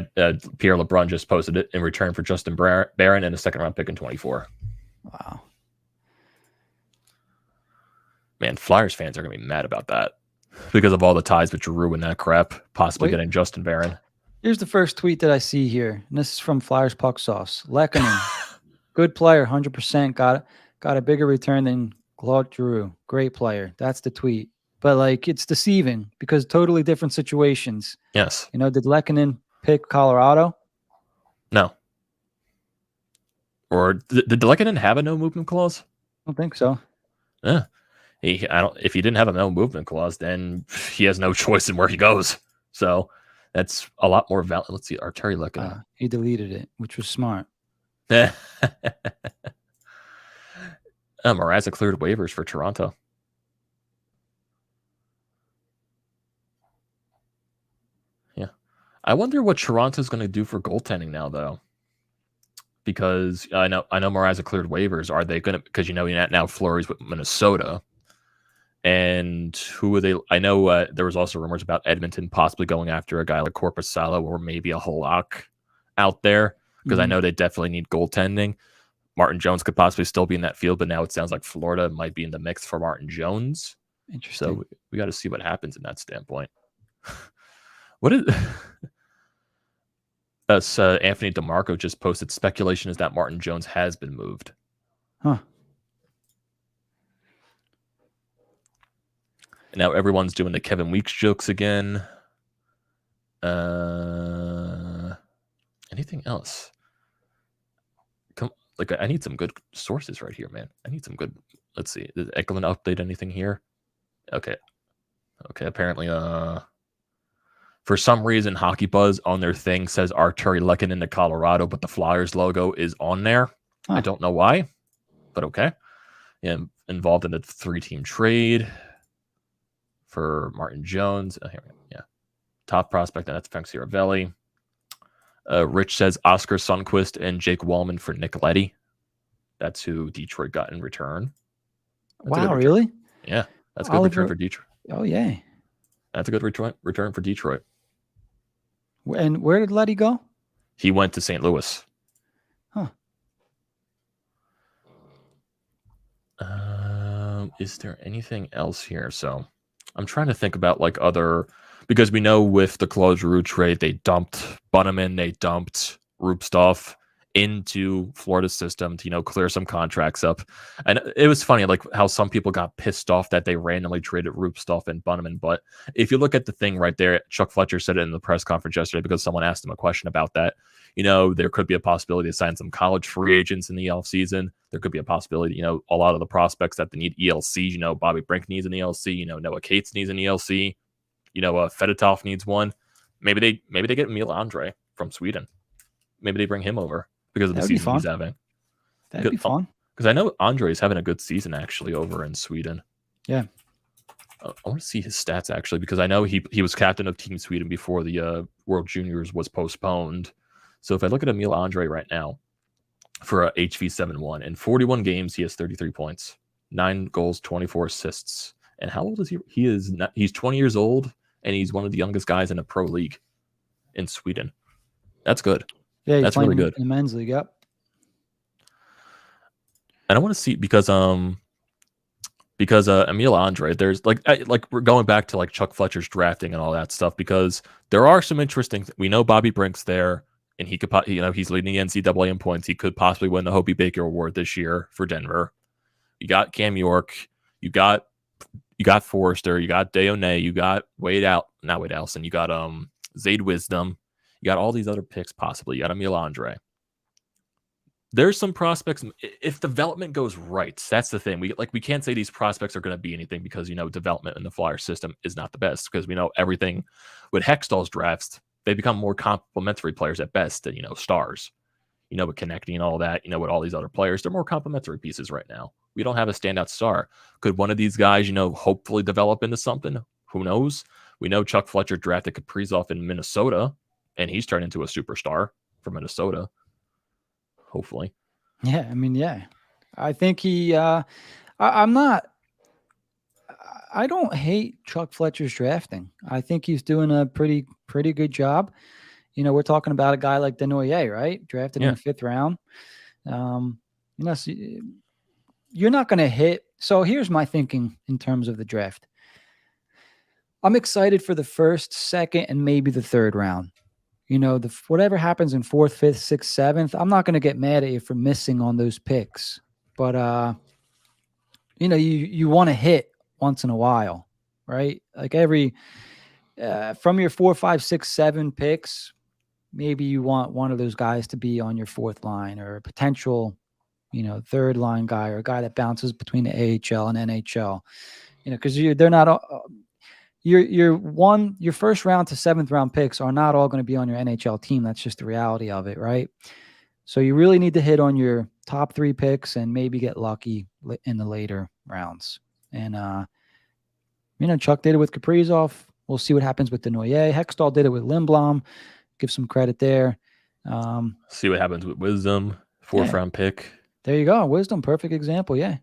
Pierre LeBrun just posted it in return for Justin Barron and a second-round pick in 24. Wow. Man, Flyers fans are going to be mad about that because of all the ties with Giroux and that crap, possibly getting Justin Barron. Here's the first tweet that I see here, and this is from Flyers Puck Sauce. Lehkonen, good player, 100%. Got a bigger return than Claude Giroux. Great player. That's the tweet. But, like, it's deceiving because totally different situations. Yes. Did Lehkonen pick Colorado? No. Or did Lehkonen have a no movement clause? I don't think so. Yeah. If he didn't have a no movement clause, then he has no choice in where he goes. So that's a lot more valid. Let's see. Arturi Lehkonen. He deleted it, which was smart. Mrazek cleared waivers for Toronto. Yeah. I wonder what Toronto's going to do for goaltending now, though. Because I know Mrazek cleared waivers. Are they going to, because now Fleury's with Minnesota. And who are they? I know there was also rumors about Edmonton possibly going after a guy like Korpisalo or maybe a Halak out there, because I know they definitely need goaltending. Martin Jones could possibly still be in that field, but now it sounds like Florida might be in the mix for Martin Jones. Interesting. So we got to see what happens in that standpoint. What is Anthony DeMarco just posted? Speculation is that Martin Jones has been moved. Huh. And now everyone's doing the Kevin Weeks jokes again. Anything else? I need some good sources right here, man. I need some good. Let's see. Did Eklund update anything here? Okay. Apparently, for some reason, Hockey Buzz on their thing says Arturi Lehkonen into Colorado, but the Flyers logo is on there. Huh. I don't know why, but okay. Yeah, involved in a 3-team trade for Martin Jones. Here we go. Yeah. Top prospect, and that's Frank Siravelli. Rich says Oscar Sundquist and Jake Wallman for Nick Leddy. That's who Detroit got in return. Wow, really? Yeah. That's a good return for Detroit. Oh, yeah. That's a good return for Detroit. And where did Leddy go? He went to St. Louis. Huh. Is there anything else here? So I'm trying to think about other, because we know with the Claude Giroux trade, they dumped Bunneman, they dumped Rupstov into Florida's system to clear some contracts up. And it was funny how some people got pissed off that they randomly traded Rupstov and Bunneman. But if you look at the thing right there, Chuck Fletcher said it in the press conference yesterday because someone asked him a question about that. There could be a possibility to sign some college free agents in the offseason. there could be a possibility. You know, a lot of the prospects that they need ELCs. You know, Bobby Brink needs an ELC. You know, Noah Cates needs an ELC. You know, Fedotov needs one. Maybe they get Emil Andre from Sweden. Maybe they bring him over because of the season he's having. That'd be fun. Because I know Andre is having a good season actually over in Sweden. Yeah. I want to see his stats actually, because I know he was captain of Team Sweden before the World Juniors was postponed. So if I look at Emil Andre right now for a HV71, in 41 games, he has 33 points, 9 goals, 24 assists. And how old is he? He's 20 years old, and he's one of the youngest guys in a pro league in Sweden. That's good. Yeah, he's that's really good. In the men's league, yep. And I want to see because Emil Andre, there's like we're going back to like Chuck Fletcher's drafting and all that stuff, because there are some interesting. We know Bobby Brink's there, and he could, he's leading the NCAA in points. He could possibly win the Hobie Baker Award this year for Denver. You got Cam York, you got Forrester, you got Deone, you got not Wade Allison, you got Zayd Wisdom, you got all these other picks possibly. You got Emil Andre. There's some prospects. If development goes right, that's the thing. We can't say these prospects are going to be anything, because development in the Flyer system is not the best, because we know everything with Hextall's drafts, they become more complementary players at best than stars. With connecting and all that, with all these other players, they're more complementary pieces right now. We don't have a standout star. Could one of these guys, hopefully develop into something? Who knows? We know Chuck Fletcher drafted Kaprizov in Minnesota, and he's turned into a superstar for Minnesota. Hopefully. Yeah, I mean, yeah. I think I don't hate Chuck Fletcher's drafting. I think he's doing a pretty good job. We're talking about a guy like Denoyer, right? Drafted in the 5th round. So you're not going to hit. So here's my thinking in terms of the draft. I'm excited for the 1st, 2nd, and maybe the 3rd round. Whatever happens in 4th, 5th, 6th, 7th, I'm not going to get mad at you for missing on those picks. But, you want to hit once in a while, right? Like from your 4, 5, 6, 7 picks, maybe you want one of those guys to be on your 4th line, or a potential, 3rd line guy, or a guy that bounces between the AHL and NHL, because they're not your 1st round to 7th round picks are not all going to be on your NHL team. That's just the reality of it, right? So you really need to hit on your top 3 picks and maybe get lucky in the later rounds. And Chuck did it with Kaprizov. We'll see what happens with Denoyer. Hextall did it with Lindblom. Give some credit there. See what happens with Wisdom, 4th round pick. There you go. Wisdom, perfect example. Yeah.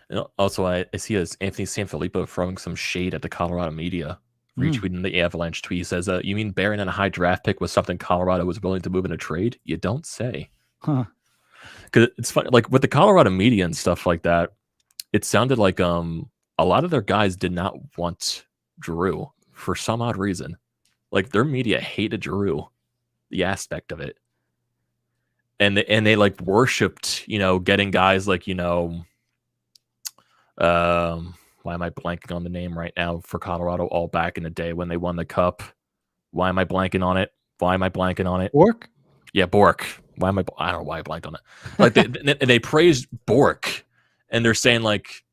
And also, I see as Anthony Sanfilippo throwing some shade at the Colorado media, retweeting the Avalanche tweet. He says, you mean Barron and a high draft pick was something Colorado was willing to move in a trade? You don't say. Huh. Because it's funny, like with the Colorado media and stuff like that, it sounded like a lot of their guys did not want Giroux for some odd reason. Like their media hated Giroux, the aspect of it. And they like worshipped, getting guys like, why am I blanking on the name right now for Colorado all back in the day when they won the cup? Why am I blanking on it? Bork? Yeah, Bork. I don't know why I blanked on it. Like they praised Bork, and they're saying like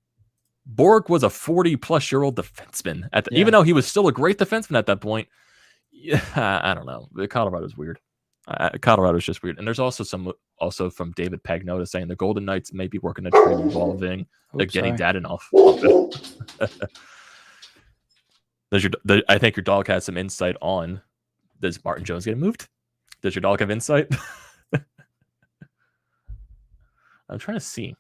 Bork was a 40-plus-year-old defenseman even though he was still a great defenseman at that point. Yeah, I don't know. Colorado's weird. Colorado's just weird. And there's also from David Pagnotta saying the Golden Knights may be working a trade involving getting Dadonov. I think your dog has some insight on, does Martin Jones get moved? Does your dog have insight? I'm trying to see.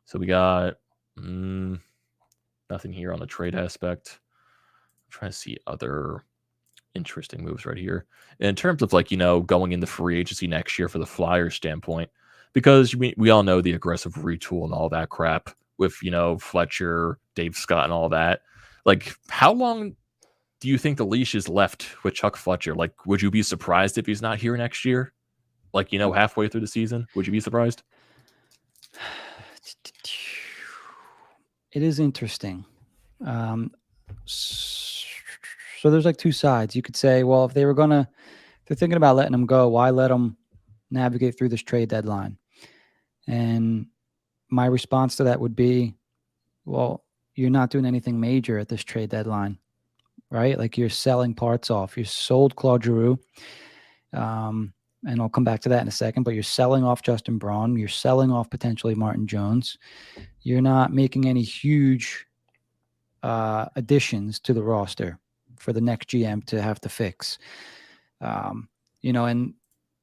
So we got nothing here on the trade aspect. I'm trying to see other interesting moves right here in terms of going into free agency next year for the Flyers standpoint, because we all know the aggressive retool and all that crap with Fletcher, Dave Scott, and all that. Like, how long do you think the leash is left with Chuck Fletcher? Like, would you be surprised if he's not here next year? Like, halfway through the season, would you be surprised? It is interesting. So there's like 2 sides. You could say, well, if they're thinking about letting him go, why let him navigate through this trade deadline? And my response to that would be, well, you're not doing anything major at this trade deadline, right? Like you're selling parts off. You sold Claude Giroux. And I'll come back to that in a second, but you're selling off Justin Braun. You're selling off potentially Martin Jones. You're not making any huge additions to the roster for the next GM to have to fix. And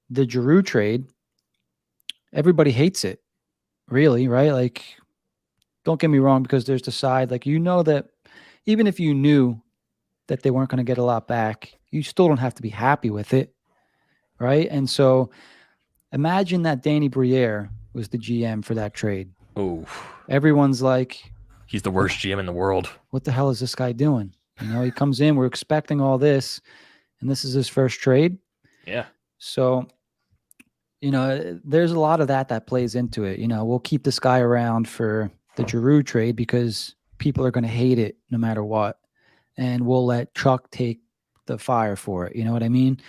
the Giroux trade, everybody hates it, really, right? Like, don't get me wrong, because there's the side, like, that even if you knew that they weren't going to get a lot back, you still don't have to be happy with it, right? And so imagine that Danny Briere was the GM for that trade. Oh, everyone's like, he's the worst GM in the world. What the hell is this guy doing? He comes in, we're expecting all this, and this is his first trade. Yeah. So, there's a lot of that plays into it. We'll keep this guy around for the Giroux trade because people are going to hate it no matter what. And we'll let Chuck take the fire for it. You know what I mean?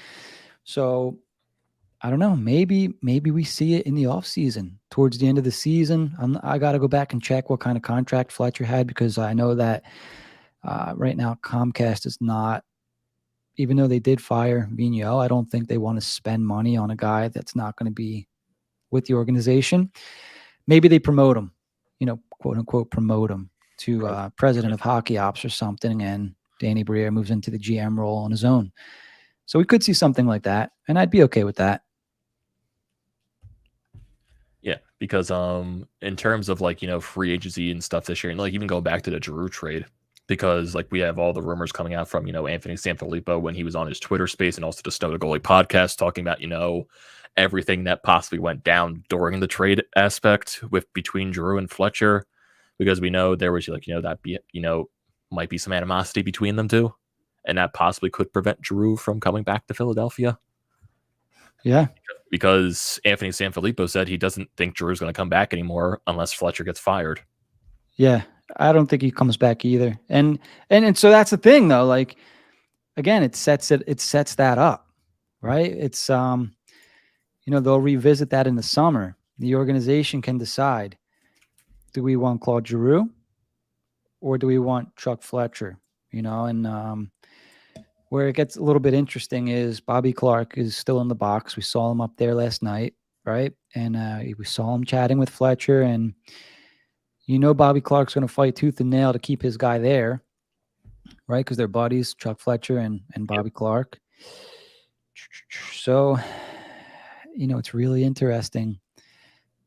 So I don't know. Maybe we see it in the offseason, towards the end of the season. I got to go back and check what kind of contract Fletcher had, because I know that right now Comcast is not, even though they did fire Vigneault, I don't think they want to spend money on a guy that's not going to be with the organization. Maybe they promote him, quote unquote, promote him to president of hockey ops or something, and Danny Briere moves into the GM role on his own. So we could see something like that, and I'd be okay with that. Yeah, because in terms of free agency and stuff this year, and even going back to the Giroux trade, because we have all the rumors coming out from Anthony Sanfilippo when he was on his Twitter space, and also the Snow the Goalie podcast, talking about everything that possibly went down during the trade aspect between Giroux and Fletcher, because we know there was might be some animosity between them two, and that possibly could prevent Giroux from coming back to Philadelphia. Yeah, because Anthony Sanfilippo said he doesn't think Giroux's going to come back anymore unless Fletcher gets fired. Yeah, I don't think he comes back either. And so that's the thing, though. Like, again, it sets that up, right? It's they'll revisit that in the summer. The organization can decide: do we want Claude Giroux or do we want Chuck Fletcher? And where it gets a little bit interesting is Bobby Clark is still in the box. We saw him up there last night, right? And we saw him chatting with Fletcher, and Bobby Clark's going to fight tooth and nail to keep his guy there, right? Because they're buddies, Chuck Fletcher and Bobby Clark. So, it's really interesting.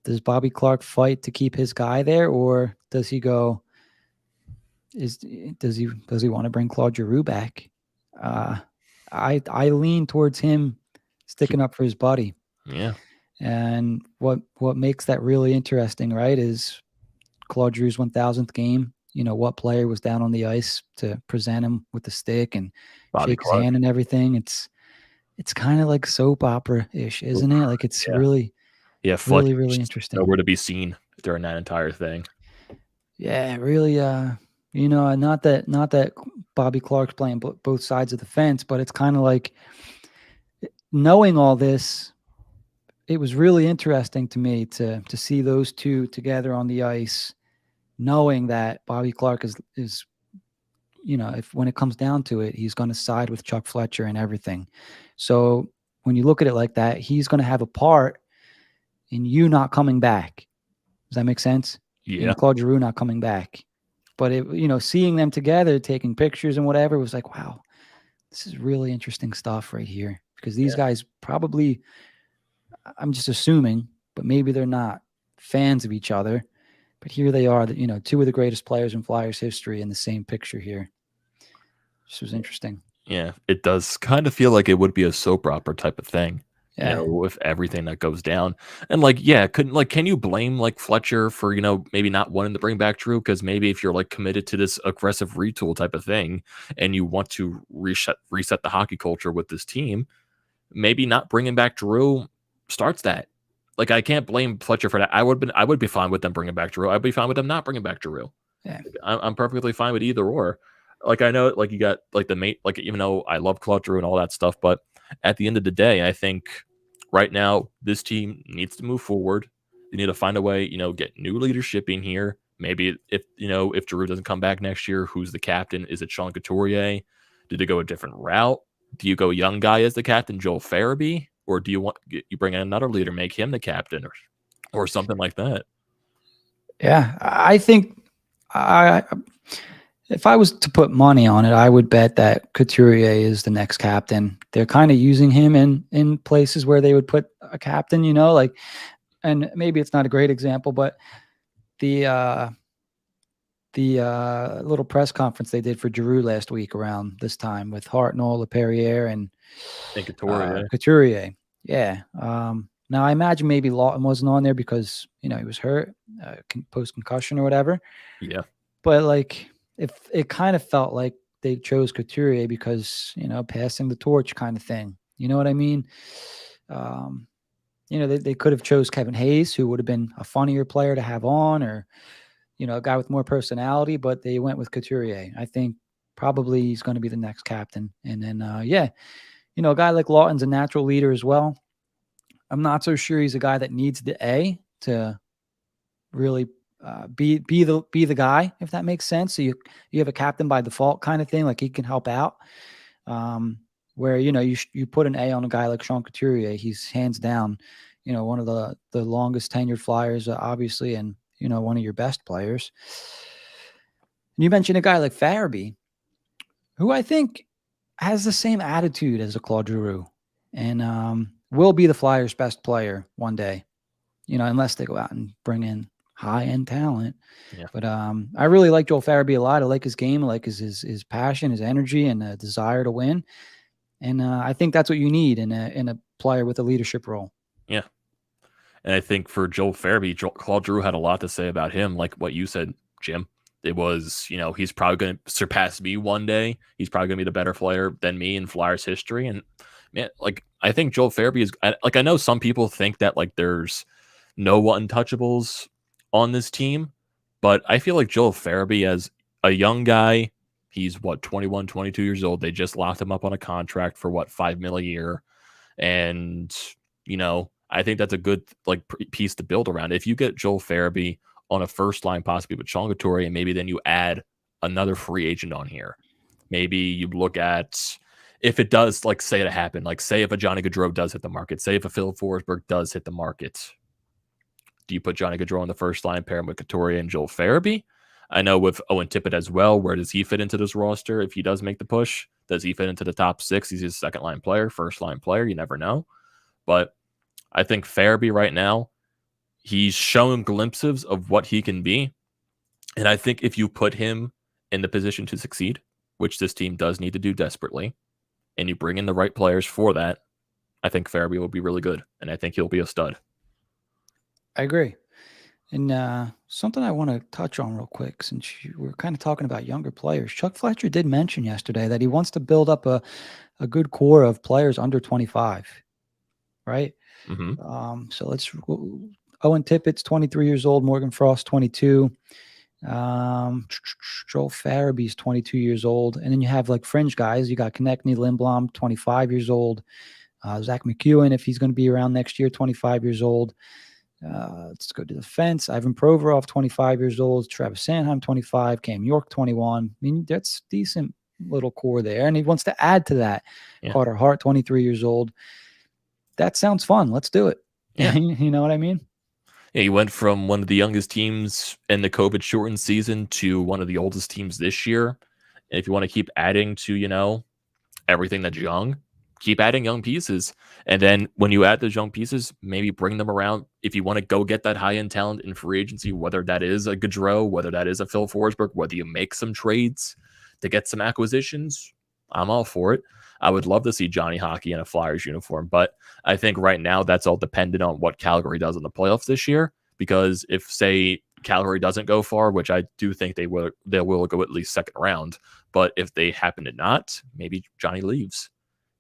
Does Bobby Clark fight to keep his guy there, or does he go? Does he want to bring Claude Giroux back? I lean towards him sticking up for his buddy. Yeah. And what makes that really interesting, right, is Claude Giroux's 1,000th game. What player was down on the ice to present him with the stick and Bobby shake Clark. his hand and everything. It's kind of like soap opera-ish, isn't it? Like, it's really really interesting. Nowhere to be seen during that entire thing. Yeah, really. Not that Bobby Clark's playing both sides of the fence, but it's kind of like, knowing all this, it was really interesting to me to see those two together on the ice, knowing that Bobby Clark is if when it comes down to it, he's going to side with Chuck Fletcher and everything. So when you look at it like that, he's going to have a part in you not coming back. Does that make sense? Yeah. Claude Giroux not coming back. But seeing them together, taking pictures and whatever, was like, wow, this is really interesting stuff right here. Because these guys probably, I'm just assuming, but maybe they're not fans of each other. But here they are, two of the greatest players in Flyers history in the same picture here. This was interesting. Yeah, it does kind of feel like it would be a soap opera type of thing. Yeah. With everything that goes down. And can you blame Fletcher for, maybe not wanting to bring back Giroux? Because maybe if you're committed to this aggressive retool type of thing and you want to reset the hockey culture with this team, maybe not bringing back Giroux starts that. I can't blame Fletcher for that. I would be fine with them bringing back Giroux. I'd be fine with them not bringing back Giroux. Yeah. I'm perfectly fine with either or. I know you got the mate, even though I love Claude Giroux and all that stuff, but at the end of the day, I think right now this team needs to move forward. They need to find a way, get new leadership in here. Maybe if Giroux doesn't come back next year, who's the captain? Is it Sean Couturier? Do they go a different route? Do you go young guy as the captain, Joel Farabee? Or do you bring in another leader, make him the captain or something like that? Yeah, I think if I was to put money on it, I would bet that Couturier is the next captain. They're kind of using him in places where they would put a captain, and maybe it's not a great example, but the little press conference they did for Giroux last week around this time with Hart, Perrier, and Couturier. Yeah. Now I imagine maybe Lawton wasn't on there because he was hurt, post concussion or whatever. Yeah. But if it kind of felt like they chose Couturier because passing the torch kind of thing. You know what I mean? They could have chose Kevin Hayes, who would have been a funnier player to have on, or a guy with more personality. But they went with Couturier. I think probably he's going to be the next captain. And then a guy like Lawton's a natural leader as well. I'm not so sure he's a guy that needs the A to really be the guy, if that makes sense. So you have a captain by default kind of thing, like he can help out. Where you put an A on a guy like Sean Couturier, he's hands down, one of the longest tenured Flyers, obviously, and one of your best players. And you mentioned a guy like Farabee, who I think has the same attitude as a Claude Giroux, and will be the Flyers' best player one day, unless they go out and bring in high-end talent. Yeah. But I really like Joel Farabee a lot. I like his game. I like his passion, his energy, and a desire to win. And I think that's what you need in a player with a leadership role. Yeah. And I think for Joel Farabee, Claude Giroux had a lot to say about him, like what you said, Jim. It was, he's probably going to surpass me one day. He's probably going to be the better player than me in Flyers history. And man, I think Joel Farabee is I know some people think that there's no untouchables on this team, but I feel like Joel Farabee as a young guy, he's 21, 22 years old. They just locked him up on a contract for $5 million a year. And, I think that's a good piece to build around. If you get Joel Farabee on a first line, possibly with Sean Couturier, and maybe then you add another free agent on here. Maybe you look at if it does, say it happened, say if a Johnny Gaudreau does hit the market, say if a Phil Forsberg does hit the market, do you put Johnny Gaudreau on the first line, pair him with Couturier and Joel Farabee? I know with Owen Tippett as well, where does he fit into this roster if he does make the push? Does he fit into the top six? He's a second line player, first line player. You never know. But I think Farabee right now, he's shown glimpses of what he can be. And I think if you put him in the position to succeed, which this team does need to do desperately, and you bring in the right players for that, I think Farabee will be really good. And I think he'll be a stud. I agree. And something I want to touch on real quick, since we're kind of talking about younger players. Chuck Fletcher did mention yesterday that he wants to build up a good core of players under 25, right? Mm-hmm. So let's Owen Tippett's 23 years old, Morgan Frost 22, Joel Farabee's 22 years old, and then you have fringe guys. You got Konechny, Lindblom, 25 years old, Zach McEwen, if he's going to be around next year, 25 years old. Let's go to the fence. Ivan Provorov, 25 years old. Travis Sanheim, 25. Cam York, 21. I mean, that's decent little core there. And he wants to add to that. Yeah. Carter Hart, 23 years old. That sounds fun. Let's do it. Yeah. You know what I mean? Yeah, he went from one of the youngest teams in the COVID-shortened season to one of the oldest teams this year. And if you want to keep adding to, everything that's young, keep adding young pieces. And then when you add those young pieces, maybe bring them around. If you want to go get that high-end talent in free agency, whether that is a Gaudreau, whether that is a Phil Forsberg, whether you make some trades to get some acquisitions, I'm all for it. I would love to see Johnny Hockey in a Flyers uniform, but I think right now that's all dependent on what Calgary does in the playoffs this year. Because if, say, Calgary doesn't go far, which I do think they will go at least second round, but if they happen to not, maybe Johnny leaves.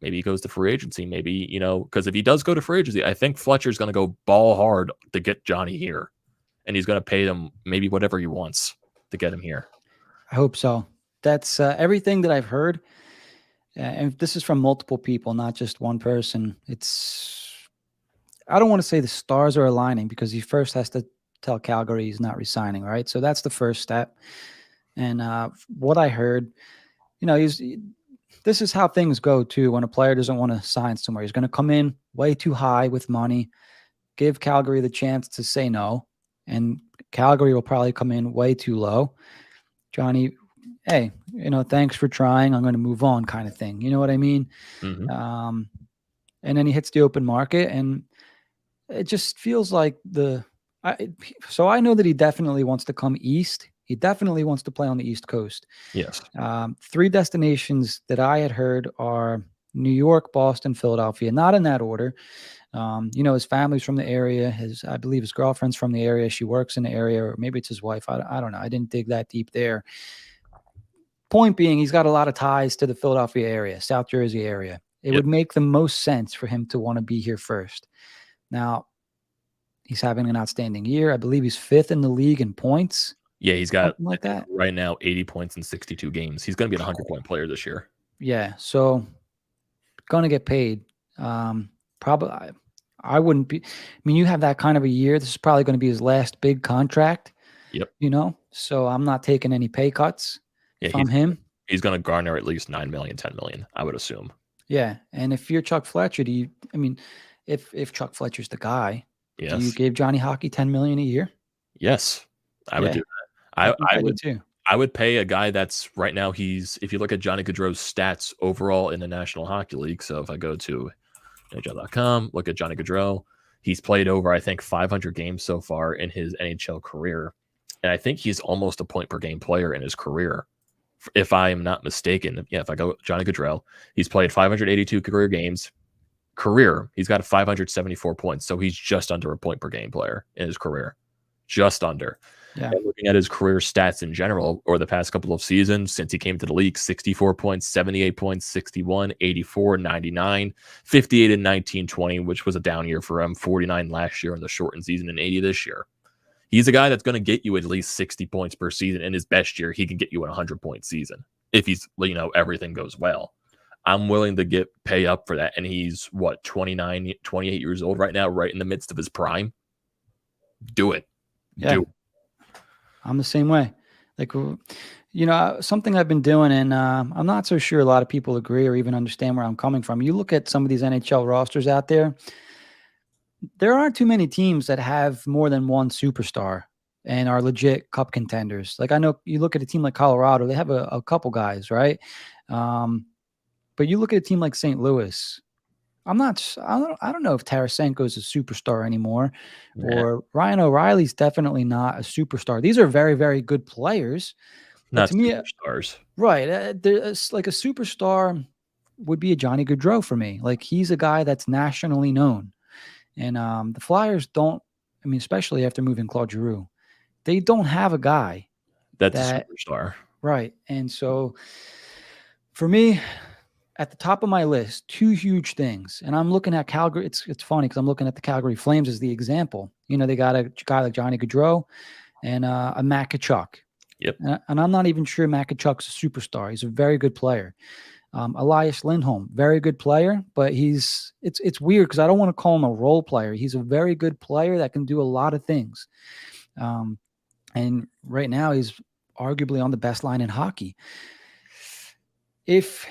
Maybe he goes to free agency. Maybe, because if he does go to free agency, I think Fletcher's going to go ball hard to get Johnny here. And he's going to pay them maybe whatever he wants to get him here. I hope so. That's everything that I've heard. And this is from multiple people, not just one person. I don't want to say the stars are aligning because he first has to tell Calgary he's not resigning, right? So that's the first step. And what I heard, this is how things go too when a player doesn't want to sign somewhere. He's going to come in way too high with money, give Calgary the chance to say no, and Calgary will probably come in way too low. Johnny, hey, thanks for trying. I'm going to move on, kind of thing. You know what I mean? Mm-hmm. And then he hits the open market, and it just feels like so I know that he definitely wants to come east. He definitely wants to play on the East Coast. Yes. 3 destinations that I had heard are New York, Boston, Philadelphia, not in that order. His family's from the area. I believe his girlfriend's from the area. She works in the area, or maybe it's his wife. I don't know. I didn't dig that deep there. Point being, he's got a lot of ties to the Philadelphia area, South Jersey area. It would make the most sense for him to want to be here first. Now, he's having an outstanding year. I believe he's 5th in the league in points. Yeah, he's got something like that right now 80 points in 62 games. He's going to be a 100-point player this year. Yeah, so going to get paid. Probably, I wouldn't be. I mean, you have that kind of a year. This is probably going to be his last big contract. Yep. So I'm not taking any pay cuts from him. He's going to garner at least $9 million, $10 million, I would assume. Yeah, and if you're Chuck Fletcher, if Chuck Fletcher's the guy, yes, do you give Johnny Hockey $10 million a year? Yes, I would do that. I would too. I would pay a guy that's right now. If you look at Johnny Gaudreau's stats overall in the National Hockey League. So if I go to NHL.com, look at Johnny Gaudreau, he's played over, I think, 500 games so far in his NHL career. And I think he's almost a point per game player in his career, if I am not mistaken. Yeah, if I go Johnny Gaudreau, he's played 582 career games. He's got 574 points. So he's just under a point per game player in his career. Just under. Yeah. And looking at his career stats in general, or the past couple of seasons since he came to the league, 64 points, 78 points, 61, 84, 99, 58, and 19, 20, which was a down year for him, 49 last year in the shortened season, and 80 this year. He's a guy that's going to get you at least 60 points per season. In his best year, he can get you a 100-point season if he's, everything goes well. I'm willing to pay up for that. And he's 29, 28 years old right now, right in the midst of his prime. Do it. Yeah. Do it. I'm the same way. Something I've been doing, and I'm not so sure a lot of people agree or even understand where I'm coming from. You look at some of these NHL rosters out there, there aren't too many teams that have more than one superstar and are legit cup contenders. Like, I know you look at a team like Colorado, they have a couple guys, right? But you look at a team like St. Louis, I don't know if Tarasenko's a superstar anymore, or Ryan O'Reilly's definitely not a superstar. These are very, very good players. Not to superstars. Right. There's like a superstar would be a Johnny Gaudreau for me. Like, he's a guy that's nationally known. And the Flyers don't, especially after moving Claude Giroux, they don't have a guy that's a superstar. Right. And so for me, at the top of my list, 2 huge things. And I'm looking at Calgary. It's funny because I'm looking at the Calgary Flames as the example. They got a guy like Johnny Gaudreau and a Matt Tkachuk. Yep. And I'm not even sure Matt Tkachuk's a superstar. He's a very good player. Elias Lindholm, very good player, but it's weird because I don't want to call him a role player. He's a very good player that can do a lot of things. And right now he's arguably on the best line in hockey. If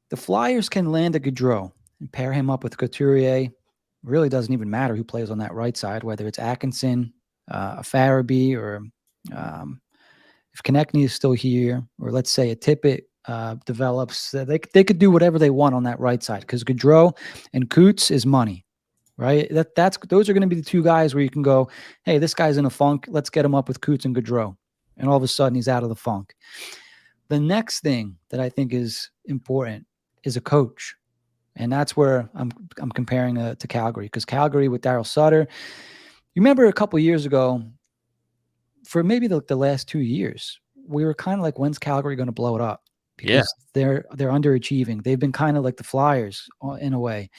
the Flyers can land a Gaudreau and pair him up with Couturier, really doesn't even matter who plays on that right side, whether it's Atkinson, a Farabee, or if Konechny is still here, or let's say a Tippett develops, they could do whatever they want on that right side because Gaudreau and Coots is money, right? Those are going to be the 2 guys where you can go, hey, this guy's in a funk. Let's get him up with Coots and Gaudreau. And all of a sudden he's out of the funk. The next thing that I think is important is a coach. And that's where I'm comparing to Calgary, because Calgary with Daryl Sutter, you remember a couple of years ago, for maybe the last 2 years, we were kind of like, when's Calgary going to blow it up? Because they're underachieving. They've been kind of like the Flyers in a way,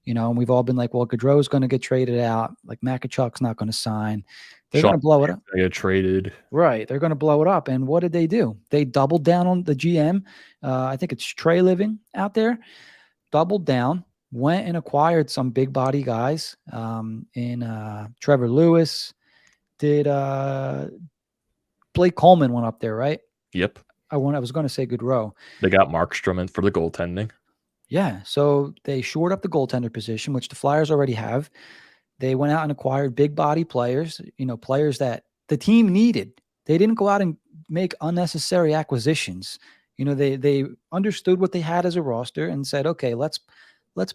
and we've all been like, well, Gaudreau's going to get traded out. Like, Matt Tkachuk's not going to sign. They're going to blow it up. They get traded. Right. They're going to blow it up. And what did they do? They doubled down on the GM. I think it's Trey Living out there. Doubled down. went and acquired some big body guys in Trevor Lewis. Did Blake Coleman went up there, right? Yep. I was going to say Giroux. They got Markstrom in for the goaltending. Yeah, so they shored up the goaltender position, which the Flyers already have. They went out and acquired big body players, players that the team needed. They didn't go out and make unnecessary acquisitions. They understood what they had as a roster and said, okay, let's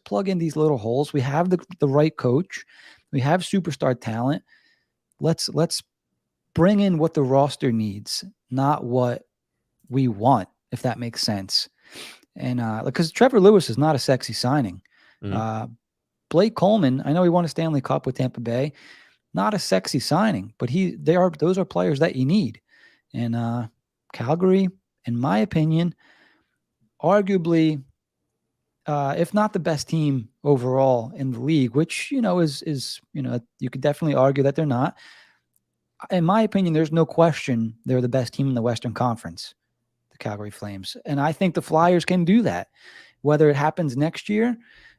plug in these little holes. We have the right coach. We have superstar talent. Let's bring in what the roster needs, not what we want, if that makes sense. And because Trevor Lewis is not a sexy signing. Mhm. Blake Coleman, I know he won a Stanley Cup with Tampa Bay, not a sexy signing, but those are players that you need. And Calgary, in my opinion, arguably, if not the best team overall in the league, which is you could definitely argue that they're not. In my opinion, there's no question they're the best team in the Western Conference, the Calgary Flames. And I think the Flyers can do that. Whether it happens next year,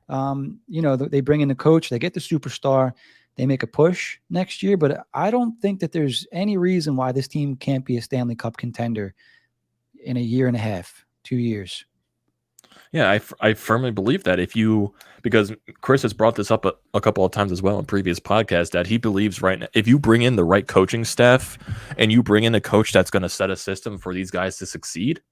they bring in the coach, they get the superstar, they make a push next year. But I don't think that there's any reason why this team can't be a Stanley Cup contender in a year and a half, 2 years. Yeah, I firmly believe that because Chris has brought this up a couple of times as well in previous podcasts, that he believes right now, if you bring in the right coaching staff and you bring in a coach that's going to set a system for these guys to succeed,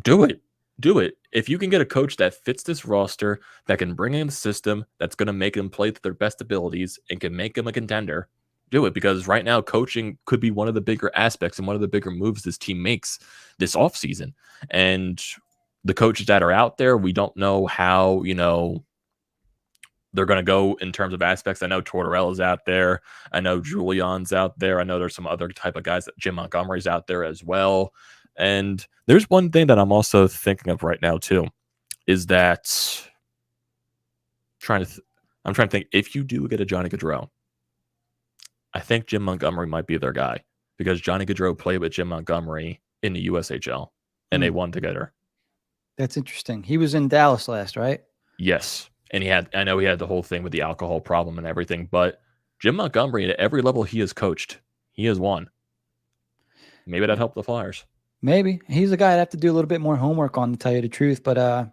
do it. Do it. If you can get a coach that fits this roster, that can bring in the system, that's going to make them play to their best abilities and can make them a contender, do it. Because right now, coaching could be one of the bigger aspects and one of the bigger moves this team makes this offseason. And the coaches that are out there, we don't know how, they're going to go in terms of aspects. I know Tortorella's out there. I know Julian's out there. I know there's some other type of guys. Jim Montgomery's out there as well. And there's one thing that I'm also thinking of right now too, is that I'm trying to think, if you do get a Johnny Gaudreau, I think Jim Montgomery might be their guy, because Johnny Gaudreau played with Jim Montgomery in the USHL and they won together. That's interesting. He was in Dallas last, right? Yes. And I know he had the whole thing with the alcohol problem and everything, but Jim Montgomery, at every level he has coached, he has won. Maybe that helped the Flyers. Maybe. He's a guy I'd have to do a little bit more homework on, to tell you the truth. But,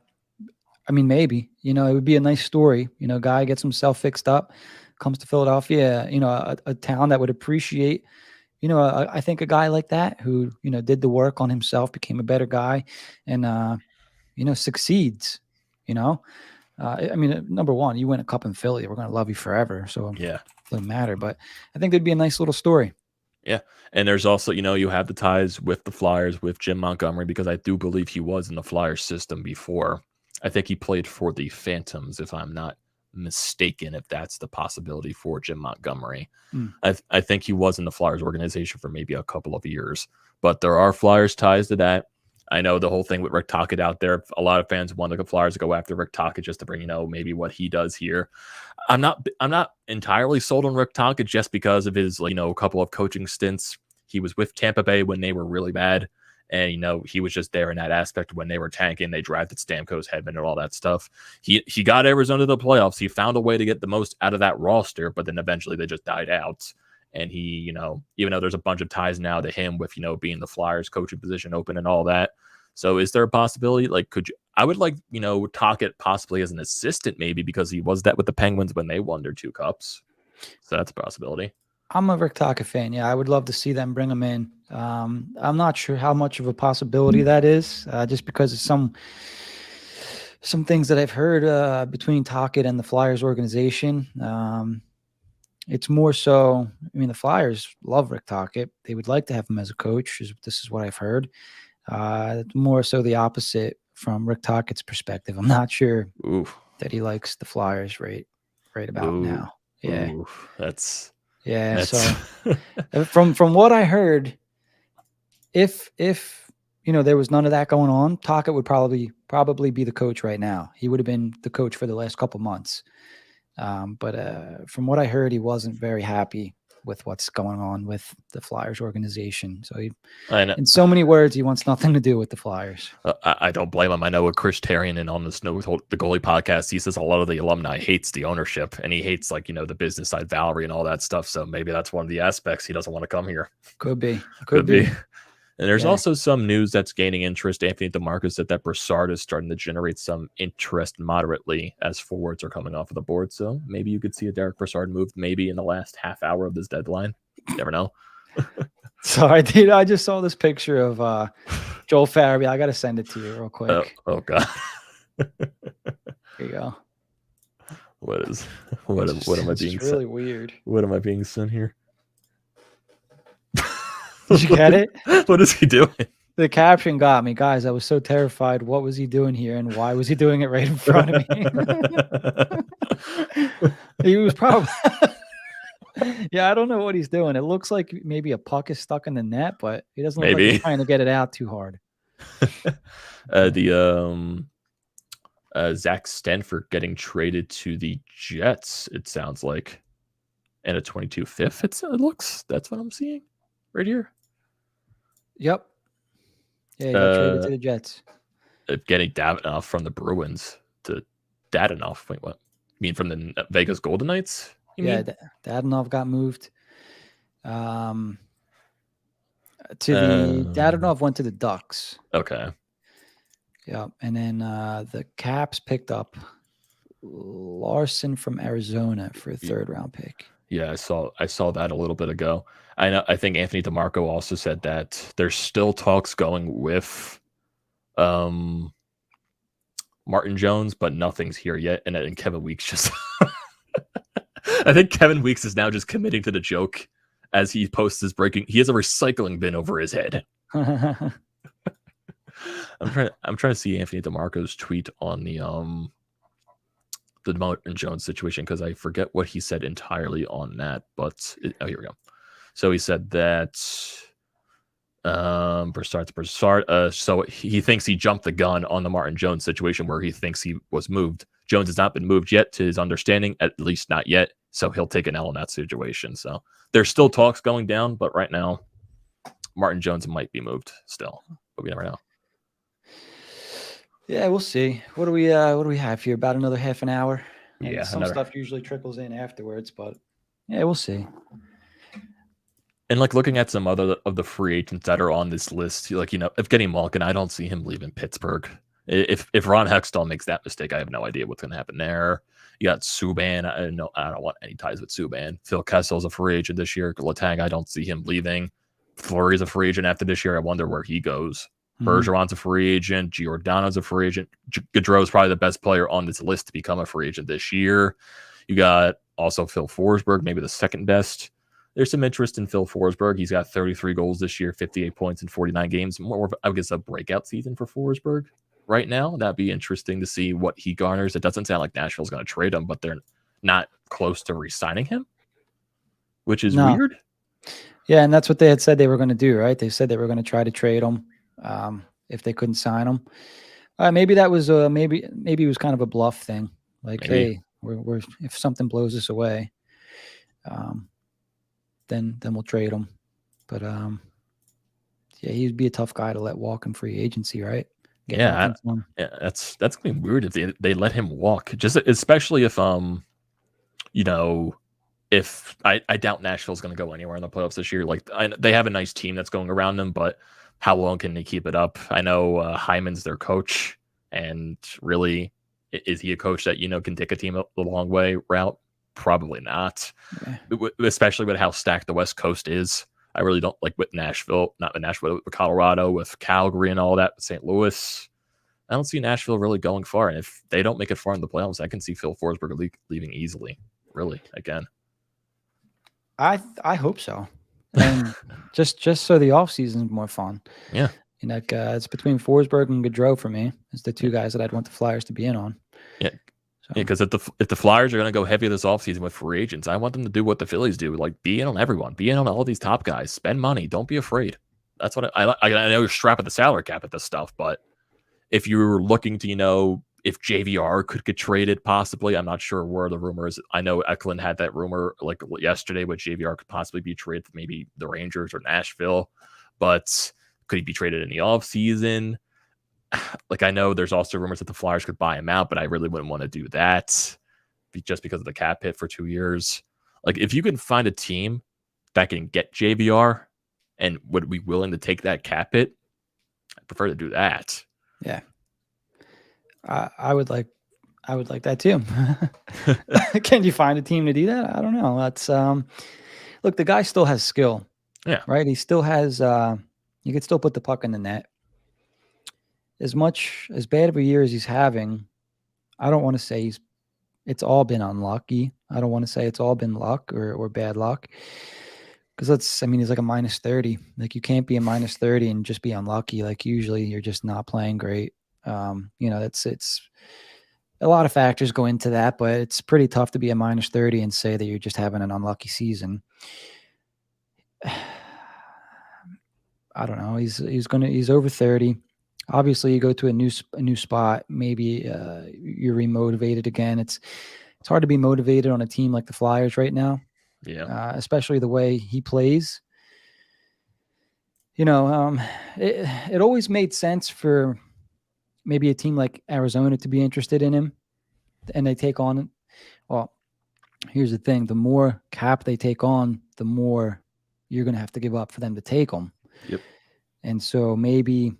maybe. It would be a nice story. Guy gets himself fixed up, comes to Philadelphia, a town that would appreciate, I think a guy like that who, did the work on himself, became a better guy and, succeeds, number one, you win a cup in Philly, we're going to love you forever. So yeah, it doesn't matter. But I think there'd be a nice little story. Yeah. And there's also, you have the ties with the Flyers with Jim Montgomery, because I do believe he was in the Flyers system before. I think he played for the Phantoms, if I'm not mistaken, if that's the possibility for Jim Montgomery. I think he was in the Flyers organization for maybe a couple of years, but there are Flyers ties to that. I know the whole thing with Rick Tocchet out there. A lot of fans want the Flyers to go after Rick Tocchet just to bring, maybe what he does here. I'm not entirely sold on Rick Tocchet just because of his, a couple of coaching stints. He was with Tampa Bay when they were really bad. And, he was just there in that aspect when they were tanking. They drafted Stamkos, Hedman, and all that stuff. He got Arizona to the playoffs. He found a way to get the most out of that roster, but then eventually they just died out. And he, even though there's a bunch of ties now to him with, being the Flyers coaching position open and all that. So is there a possibility? I would like, Tocchet possibly as an assistant, maybe, because he was that with the Penguins when they won their 2 cups. So that's a possibility. I'm a Rick Tocchet fan. Yeah, I would love to see them bring him in. I'm not sure how much of a possibility that is, just because of some things that I've heard between Tocchet and the Flyers organization. It's more so, the Flyers love Rick Tocchet. They would like to have him as a coach. This is what I've heard. More so the opposite from Rick Tocchet's perspective. I'm not sure that he likes the Flyers right about now. Yeah. That's so from what I heard, if there was none of that going on, Tocchet would probably be the coach right now. He would have been the coach for the last couple months. But from what I heard, he wasn't very happy with what's going on with the Flyers organization. So he, I know. in so many words, he wants nothing to do with the Flyers. I don't blame him. I know with Chris Terrian on this the goalie podcast, he says a lot of the alumni hates the ownership and he hates the business side, Valerie and all that stuff. So maybe that's one of the aspects he doesn't want to come here. Could be. And there's also some news that's gaining interest. Anthony DeMarco said that Brassard is starting to generate some interest moderately as forwards are coming off of the board. So maybe you could see a Derek Brassard move maybe in the last half hour of this deadline. You never know. Sorry, dude. I just saw this picture of Joel Farabee. I got to send it to you real quick. Oh God. Here you go. What am I being It's really weird. What am I being sent here? Did you get it? What is he doing? The caption got me, guys. I was so terrified. What was he doing here, and why was he doing it right in front of me? He was probably. Yeah, I don't know what he's doing. It looks like maybe a puck is stuck in the net, but he doesn't look like he's trying to get it out too hard. Zach Stanford getting traded to the Jets. It sounds like, and a 22-5. It looks. That's what I'm seeing right here. Yep. Yeah, he got traded to the Jets. Getting Davidoff from the Bruins to Davidoff. Wait, what? You mean from the Vegas Golden Knights? Davidoff got moved. Davidoff went to the Ducks. Okay. Yeah, and then the Caps picked up Larson from Arizona for a third-round pick. Yeah, I saw that a little bit ago. I think Anthony DeMarco also said that there's still talks going with Martin Jones, but nothing's here yet. And Kevin Weeks just I think Kevin Weeks is now just committing to the joke as he posts his breaking. He has a recycling bin over his head. I'm trying to see Anthony DeMarco's tweet on the Martin Jones situation because I forget what he said entirely on that. But here we go. So he said that Brassard. So he thinks he jumped the gun on the Martin Jones situation where he thinks he was moved. Jones has not been moved yet, to his understanding, at least not yet. So he'll take an L in that situation. So there's still talks going down, but right now, Martin Jones might be moved still, but we never know. Yeah, we'll see. What do we have here? About another half an hour. And yeah, some stuff usually trickles in afterwards, but yeah, we'll see. And looking at some other of the free agents that are on this list, Evgeny Malkin, I don't see him leaving Pittsburgh. If Ron Hextall makes that mistake, I have no idea what's going to happen there. You got Subban. I don't want any ties with Subban. Phil Kessel's a free agent this year. Letang, I don't see him leaving. Fleury's a free agent after this year. I wonder where he goes. Bergeron's a free agent. Giordano's a free agent. Gaudreau is probably the best player on this list to become a free agent this year. You got also Phil Forsberg, maybe the second best. There's some interest in Phil Forsberg. He's got 33 goals this year, 58 points in 49 games. More of, I guess, a breakout season for Forsberg right now. That'd be interesting to see what he garners. It doesn't sound like Nashville's going to trade him, but they're not close to re-signing him, which is weird. Yeah, and that's what they had said they were going to do, right? They said they were going to try to trade him if they couldn't sign him. Maybe that was maybe it was kind of a bluff thing. Like, hey, we're if something blows us away, then we'll trade him. But yeah, he'd be a tough guy to let walk in free agency, right? Yeah, that's gonna be weird if they let him walk. Just especially if if I doubt Nashville's going to go anywhere in the playoffs this year. They have a nice team that's going around them, but how long can they keep it up? I know Hyman's their coach, and really, is he a coach that can take a team a long way route? Probably not. Yeah. Especially with how stacked the West Coast is. I really don't like with Nashville, not with Nashville, with Colorado, with Calgary and all that, St. Louis. I don't see Nashville really going far, and if they don't make it far in the playoffs, I can see Phil Forsberg leaving easily. Really, again. I hope so, and just so the offseason is more fun. Yeah, it's between Forsberg and Gaudreau for me. It's the two guys that I'd want the Flyers to be in on. Yeah, because if the Flyers are going to go heavy this offseason with free agents, I want them to do what the Phillies do, be in on everyone, be in on all these top guys, spend money, don't be afraid. That's what I know. You're strapping the salary cap at this stuff, but if you're looking to if JVR could get traded, possibly. I'm not sure where the rumor is. I know Eklund had that rumor like yesterday, but JVR could possibly be traded to maybe the Rangers or Nashville. But could he be traded in the offseason? Like, I know there's also rumors that the Flyers could buy him out, but I really wouldn't want to do that just because of the cap hit for 2 years. Like, if you can find a team that can get JVR and would be willing to take that cap hit, I prefer to do that. Yeah. I would like that too. Can you find a team to do that? I don't know. That's look, the guy still has skill. Yeah. Right. He still has you could still put the puck in the net. As bad of a year as he's having, I don't want to say it's all been unlucky. I don't want to say it's all been luck or bad luck. Because he's like a -30. Like, you can't be a -30 and just be unlucky. Like, usually you're just not playing great. It's a lot of factors go into that, but it's pretty tough to be a -30 and say that you're just having an unlucky season. I don't know. He's over 30. Obviously, you go to a new spot. Maybe you're remotivated again. It's hard to be motivated on a team like the Flyers right now. Yeah. Especially the way he plays. It always made sense for maybe a team like Arizona to be interested in him, and they take on. Well, here's the thing: the more cap they take on, the more you're going to have to give up for them to take them. Yep. And so maybe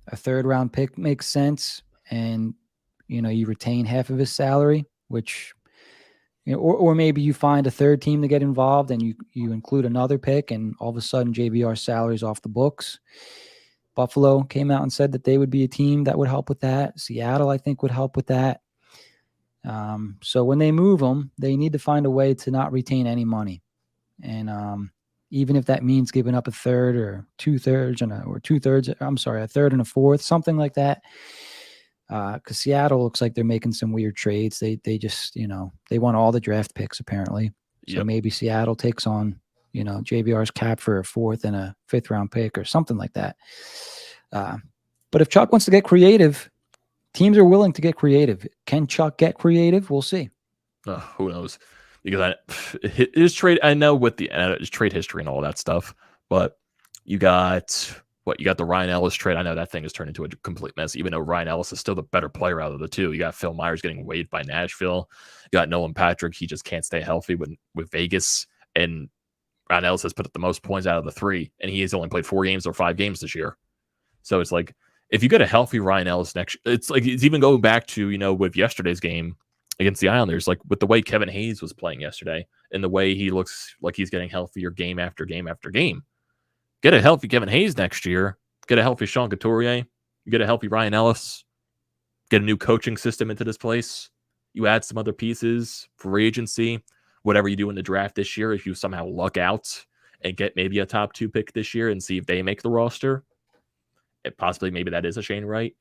a 3rd round pick makes sense, and you retain half of his salary, which. Or maybe you find a 3rd team to get involved and you include another pick, and all of a sudden JVR's salary's off the books. Buffalo came out and said that they would be a team that would help with that. Seattle, I think, would help with that. So when they move them, they need to find a way to not retain any money. And even if that means giving up a 3rd or 2/3 or 2/3, a 3rd and a 4th, something like that. Because Seattle looks like they're making some weird trades. They just, they want all the draft picks apparently. So maybe Seattle takes on, JVR's cap for a 4th and a 5th round pick or something like that. But if Chuck wants to get creative, teams are willing to get creative. Can Chuck get creative? We'll see. Who knows? Because his trade, I know with the his trade history and all that stuff, but you got the Ryan Ellis trade. I know that thing has turned into a complete mess, even though Ryan Ellis is still the better player out of the two. You got Phil Myers getting waived by Nashville. You got Nolan Patrick. He just can't stay healthy with Vegas. And Ryan Ellis has put up the most points out of the 3, and he has only played 4 games or 5 games this year. So it's like, if you get a healthy Ryan Ellis it's even going back to, with yesterday's game against the Islanders, like with the way Kevin Hayes was playing yesterday and the way he looks like he's getting healthier game after game after game. Get a healthy Kevin Hayes next year. Get a healthy Sean Couturier. You get a healthy Ryan Ellis. Get a new coaching system into this place. You add some other pieces, free agency, whatever you do in the draft this year. If you somehow luck out and get maybe a top 2 pick this year and see if they make the roster, possibly maybe that is a Shane Wright.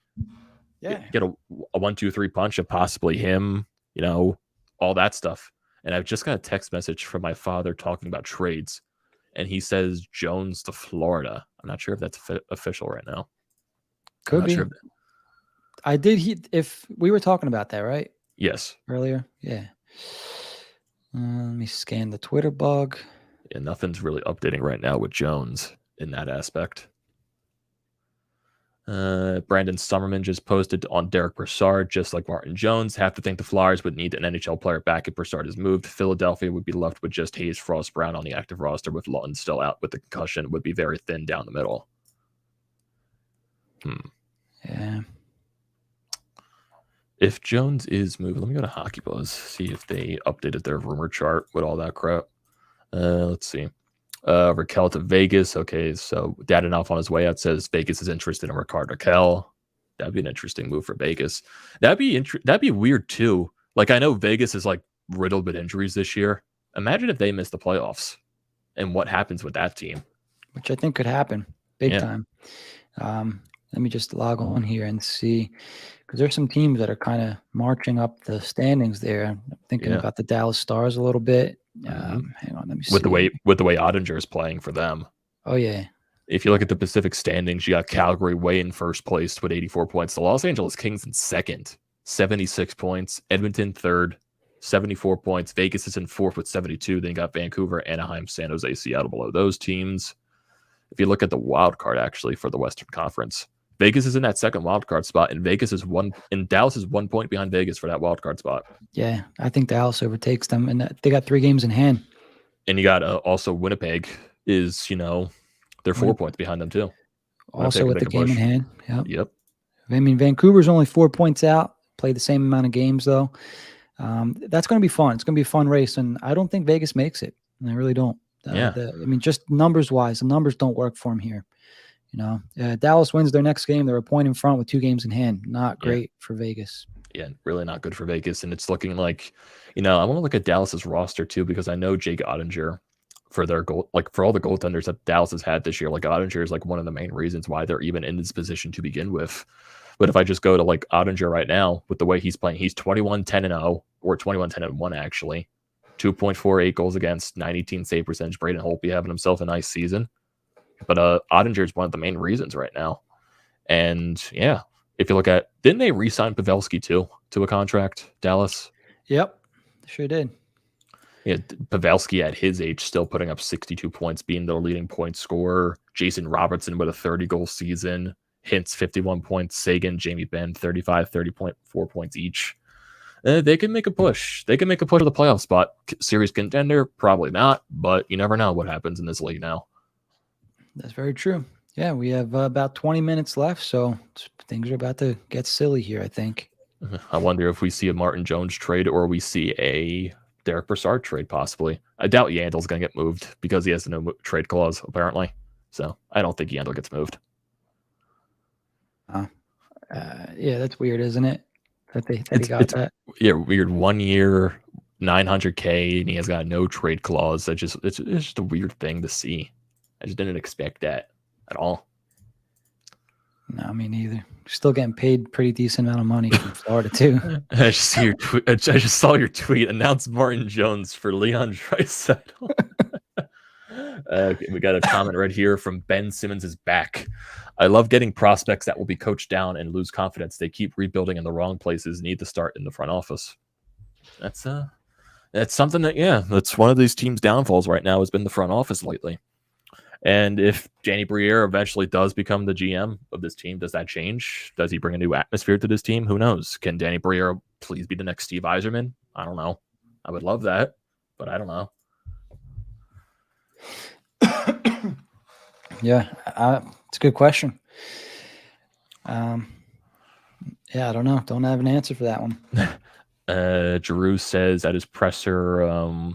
Yeah. Get a 1, 2, 3 punch of possibly him, all that stuff. And I've just got a text message from my father talking about trades. And he says Jones to Florida. I'm not sure if that's official right now. Could be. Sure if we were talking about that, right? Yes. Earlier? Yeah. Let me scan the Twitter bug. Yeah, nothing's really updating right now with Jones in that aspect. Brandon Summerman just posted on Derek Brassard, just like Martin Jones. Have to think the Flyers would need an NHL player back if Brassard is moved. Philadelphia would be left with just Hayes, Frost, Brown on the active roster, with Lawton still out with the concussion. Would be very thin down the middle. Yeah. If Jones is moved, let me go to Hockey Buzz, see if they updated their rumor chart with all that crap. Let's see. Raquel to Vegas. Okay, so Dadanoff on his way out says Vegas is interested in Rickard Rakell. That'd be an interesting move for Vegas. That'd be weird too. Like, I know Vegas is like riddled with injuries this year. Imagine if they miss the playoffs and what happens with that team. Which I think could happen big time. Let me just log on here and see, because there's some teams that are kind of marching up the standings there. I'm thinking about the Dallas Stars a little bit. Hang on, let me see. With the way Ottinger is playing for them. Oh yeah. If you look at the Pacific standings, you got Calgary way in first place with 84 points. The Los Angeles Kings in second, 76 points. Edmonton third, 74 points. Vegas is in fourth with 72. Then you got Vancouver, Anaheim, San Jose, Seattle below those teams. If you look at the wild card, actually, for the Western Conference, Vegas is in that second wild card spot, and Dallas is 1 point behind Vegas for that wild card spot. Yeah, I think Dallas overtakes them, and they got 3 games in hand. And you got also Winnipeg is, they're 4 points behind them too. Also with the game in hand. Yep. I mean, Vancouver's only 4 points out. Play the same amount of games though. That's going to be fun. It's going to be a fun race, and I don't think Vegas makes it. I really don't. I mean, just numbers wise, the numbers don't work for them here. Dallas wins their next game. They're a point in front with 2 games in hand. Not great for Vegas. Yeah, really not good for Vegas. And it's looking like, I want to look at Dallas's roster too, because I know Jake Ottinger, for their goal, like for all the goaltenders that Dallas has had this year, like Ottinger is like one of the main reasons why they're even in this position to begin with. But if I just go to like Ottinger right now, with the way he's playing, he's 21-10-0, or 21-10-1 actually, 2.48 goals against, 918 save percentage. Braden Holtby having himself a nice season. But Ottinger is one of the main reasons right now. And yeah, if you look at, didn't they re-sign Pavelski too to a contract, Dallas? Yep, sure did. Yeah, Pavelski at his age still putting up 62 points, being the leading point scorer. Jason Robertson with a 30-goal season. Hintz 51 points. Sagan, Jamie Benn 35, 30.4 points each. They can make a push. They can make a push to the playoff spot. Series contender, probably not, but you never know what happens in this league now. That's very true. Yeah, we have about 20 minutes left, so things are about to get silly here, I think. I wonder if we see a Martin Jones trade or we see a Derek Brassard trade, possibly. I doubt Yandle's going to get moved because he has no trade clause, apparently. So I don't think Yandle gets moved. Yeah, that's weird, isn't it? That he got that. Yeah, weird. 1 year, $900K, and he has got no trade clause. It's just a weird thing to see. I just didn't expect that at all. No, me neither. Still getting paid pretty decent amount of money from Florida too. I just saw your tweet. Announced Martin Jones for Leon Draisaitl. We got a comment right here from Ben Simmons is back. I love getting prospects that will be coached down and lose confidence. They keep rebuilding in the wrong places. Need to start in the front office. That's something that that's one of these teams' downfalls right now has been the front office lately. And if Danny Briere eventually does become the GM of this team, does that change? Does he bring a new atmosphere to this team? Who knows? Can Danny Briere please be the next Steve Yzerman? I don't know. I would love that, but I don't know. Yeah, it's a good question. Yeah, I don't know. Don't have an answer for that one. Giroux says at his presser,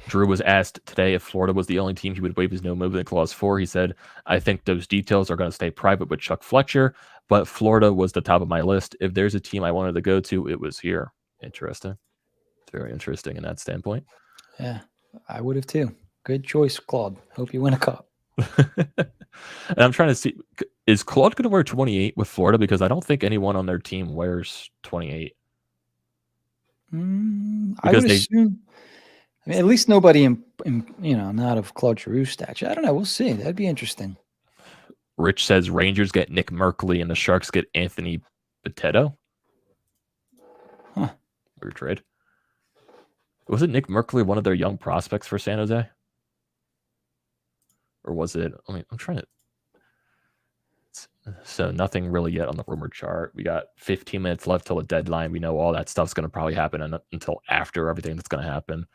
Drew was asked today if Florida was the only team he would waive his no movement clause for. He said, I think those details are going to stay private with Chuck Fletcher, but Florida was the top of my list. If there's a team I wanted to go to, it was here. Interesting. It's very interesting in that standpoint. Yeah, I would have too. Good choice, Claude. Hope you win a cup. And I'm trying to see, is Claude going to wear 28 with Florida? Because I don't think anyone on their team wears 28. I would assume. I mean, at least nobody in not of Claude Giroux stature. I don't know. We'll see. That'd be interesting. Rich says Rangers get Nick Merkley and the Sharks get Anthony Bitetto. Huh. Weird trade. Wasn't Nick Merkley one of their young prospects for San Jose? Or was it? I'm trying to. So nothing really yet on the rumor chart. We got 15 minutes left till the deadline. We know all that stuff's going to probably happen until after everything that's going to happen.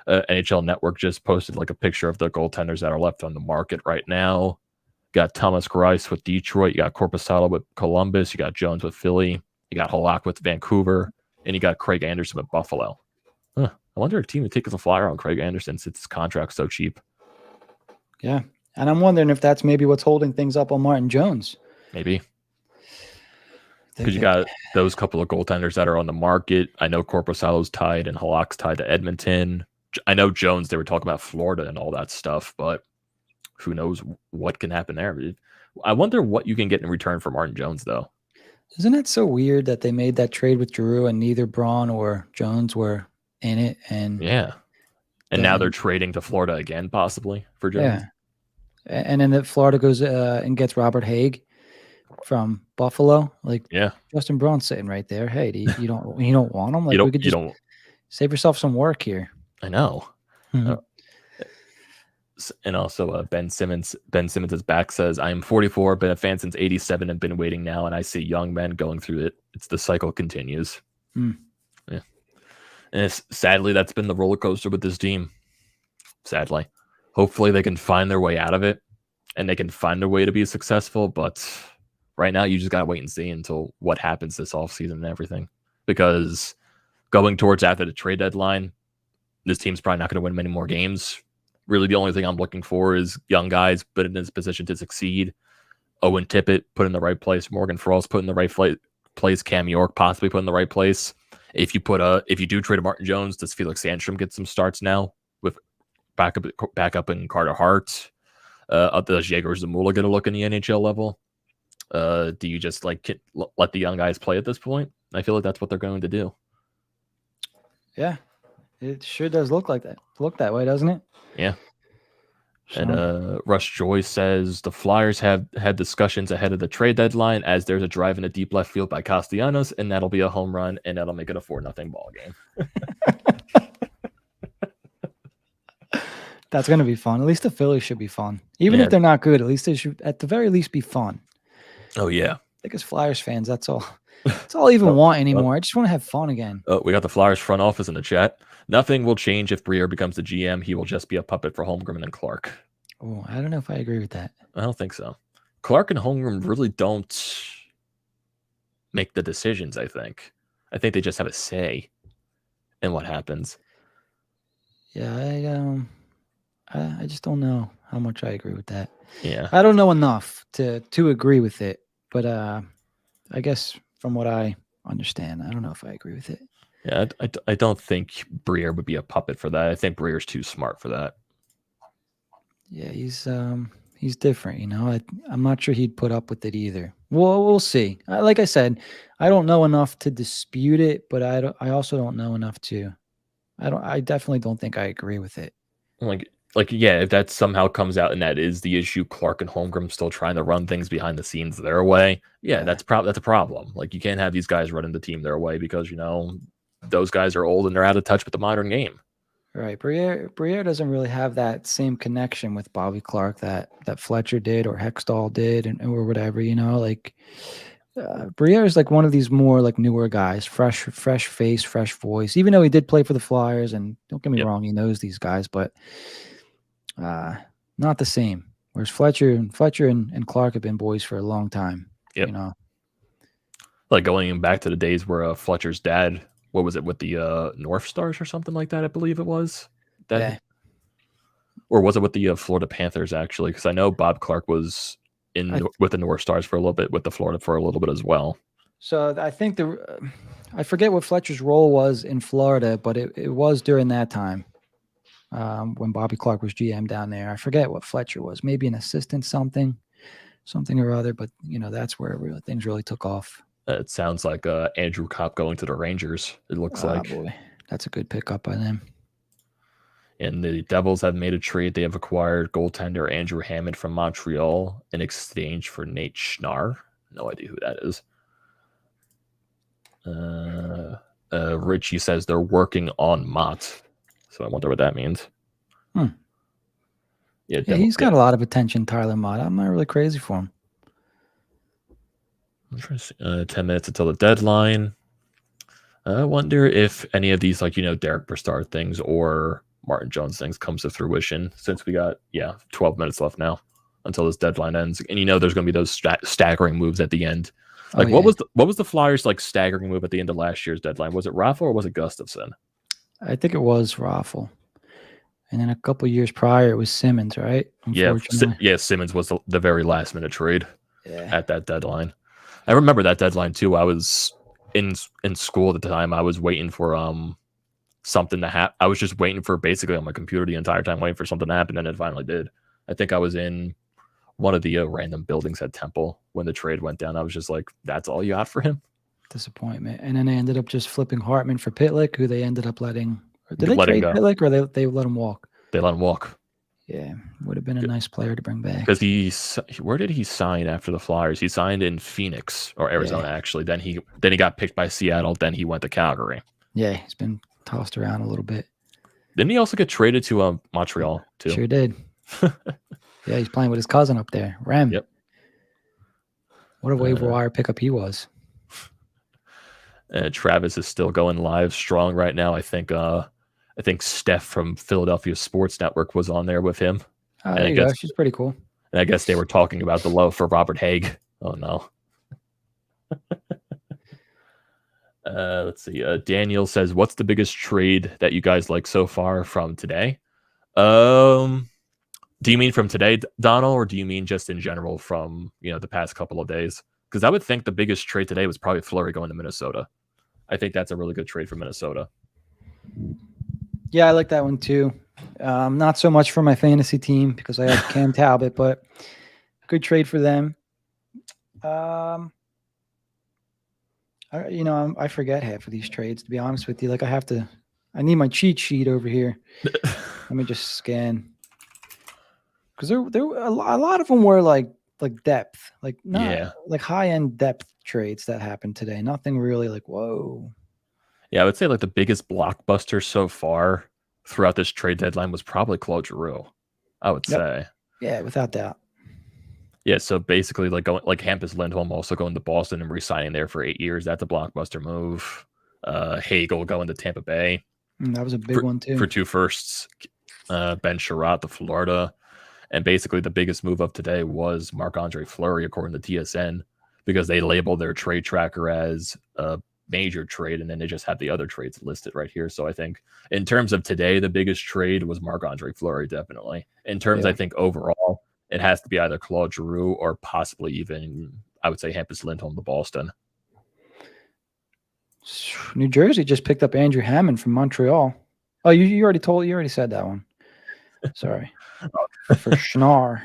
NHL Network just posted like a picture of the goaltenders that are left on the market right now. You got Thomas Greiss with Detroit. You got Korpisalo with Columbus. You got Jones with Philly. You got Halak with Vancouver. And you got Craig Anderson with Buffalo. I wonder if a team would take a flyer on Craig Anderson since his contract's so cheap. Yeah. And I'm wondering if that's maybe what's holding things up on Martin Jones. Maybe. Because you got those couple of goaltenders that are on the market. I know Korpisalo's tied and Halak's tied to Edmonton. I know Jones, they were talking about Florida and all that stuff, but who knows what can happen there. I wonder what you can get in return for Martin Jones, though. Isn't it so weird that they made that trade with Giroux and neither Braun or Jones were in it? And yeah. And now they're trading to Florida again, possibly, for Jones. Yeah. And then that Florida goes and gets Robert Haig. from Buffalo. Like, Yeah, Justin Braun sitting right there. Hey, you don't want him? Like, you we could just don't. save yourself some work here. I know. Mhm. And also Ben Simmons is back, says, I'm 44, been a fan since 87 and been waiting now, and I see young men going through it. It's the cycle continues. Yeah. And sadly, that's been the roller coaster with this team. Sadly. Hopefully they can find their way out of it and they can find a way to be successful, but right now you just gotta wait and see until what happens this offseason and everything. Because going towards after the trade deadline, this team's probably not going to win many more games. Really, the only thing I'm looking for is young guys put in this position to succeed. Owen Tippett put in the right place. Morgan Frost put in the right place. Cam York possibly put in the right place. If you do trade a Martin Jones, does Felix Sandstrom get some starts now with backup in Carter Hart? Does Jaeger Zamula get a look in the NHL level? Do you just let the young guys play at this point? I feel like that's what they're going to do. Yeah, it sure does look like that. Look that way, doesn't it? Yeah. So, And Rush Joy says the Flyers have had discussions ahead of the trade deadline as there's a drive in a deep left field by Castellanos, and that'll be a home run, and that'll make it a 4-0 ball game. that's going to be fun. At least the Phillies should be fun. Even if they're not good, at least they should at the very least be fun. Oh, yeah. I think as Flyers fans, that's all. That's all I even want anymore. I just want to have fun again. Oh, we got the Flyers front office in the chat. Nothing will change if Briere becomes the GM. He will just be a puppet for Holmgren and Clark. Oh, I don't know if I agree with that. I don't think so. Clark and Holmgren really don't make the decisions, I think. I think they just have a say in what happens. Yeah, I just don't know how much I agree with that. Yeah. I don't know enough to agree with it, but I guess from what I understand, I don't know if I agree with it. Yeah, I don't think Briere would be a puppet for that. I think Briere's too smart for that. Yeah, he's different, you know. I'm not sure he'd put up with it either. Well, we'll see. Like I said, I don't know enough to dispute it, but I also don't know enough to. I definitely don't think I agree with it. Like yeah, if that somehow comes out and that is the issue, Clark and Holmgren still trying to run things behind the scenes their way. Yeah, that's a problem. Like you can't have these guys running the team their way because those guys are old and they're out of touch with the modern game. Right. Briere doesn't really have that same connection with Bobby Clark that Fletcher did or Hextall did or whatever, like Briere is like one of these more like newer guys, fresh face, fresh voice, even though he did play for the Flyers, and don't get me wrong, he knows these guys, but not the same. Whereas Fletcher and Clark have been boys for a long time. Yep. Like going back to the days where Fletcher's dad, what was it, with the North Stars or something like that, I believe it was. Or was it with the Florida Panthers, actually? Because I know Bob Clark was with the North Stars for a little bit, with the Florida for a little bit as well. So I think I forget what Fletcher's role was in Florida, but it was during that time when Bobby Clark was GM down there. I forget what Fletcher was, maybe an assistant something or other, but that's where things really took off. It sounds like Andrew Kopp going to the Rangers. It looks like. Boy, that's a good pickup by them. And the Devils have made a trade. They have acquired goaltender Andrew Hammond from Montreal in exchange for Nate Schnarr. No idea who that is. Richie says they're working on Mott. So I wonder what that means. Yeah, he's got a lot of attention, Tyler Mott. I'm not really crazy for him. 10 minutes until the deadline. I wonder if any of these, Derek Broussard things or Martin Jones things comes to fruition, since we got 12 minutes left now until this deadline ends. And there's going to be those staggering moves at the end. What was the Flyers staggering move at the end of last year's deadline? Was it Raffle or was it Gustafsson? I think it was Raffle. And then a couple years prior, it was Simmons, right? Yeah, Simmons was the very last minute trade at that deadline. I remember that deadline too. I was in school at the time. I was waiting for something to happen. I was just waiting for basically on my computer the entire time, waiting for something to happen, and it finally did. I think I was in one of the random buildings at Temple when the trade went down. I was just like, "That's all you got for him?" Disappointment. And then they ended up just flipping Hartman for Pitlick, who they ended up letting. Did they trade Pitlick or they let him walk? They let him walk. Yeah, would have been a nice player to bring back. Because where did he sign after the Flyers? He signed in Phoenix or Arizona, actually. Then he got picked by Seattle. Then he went to Calgary. Yeah, he's been tossed around a little bit. Didn't he also get traded to Montreal too? Sure did. Yeah, he's playing with his cousin up there, Rem. Yep. What a waiver wire pickup he was. Travis is still going live strong right now. I think Steph from Philadelphia Sports Network was on there with him. There you go. She's pretty cool. And I guess they were talking about the love for Robert Haig. Oh no. Let's see. Daniel says, "What's the biggest trade that you guys like so far from today?" Do you mean from today, Donald, or do you mean just in general from the past couple of days? Because I would think the biggest trade today was probably Fleury going to Minnesota. I think that's a really good trade for Minnesota. Yeah, I like that one too. Not so much for my fantasy team because I have Cam Talbot, but good trade for them. I forget half of these trades, to be honest with you. Like I need my cheat sheet over here. Let me just scan. Because there a lot of them were like depth, like high end depth trades that happened today. Nothing really like whoa. Yeah, I would say like the biggest blockbuster so far throughout this trade deadline was probably Claude Giroux. I would say. Yeah, without doubt. Yeah, so basically like Hampus Lindholm also going to Boston and re-signing there for 8 years. That's a blockbuster move. Hagel going to Tampa Bay. That was a big one too. For 2 firsts. Ben Sherratt to Florida. And basically the biggest move of today was Marc-Andre Fleury, according to TSN, because they labeled their trade tracker as a major trade, and then they just have the other trades listed right here. So I think in terms of today, the biggest trade was Marc-Andre Fleury, definitely. In terms, I think overall, it has to be either Claude Giroux or possibly even, I would say, Hampus Lindholm to Boston. New Jersey just picked up Andrew Hammond from Montreal. Oh, you already said that one. Sorry. For Schnar.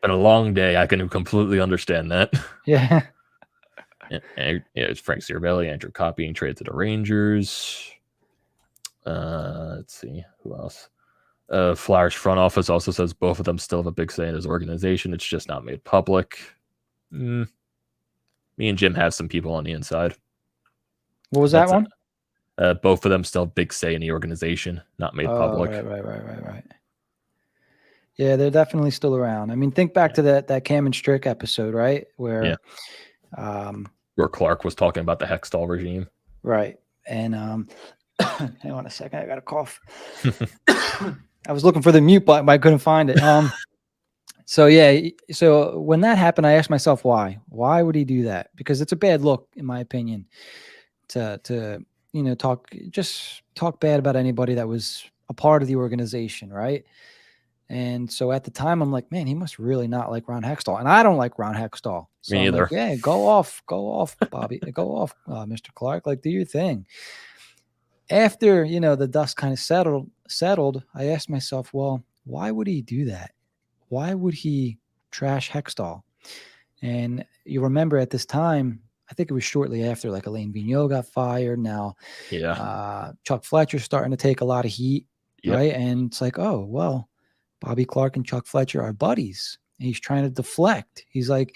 Been a long day. I can completely understand that. Yeah. It's Frank Cervelli, Andrew Kopp being traded to the Rangers. Let's see. Who else? Flyers front office also says both of them still have a big say in his organization. It's just not made public. Me and Jim have some people on the inside. What was that one? Both of them still have big say in the organization, not made public. Right. Yeah, they're definitely still around. I mean, think back to that Cam and Strick episode, right? Where Clark was talking about the Hextall regime. Right. And hang on a second, I got a cough. I was looking for the mute button, but I couldn't find it. So when that happened, I asked myself why. Why would he do that? Because it's a bad look, in my opinion, to talk bad about anybody that was a part of the organization, right? And so at the time, I'm like, man, he must really not like Ron Hextall. And I don't like Ron Hextall. So Me either. like, yeah, go off, Bobby. Go off, Mr. Clark. Like, do your thing. After, the dust kind of settled, I asked myself, well, why would he do that? Why would he trash Hextall? And you remember at this time, I think it was shortly after, like, Alain Vigneault got fired. Now, Chuck Fletcher's starting to take a lot of heat, right? And it's like, oh, well, Bobby Clark and Chuck Fletcher are buddies. And he's trying to deflect. He's like,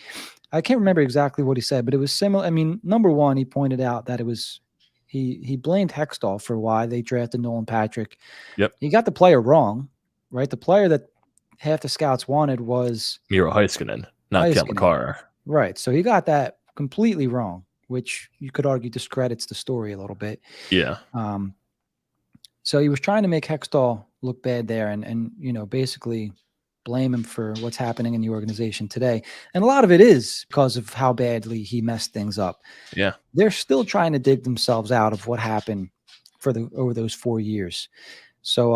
I can't remember exactly what he said, but it was similar. I mean, number one, he pointed out that it was he blamed Hextall for why they drafted Nolan Patrick. Yep. He got the player wrong, right? The player that half the scouts wanted was Miro Heiskanen, not Kel McCarr. Right. So he got that completely wrong, which you could argue discredits the story a little bit. Yeah. So he was trying to make Hextall look bad there and basically blame him for what's happening in the organization today. And a lot of it is because of how badly he messed things up. Yeah. They're still trying to dig themselves out of what happened over those 4 years. So,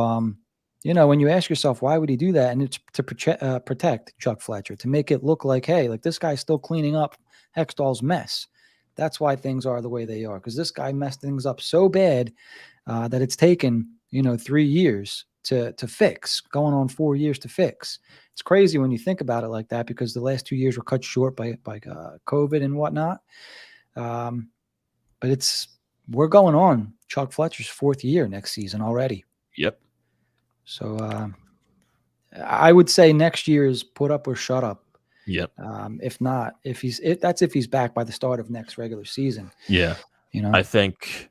when you ask yourself, why would he do that? And it's to protect Chuck Fletcher, to make it look like, hey, like this guy's still cleaning up Hextall's mess. That's why things are the way they are, because this guy messed things up so bad that it's taken, 3 years to fix, going on 4 years to fix. It's crazy when you think about it like that, because the last 2 years were cut short by COVID and whatnot. But we're going on Chuck Fletcher's 4th year next season already. Yep. So I would say next year is put up or shut up. Yep. If not, if he's back by the start of next regular season. Yeah. You know, I think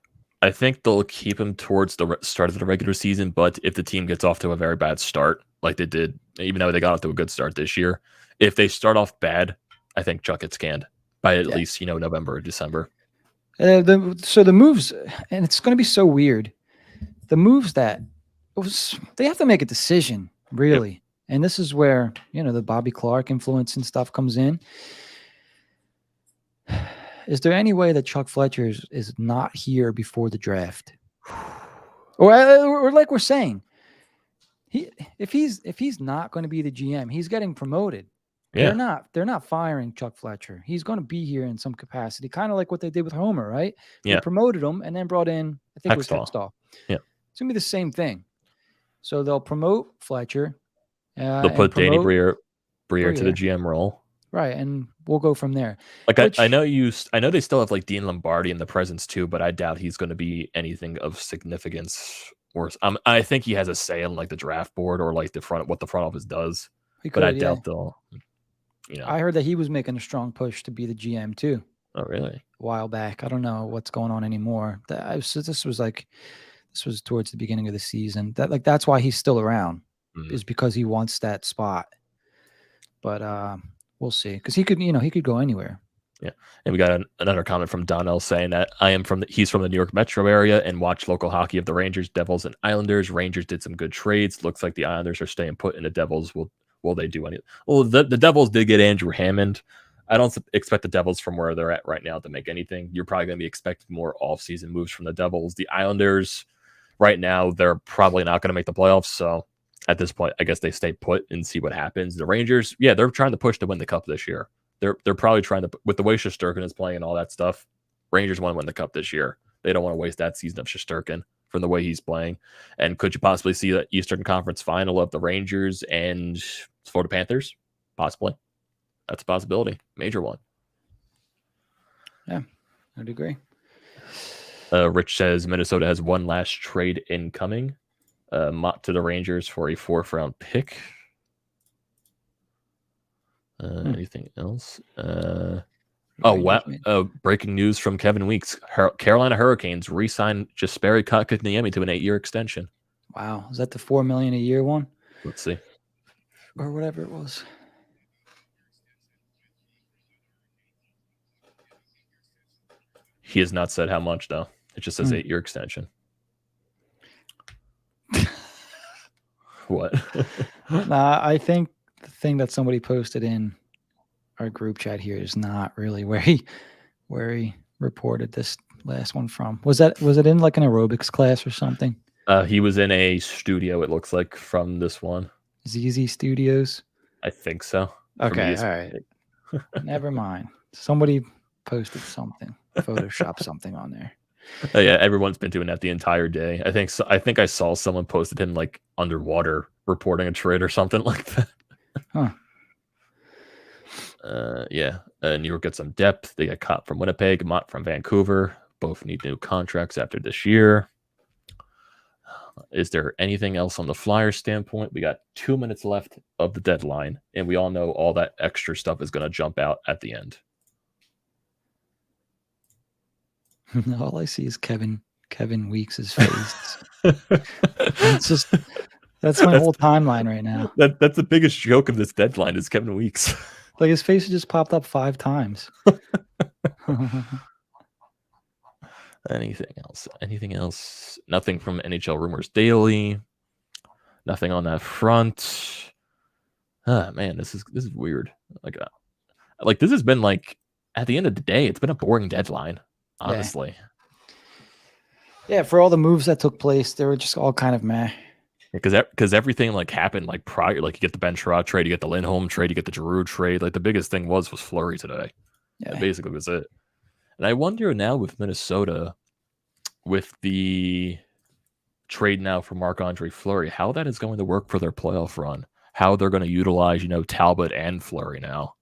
they'll keep him towards the start of the regular season, but if the team gets off to a very bad start, like they did, even though they got off to a good start this year, if they start off bad, I think Chuck gets canned by at least November or December. So the moves, and it's going to be so weird. The moves they have to make a decision, really. Yep. And this is where, the Bobby Clark influence and stuff comes in. Is there any way that Chuck Fletcher is not here before the draft? Or like we're saying, if he's not going to be the GM, he's getting promoted. Yeah. They're not firing Chuck Fletcher. He's going to be here in some capacity, kind of like what they did with Homer, right? They promoted him and then brought in, I think it was Hextall. Yeah. It's going to be the same thing. So they'll promote Fletcher. They'll put Danny Briere to the GM role. Right, and we'll go from there. Like I know they still have like Dean Lombardi in the presence too, but I doubt he's going to be anything of significance. Or I think he has a say in like the draft board or like what the front office does. But I doubt they'll. I heard that he was making a strong push to be the GM too. Oh, really? A while back. I don't know what's going on anymore. This was towards the beginning of the season. That's why he's still around, is because he wants that spot. But we'll see, because he could go anywhere. Yeah, and we got another comment from Donnell saying that he's from the New York metro area and watched local hockey of the Rangers, Devils, and Islanders. Rangers did some good trades. Looks like the Islanders are staying put, and the Devils will they do anything? Well, the Devils did get Andrew Hammond. I don't expect the Devils from where they're at right now to make anything. You're probably going to be expecting more off-season moves from the Devils. The Islanders, right now, they're probably not going to make the playoffs. So at this point, I guess they stay put and see what happens. The Rangers, they're trying to push to win the Cup this year. They're probably trying to, with the way Shesterkin is playing and all that stuff, Rangers want to win the Cup this year. They don't want to waste that season of Shesterkin from the way he's playing. And could you possibly see the Eastern Conference final of the Rangers and Florida Panthers? Possibly. That's a possibility. Major one. Yeah, I'd agree. Rich says Minnesota has one last trade incoming. Mott to the Rangers for a 4th-round pick. Anything else? Oh, wow. Breaking news from Kevin Weeks. Carolina Hurricanes re-signed Jesperi Kotkaniemi to an 8-year extension. Wow. Is that the $4 million a year one? Let's see. Or whatever it was. He has not said how much, though. It just says 8-year extension. What? Nah, I think the thing that somebody posted in our group chat here is not really where he reported this last one from. Was it in like an aerobics class or something? He was in a studio, it looks like, from this one. ZZ Studios? I think so. Okay, all right. Never mind. Somebody posted something, Photoshop something on there. Oh, yeah, everyone's been doing that the entire day. I think so. I think I saw someone posted him like underwater reporting a trade or something like that. Huh. New York got some depth. They got Kopp from Winnipeg, Mott from Vancouver. Both need new contracts after this year. Is there anything else on the Flyers standpoint? We got 2 minutes left of the deadline, and we all know all that extra stuff is going to jump out at the end. All I see is Kevin Weeks' face. That's my whole timeline right now. That's the biggest joke of this deadline is Kevin Weeks. Like his face just popped up 5 times. Anything else? Nothing from NHL Rumors Daily. Nothing on that front. Man, this is weird. Like this has been like, at the end of the day, it's been a boring deadline, honestly. Yeah, for all the moves that took place, they were just all kind of meh. Because everything like happened like prior, like you get the Ben Sherrod trade, you get the Lindholm trade, you get the Giroux trade. Like the biggest thing was Fleury today. Yeah, that basically was it. And I wonder now with Minnesota, with the trade now for Marc-Andre Fleury, how that is going to work for their playoff run. How they're going to utilize, Talbot and Fleury now.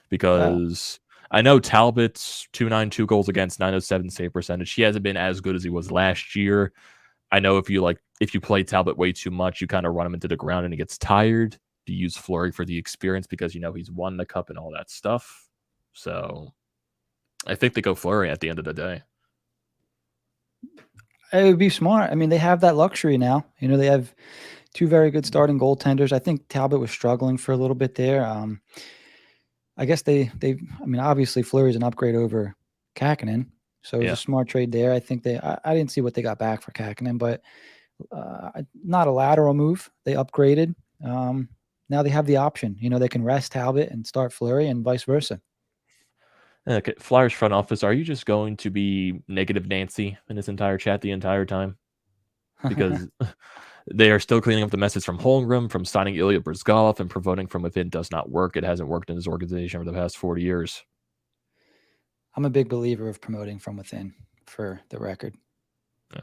Because I know Talbot's .292 goals against, .907 save percentage. He hasn't been as good as he was last year. I know if you play Talbot way too much, you kind of run him into the ground and he gets tired. To use Fleury for the experience because he's won the cup and all that stuff. So I think they go Fleury at the end of the day. It would be smart. I mean, they have that luxury now. They have two very good starting goaltenders. I think Talbot was struggling for a little bit there. I guess obviously Fleury's an upgrade over Kakkonen, so it was a smart trade there. I think I didn't see what they got back for Kakkonen, but not a lateral move. They upgraded. Now they have the option. They can rest Talbot and start Fleury and vice versa. Okay, Flyers front office, are you just going to be negative Nancy in this entire chat the entire time? Because they are still cleaning up the messes from Holmgren, from signing Ilya Bryzgalov, and promoting from within does not work. It hasn't worked in this organization over the past 40 years. I'm a big believer of promoting from within, for the record. Yeah.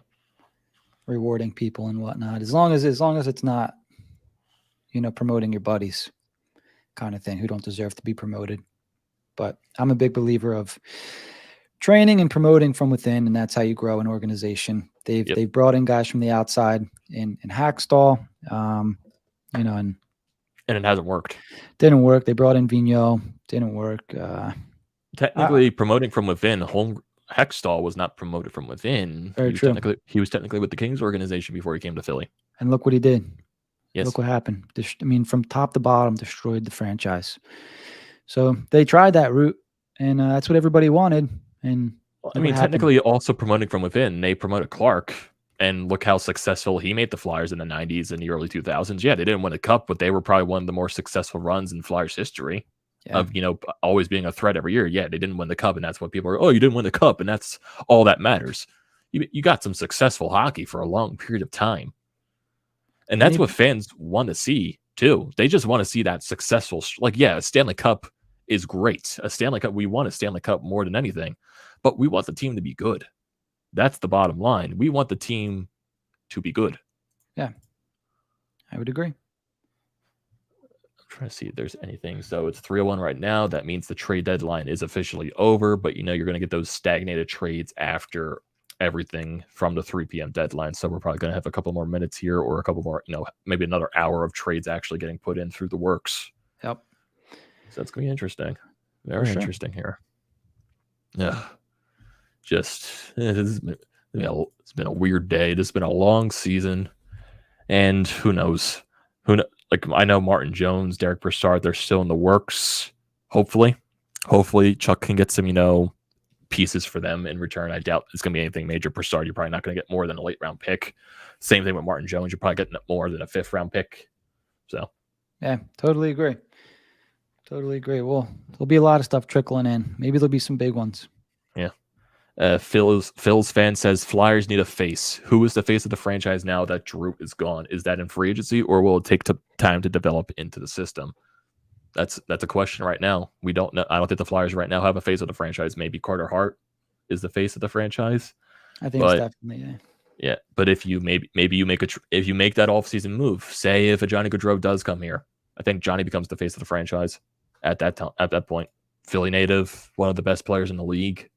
Rewarding people and whatnot. As long as it's not, promoting your buddies kind of thing who don't deserve to be promoted. But I'm a big believer of training and promoting from within, and that's how you grow an organization. They've brought in guys from the outside in Hackstall, and it hasn't worked. Didn't work. They brought in Vigneault. Didn't work. Technically, promoting from within, Hextall was not promoted from within. He was technically with the Kings organization before he came to Philly. And look what he did. Yes. Look what happened. From top to bottom, destroyed the franchise. So they tried that route, and that's what everybody wanted. And technically, also promoting from within, they promoted Clark, and look how successful he made the Flyers in the 90s and the early 2000s. Yeah, they didn't win a cup, but they were probably one of the more successful runs in Flyers history of, always being a threat every year. Yeah, they didn't win the cup, and that's what people are, you didn't win the cup, and that's all that matters. You got some successful hockey for a long period of time. And that's what fans want to see, too. They just want to see that successful, a Stanley Cup is great. A Stanley Cup, we want a Stanley Cup more than anything, but we want the team to be good. That's the bottom line. We want the team to be good. Yeah, I would agree. I'm trying to see if there's anything. So it's 3:01 right now. That means the trade deadline is officially over, but you're going to get those stagnated trades after everything from the 3 p.m. deadline. So we're probably going to have a couple more minutes here, or a couple more, maybe another hour of trades actually getting put in through the works. Yep. So that's going to be interesting. Very interesting here. Yeah. It's been a weird day. This has been a long season. And who knows? I know Martin Jones, Derek Brassard, they're still in the works. Hopefully Chuck can get some, pieces for them in return. I doubt it's going to be anything major. Brassard, you're probably not going to get more than a late round pick. Same thing with Martin Jones. You're probably getting more than a 5th round pick. So, yeah, totally agree. Well, there'll be a lot of stuff trickling in. Maybe there'll be some big ones. Yeah. Phil's fan says Flyers need a face. Who is the face of the franchise now that Giroux is gone? Is that in free agency, or will it take time to develop into the system? That's a question right now. We don't know. I don't think the Flyers right now have a face of the franchise. Maybe Carter Hart is the face of the franchise. I think it's definitely yeah. But if you maybe you make if you make that offseason move, say if a Johnny Gaudreau does come here, I think Johnny becomes the face of the franchise at that time. At that point, Philly native, one of the best players in the league,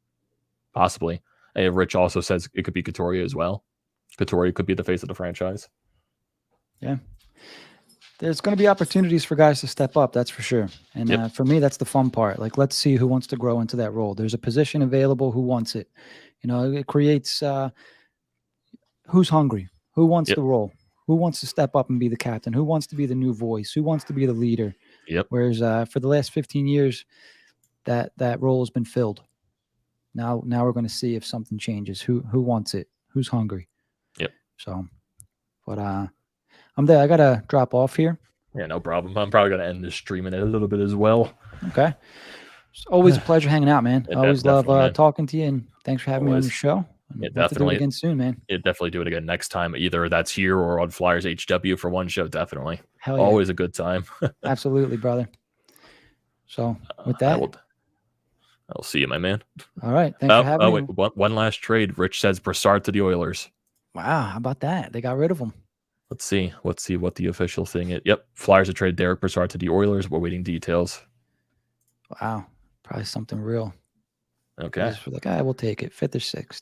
possibly. And Rich also says it could be Couturier as well. Couturier could be the face of the franchise. Yeah. There's going to be opportunities for guys to step up, that's for sure. And for me, that's the fun part. Let's see who wants to grow into that role. There's a position available. Who wants it? It creates who's hungry, who wants the role, who wants to step up and be the captain, who wants to be the new voice, who wants to be the leader. Yep. Whereas for the last 15 years, that role has been filled. Now we're going to see if something changes. Who wants it? Who's hungry? Yep. So, but I'm there. I got to drop off here. Yeah, no problem. I'm probably going to end this stream in a little bit as well. Okay. It's always a pleasure hanging out, man. I always love talking to you, and thanks for having me on your show. Yeah, we'll have to do it again soon, man. Yeah, definitely do it again next time. Either that's here or on Flyers HW for one show, definitely. Hell yeah. Always a good time. Absolutely, brother. So with that, I'll see you, my man. All right. Thanks for having me. Wait, one last trade. Rich says Brassard to the Oilers. Wow, how about that? They got rid of him. Let's see what the official thing is. Yep, Flyers have traded Derek Brassard to the Oilers. We're waiting details. Wow, probably something real. Okay. For the guy, we'll take it. 5th or 6th.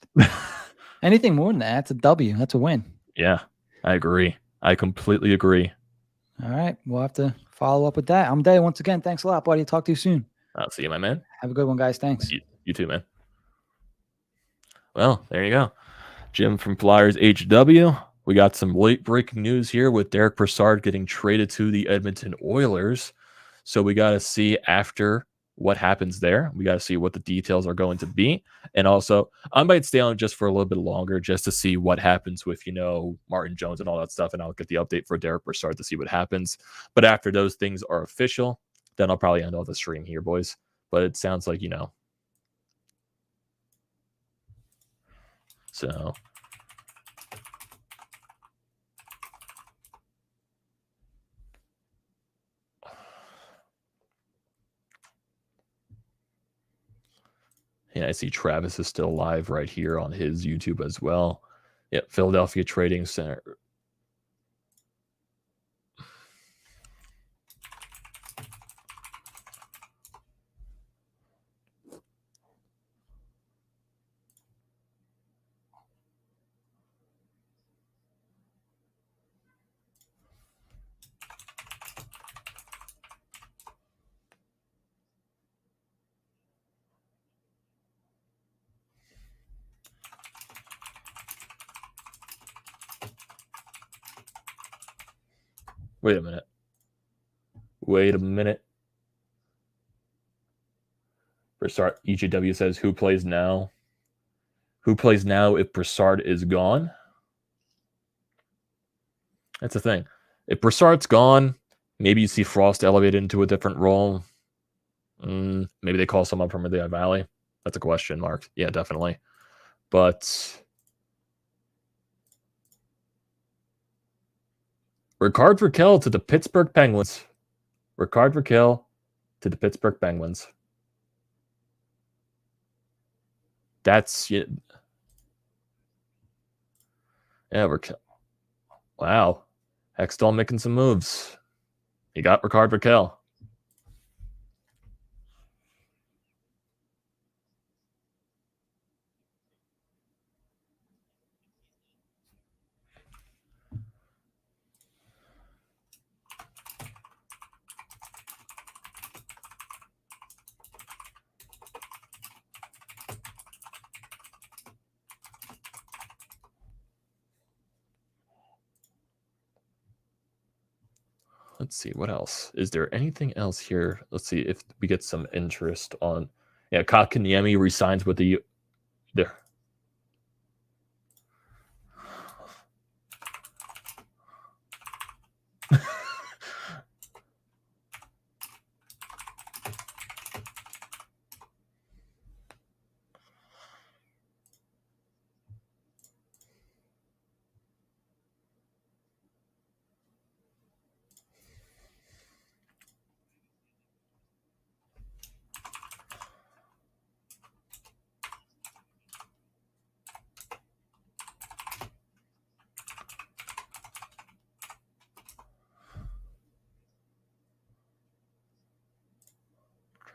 Anything more than that, that's a W. That's a win. Yeah, I agree. I completely agree. All right. We'll have to follow up with that. Amedeo, once again, thanks a lot, buddy. Talk to you soon. I'll see you, my man. Have a good one, guys. Thanks. You too, man. Well, there you go. Jim from Flyers HW. We got some late breaking news here with Derek Brassard getting traded to the Edmonton Oilers. So we got to see after what happens there. We got to see what the details are going to be. And also, I might stay on just for a little bit longer just to see what happens with, Martin Jones and all that stuff. And I'll get the update for Derek Brassard to see what happens. But after those things are official, then I'll probably end all the stream here, boys. But it sounds like, So yeah, I see Travis is still live right here on his YouTube as well. Yeah, Philadelphia Trading Center. Wait a minute. Brassard, EJW says, who plays now? Who plays now if Brassard is gone? That's the thing. If Brassard's gone, maybe you see Frost elevated into a different role. Maybe they call someone from the Valley. That's a question mark. Yeah, definitely. But Ricard Raquel to the Pittsburgh Penguins. Ricard Raquel to the Pittsburgh Penguins. That's it. Yeah, Raquel. Wow. Hextall making some moves. He got Ricard Raquel. Let's see, what else? Is there anything else here? Let's see if we get some interest on... Yeah, Kotkaniemi resigns with the... There.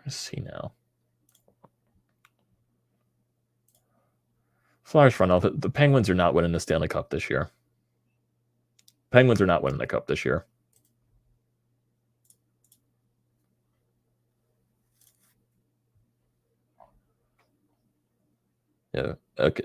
Let's see now. Flyers front office. The Penguins are not winning the Stanley Cup this year. Penguins are not winning the Cup this year. Yeah. Okay.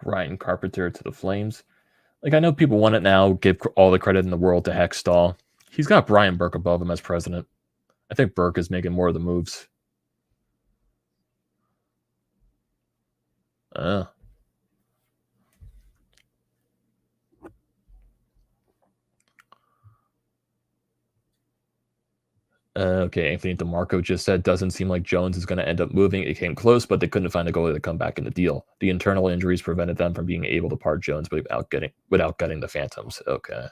Ryan Carpenter to the Flames. Like, I know people want it now, give all the credit in the world to Hextall. He's got Brian Burke above him as president. I think Burke is making more of the moves. Okay, Anthony DeMarco just said, doesn't seem like Jones is going to end up moving. It came close, but they couldn't find a goalie to come back in the deal. The internal injuries prevented them from being able to part Jones without getting the Phantoms. Okay.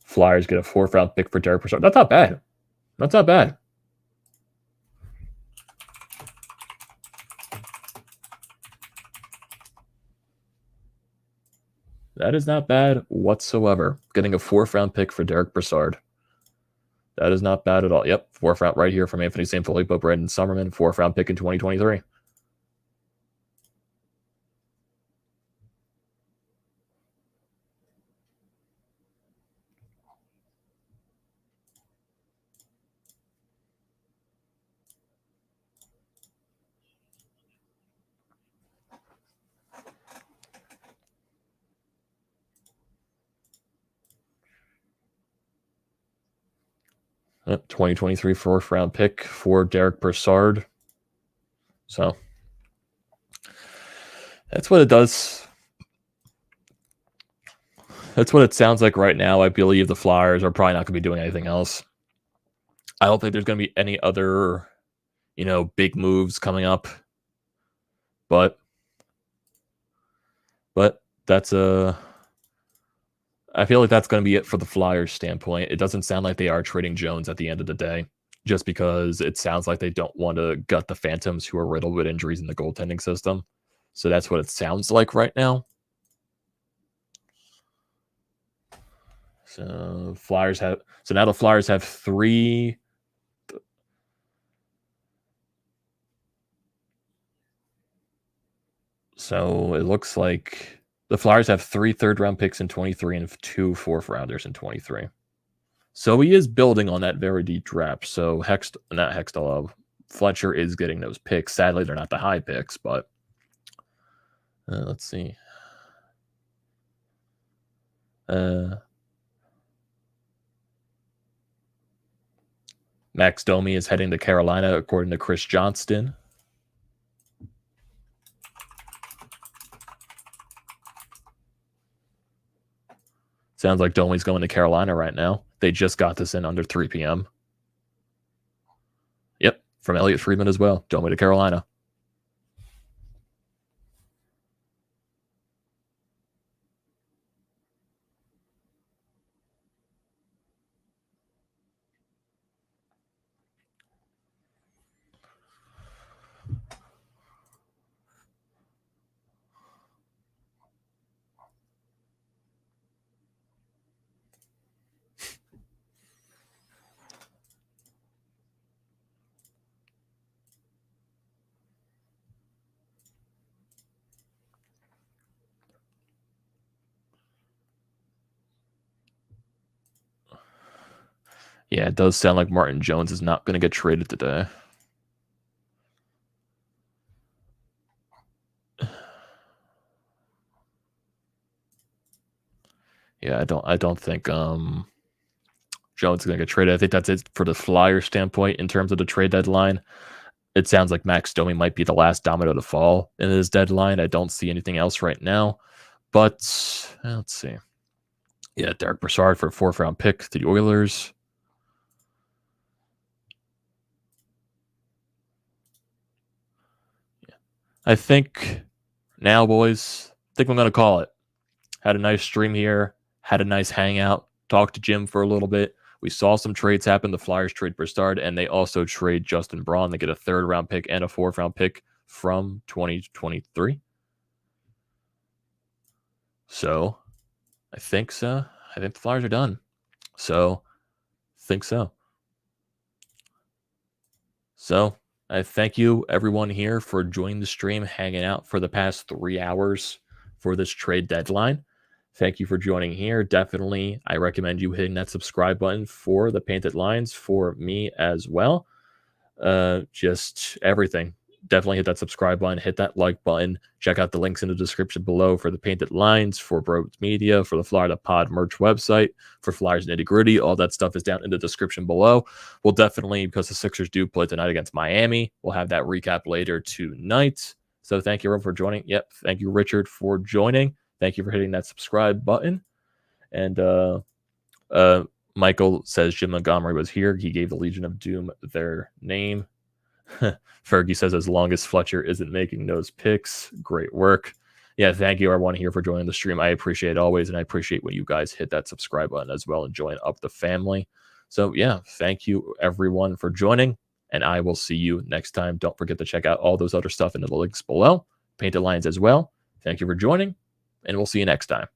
Flyers get a 4th-round pick for Derek Brassard. That's not bad. That's not bad. That is not bad whatsoever. Getting a 4th-round pick for Derek Brassard. That is not bad at all. Yep, 4th round right here from Anthony Sanfilippo, Brandon Summerman, 4th-round pick in 2023. Yep, 2023 4th-round pick for Derek Brassard. So that's what it does. That's what it sounds like right now. I believe the Flyers are probably not going to be doing anything else. I don't think there's going to be any other, big moves coming up. But that's I feel like that's going to be it for the Flyers standpoint. It doesn't sound like they are trading Jones at the end of the day, just because it sounds like they don't want to gut the Phantoms who are riddled with injuries in the goaltending system. So that's what it sounds like right now. So now the Flyers have 3. So it looks like the Flyers have 3 3rd-round picks in 23 and 2 4th-rounders in 23. So he is building on that very deep draft. So Fletcher is getting those picks. Sadly, they're not the high picks, but let's see. Max Domi is heading to Carolina, according to Chris Johnston. Sounds like Domi's going to Carolina right now. They just got this in under 3 p.m. Yep, from Elliot Friedman as well. Domi to Carolina. Yeah, it does sound like Martin Jones is not going to get traded today. Yeah, I don't think Jones is going to get traded. I think that's it for the Flyers standpoint in terms of the trade deadline. It sounds like Max Domi might be the last domino to fall in his deadline. I don't see anything else right now. But let's see. Yeah, Derek Brassard for a 4th-round pick to the Oilers. I think now, boys, I think I'm going to call it. Had a nice stream here. Had a nice hangout. Talked to Jim for a little bit. We saw some trades happen. The Flyers trade Broussard, and they also trade Justin Braun. They get a 3rd-round pick and a 4th-round pick from 2023. So I think so. I think the Flyers are done. So think so. So I thank you, everyone here, for joining the stream, hanging out for the past 3 hours for this trade deadline. Thank you for joining here. Definitely, I recommend you hitting that subscribe button for the Painted Lines for me as well. Just everything. Definitely hit that subscribe button, hit that like button. Check out the links in the description below for the Painted Lines, for Bros Media, for the Florida Pod merch website, for Flyers Nitty Gritty. All that stuff is down in the description below. We'll definitely, because the Sixers do play tonight against Miami, we'll have that recap later tonight. So thank you everyone for joining. Yep, thank you, Richard, for joining. Thank you for hitting that subscribe button. And Michael says Jim Montgomery was here. He gave the Legion of Doom their name. Fergie says, as long as Fletcher isn't making those picks, great work. Yeah, thank you everyone here for joining the stream. I appreciate it always, and I appreciate when you guys hit that subscribe button as well and join up the family. So yeah, thank you everyone for joining, and I will see you next time. Don't forget to check out all those other stuff in the links below. Painted Lines as well. Thank you for joining, and we'll see you next time.